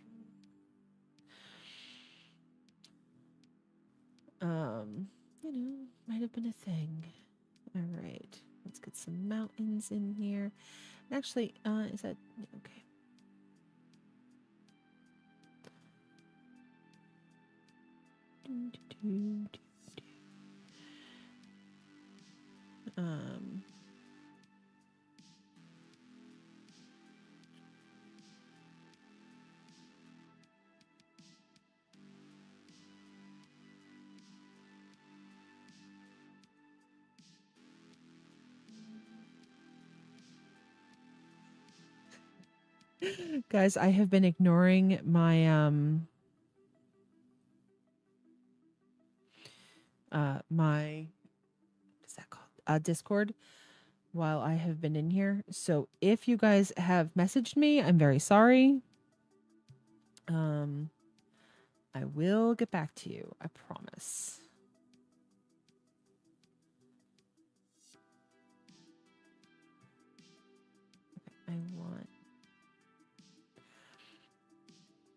Might have been a thing. All right. Let's get some mountains in here. Actually, is that okay? Um, guys, I have been ignoring my my what's that called? Discord while I have been in here. So if you guys have messaged me, I'm very sorry. I will get back to you. I promise. I want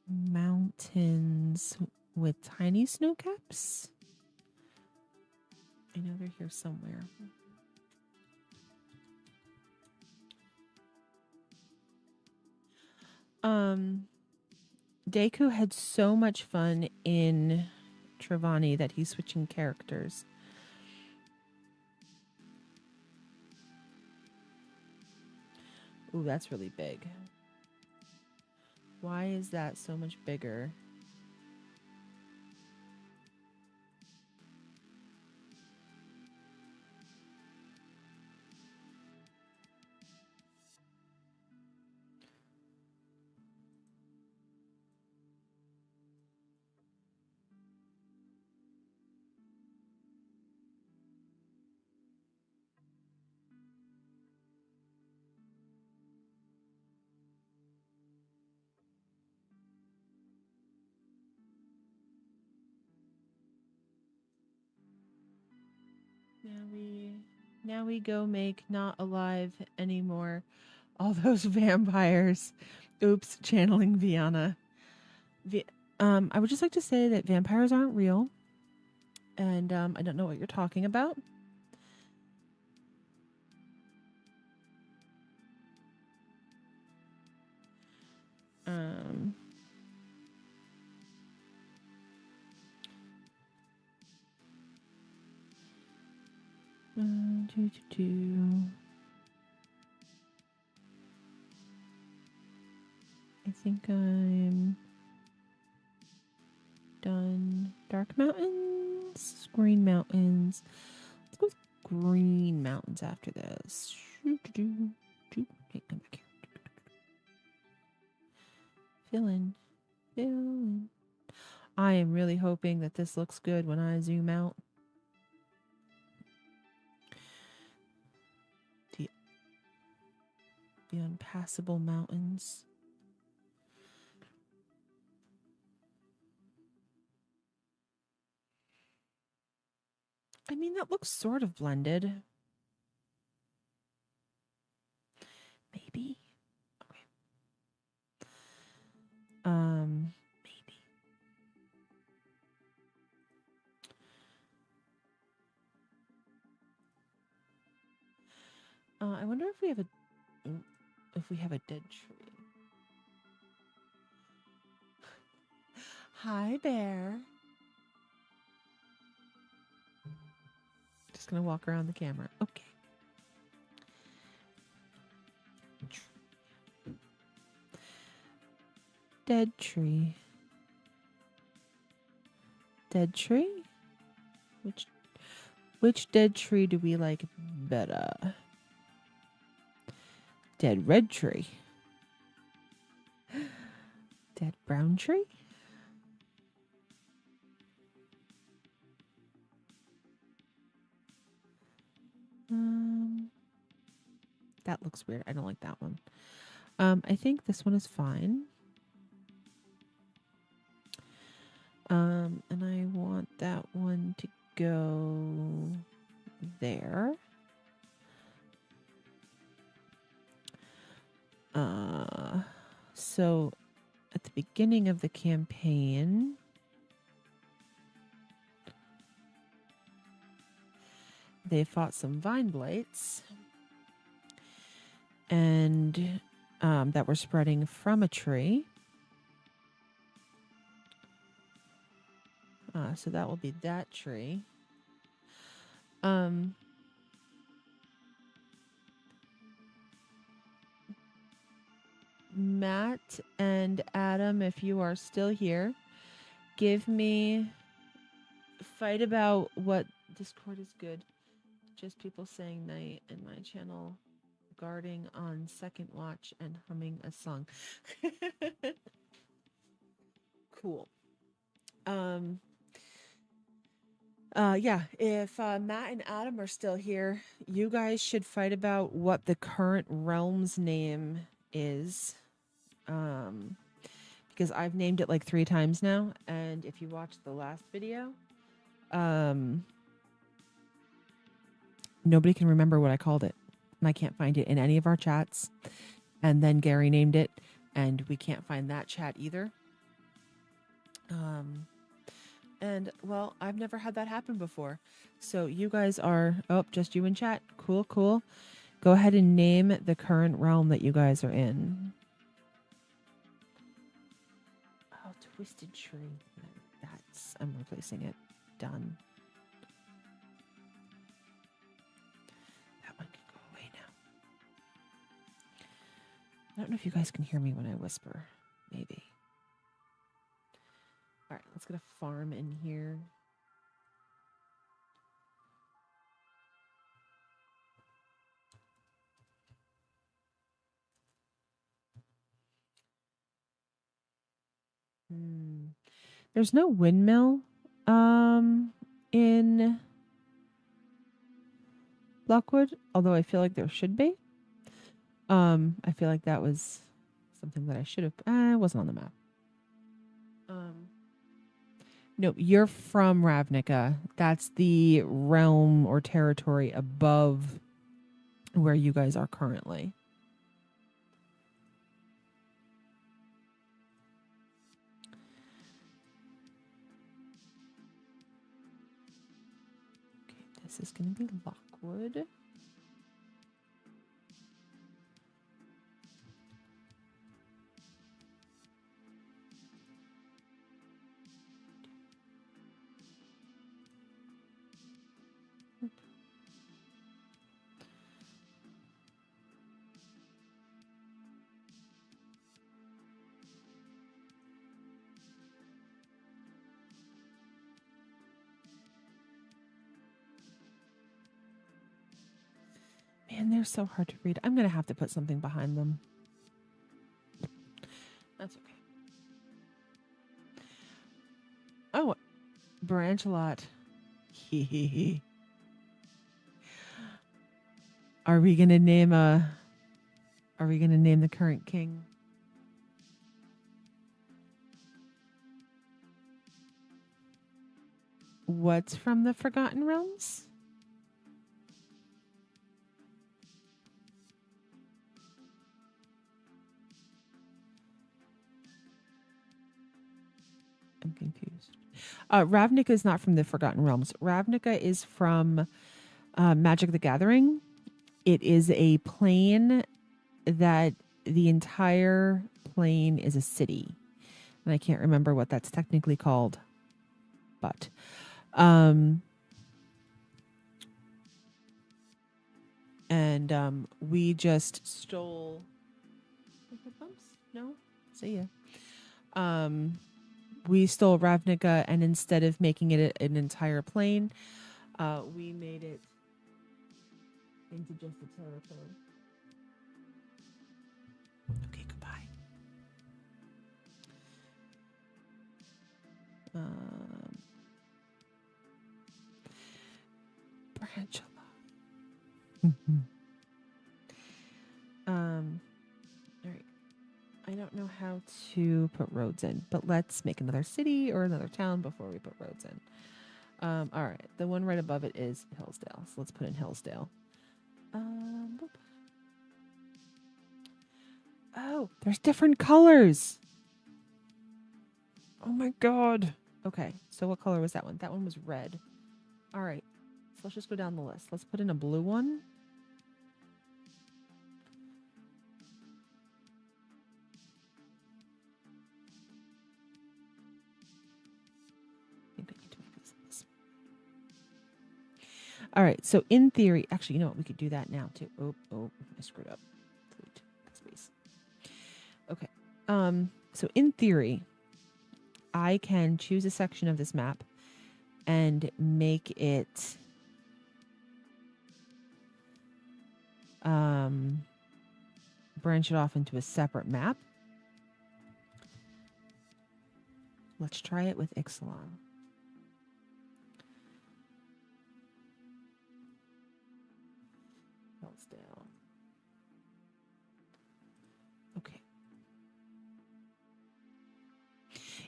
mountains with tiny snow caps. I know they're here somewhere. Deku had so much fun in Travani that he's switching characters. Ooh, that's really big. Why is that so much bigger? Now we go make not alive anymore. All those vampires. Oops, channeling Viana. I would just like to say that vampires aren't real. And I don't know what you're talking about. I think I'm done. Dark Mountains, Green Mountains. Let's go with Green Mountains after this. Hey, come back here. Fill in. I am really hoping that this looks good when I zoom out. The unpassable mountains. I mean, that looks sort of blended. Maybe. Okay. Maybe. I wonder if we have a dead tree. Hi, bear. Just gonna walk around the camera. Okay. Dead tree. Dead tree? Which dead tree do we like better? Dead red tree. Dead brown tree? That looks weird. I don't like that one. I think this one is fine. And I want that one to go there. So at the beginning of the campaign, they fought some vine blights. and that we're spreading from a tree. So that will be that tree. Matt and Adam, if you are still here, give me fight about what Discord is good. Just people saying night and my channel guarding on second watch and humming a song. Cool. Yeah, if Matt and Adam are still here, you guys should fight about what the current realm's name is. Because I've named it like 3 times now, and if you watched the last video, nobody can remember what I called it. And I can't find it in any of our chats. And then Gary named it, and we can't find that chat either. And, well, I've never had that happen before. So you guys are... Oh, just you in chat. Cool, cool. Go ahead and name the current realm that you guys are in. Oh, Twisted Tree. That's... I'm replacing it. Done. That one can go away now. I don't know if you guys can hear me when I whisper. Maybe. All right, let's get a farm in here. There's no windmill in Lockwood, although I feel like there should be. I feel like that was something that I should have... it wasn't on the map. No, you're from Ravnica. That's the realm or territory above where you guys are currently. Okay, this is going to be Lockwood. Man, they're so hard to read. I'm going to have to put something behind them. That's okay. Oh, branch a lot. Are we going to name the current king? What's from the Forgotten Realms? I'm confused. Ravnica is not from the Forgotten Realms. Ravnica is from Magic the Gathering. It is a plane that the entire plane is a city. And I can't remember what that's technically called. But we just stole... No? See ya. We stole Ravnica, and instead of making it an entire plane, we made it into just a territory. Okay, goodbye. Branchella. All right. I don't know how to put roads in, but let's make another city or another town before we put roads in. All right. The one right above it is Hillsdale. So let's put in Hillsdale. Boop. Oh, there's different colors. Oh my God. Okay. So what color was that one? That one was red. All right. So let's just go down the list. Let's put in a blue one. All right. So in theory, actually, you know what? We could do that now too. Oh, I screwed up. Delete space. Okay. So in theory, I can choose a section of this map and make it branch it off into a separate map. Let's try it with Ixalan. Hillsdale. Okay.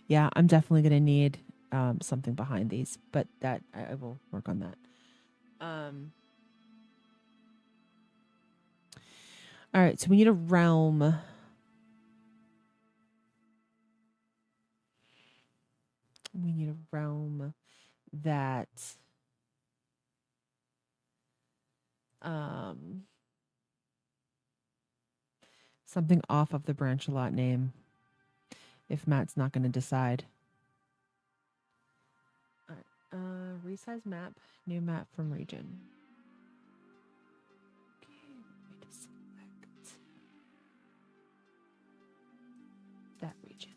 Yeah, I'm definitely going to need something behind these, but that I will work on that. All right, so we need a realm. We need a realm that something off of the branch a lot name if Matt's not going to decide. All right, resize map, new map from region. Okay, let me just select that region.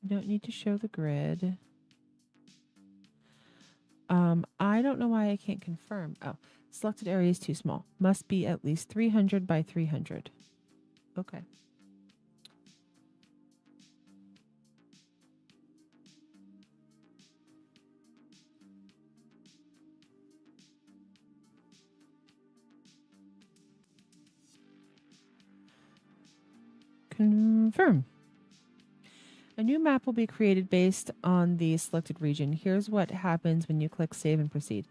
You don't need to show the grid. I don't know why I can't confirm. Oh, selected area is too small. Must be at least 300 by 300. Okay. Confirm. A new map will be created based on the selected region. Here's what happens when you click Save and Proceed.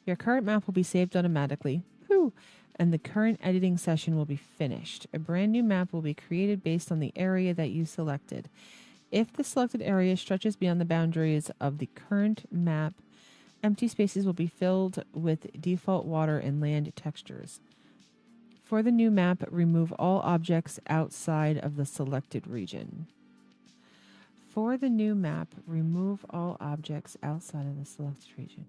Your current map will be saved automatically. Whew. And the current editing session will be finished. A brand new map will be created based on the area that you selected. If the selected area stretches beyond the boundaries of the current map, empty spaces will be filled with default water and land textures. For the new map, remove all objects outside of the selected region. For the new map, remove all objects outside of the selected region.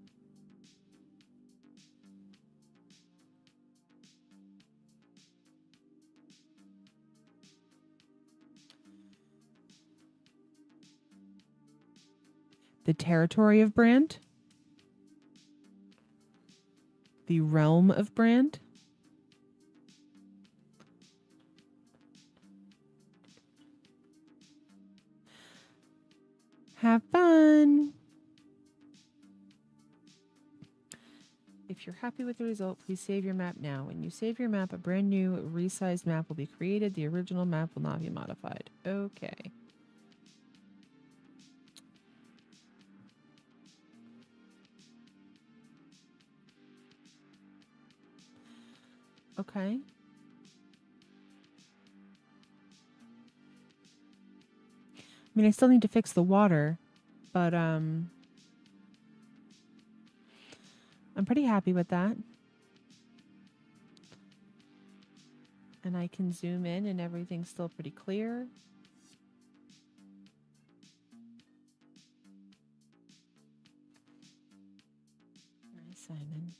The territory of Brand. The realm of Brand. Have fun. If you're happy with the result, please save your map now. When you save your map, a brand new resized map will be created. The original map will not be modified. Okay. Okay. I mean, I still need to fix the water, but I'm pretty happy with that. And I can zoom in and everything's still pretty clear. Nice, Simon.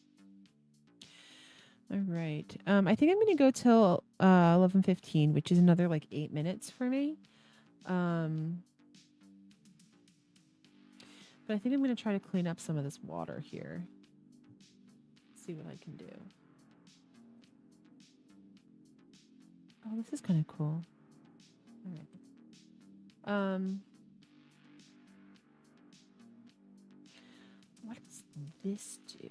All right. I think I'm going to go till 11:15, which is another like 8 minutes for me. But I think I'm going to try to clean up some of this water here. See what I can do. Oh, this is kind of cool. All right. What does this do?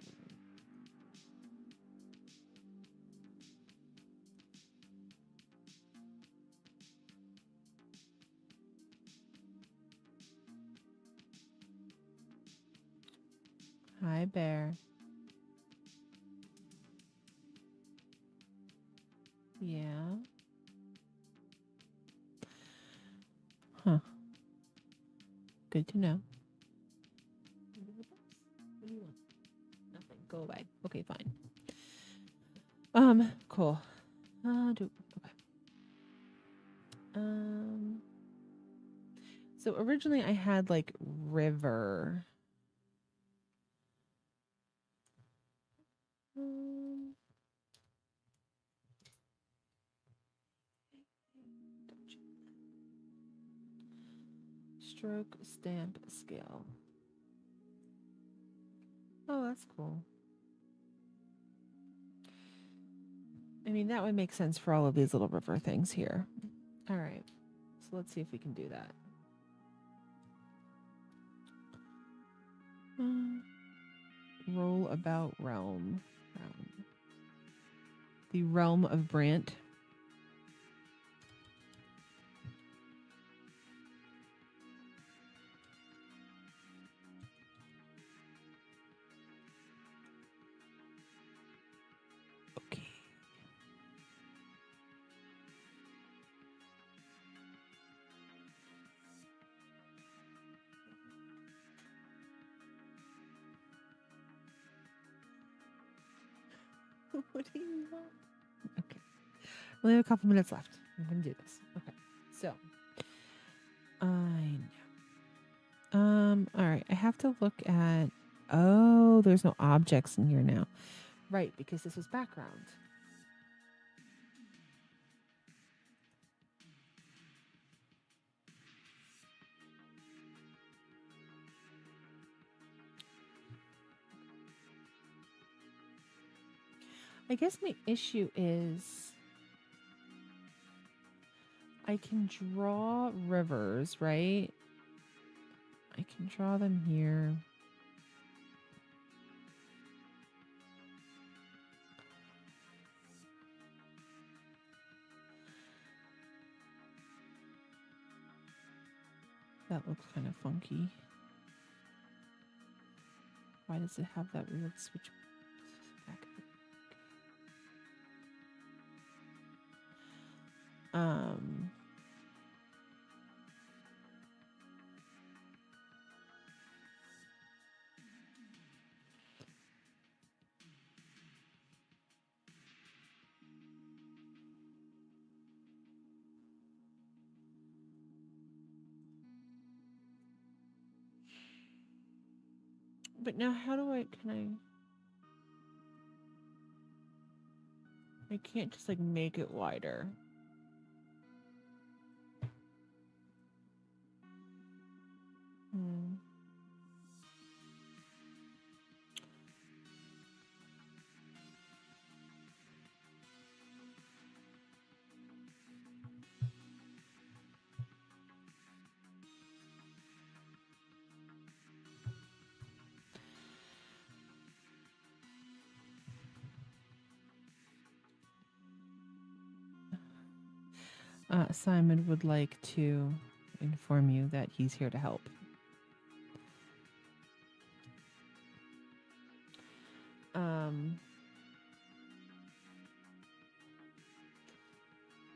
Hi, Bear. Yeah. Huh. Good to know. What do you want? Nothing. Go away. Okay, fine. Cool. Okay. So originally I had like river. Stroke stamp scale. Oh, that's cool. I mean, that would make sense for all of these little river things here. All right. So let's see if we can do that. Roll about realm. The realm of Brant. Okay. What do you want? Okay. We only have a couple minutes left. I'm going to do this. Okay. So. I know. All right. I have to look at. Oh, there's no objects in here now. Right. Because this was background. I guess my issue is I can draw rivers, right? I can draw them here. That looks kind of funky. Why does it have that weird switch back? But now how do I can't just like make it wider. Simon would like to inform you that he's here to help.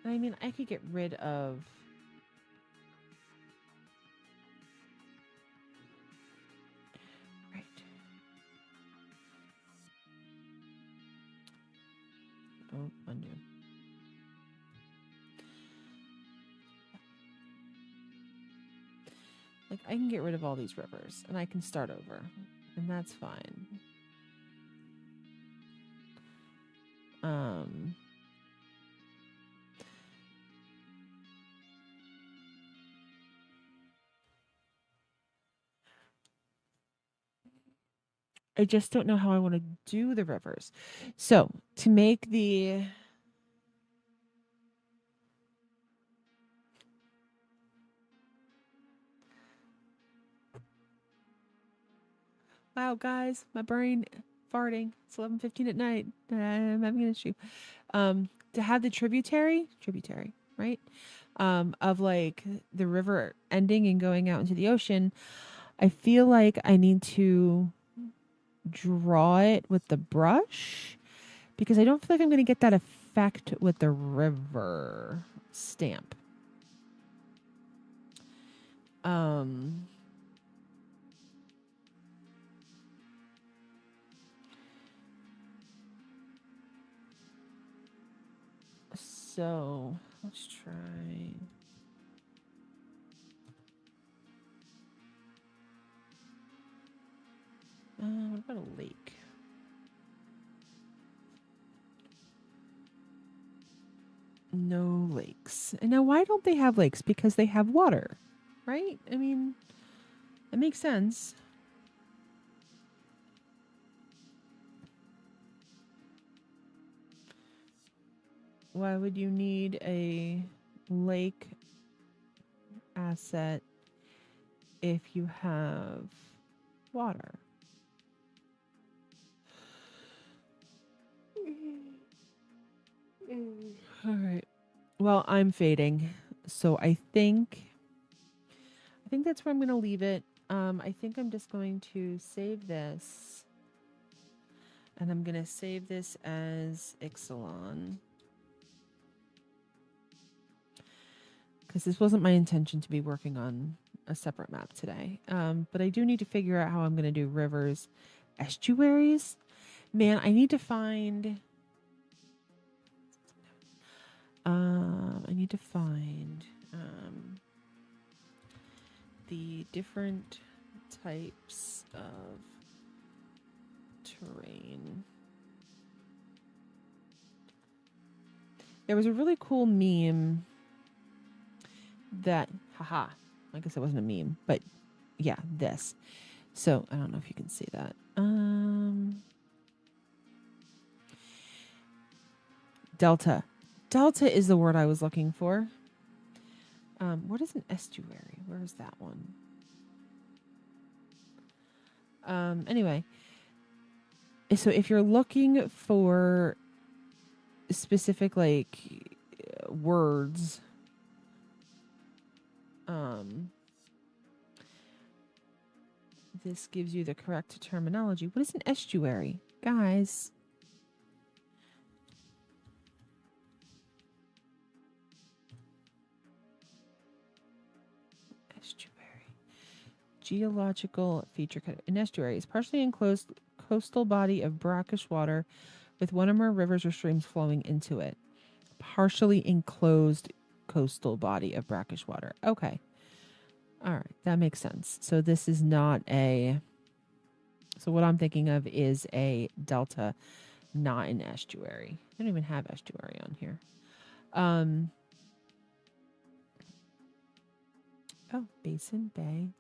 I mean, I could get rid of right. Oh, undo. Like, I can get rid of all these rivers, and I can start over, and that's fine. I just don't know how I want to do the rivers. So, to make the... Wow, guys, my brain farting. It's 11:15 at night. I'm having an issue. To have the tributary, right? Of like the river ending and going out into the ocean, I feel like I need to draw it with the brush because I don't feel like I'm going to get that effect with the river stamp. So let's try. What about a lake? No lakes. And now, why don't they have lakes? Because they have water, right? I mean, that makes sense. Why would you need a lake asset if you have water? All right. Well, I'm fading, so I think that's where I'm going to leave it. I think I'm just going to save this, and I'm going to save this as Ixalan, because this wasn't my intention to be working on a separate map today. But I do need to figure out how I'm going to do rivers, estuaries. Man, I need to find. The different types of terrain. There was a really cool meme that, haha, I guess it wasn't a meme, but yeah, this. So I don't know if you can see that. Delta. Delta is the word I was looking for. What is an estuary? Where is that one? Anyway, so if you're looking for specific words, this gives you the correct terminology. What is an estuary, guys? Geological feature. An estuary is partially enclosed coastal body of brackish water with one or more rivers or streams flowing into it. Partially enclosed coastal body of brackish water. Okay. All right. That makes sense. So this is not a... So what I'm thinking of is a delta, not an estuary. I don't even have estuary on here. Oh, basin, bay.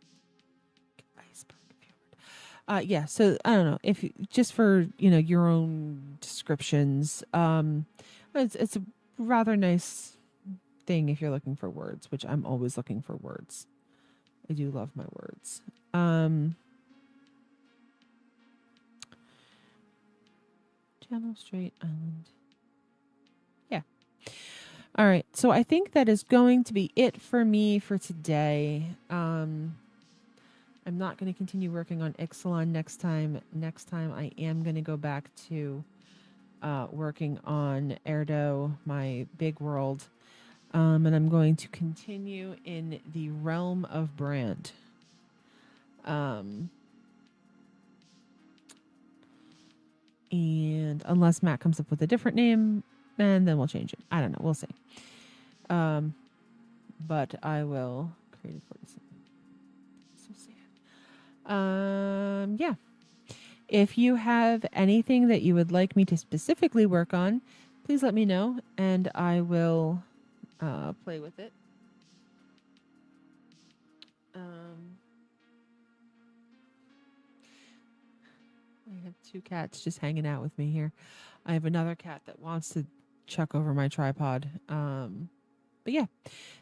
Yeah, so I don't know if just for your own descriptions, it's a rather nice thing if you're looking for words, which I'm always looking for words. I do love my words. Channel Strait Island. Yeah. All right, so I think that is going to be it for me for today. I'm not going to continue working on Ixalan next time. Next time I am going to go back to working on Erdo, my big world. And I'm going to continue in the realm of Brand. And unless Matt comes up with a different name, and then we'll change it. I don't know. We'll see. But I will create a 47. Yeah. If you have anything that you would like me to specifically work on, please let me know and I will play with it. I have two cats just hanging out with me here. I have another cat that wants to chuck over my tripod. But yeah,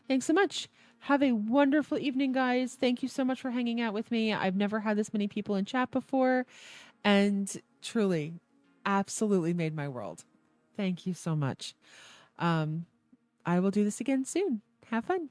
thanks so much. Have a wonderful evening, guys. Thank you so much for hanging out with me. I've never had this many people in chat before, and truly, absolutely made my world. Thank you so much. I will do this again soon. Have fun.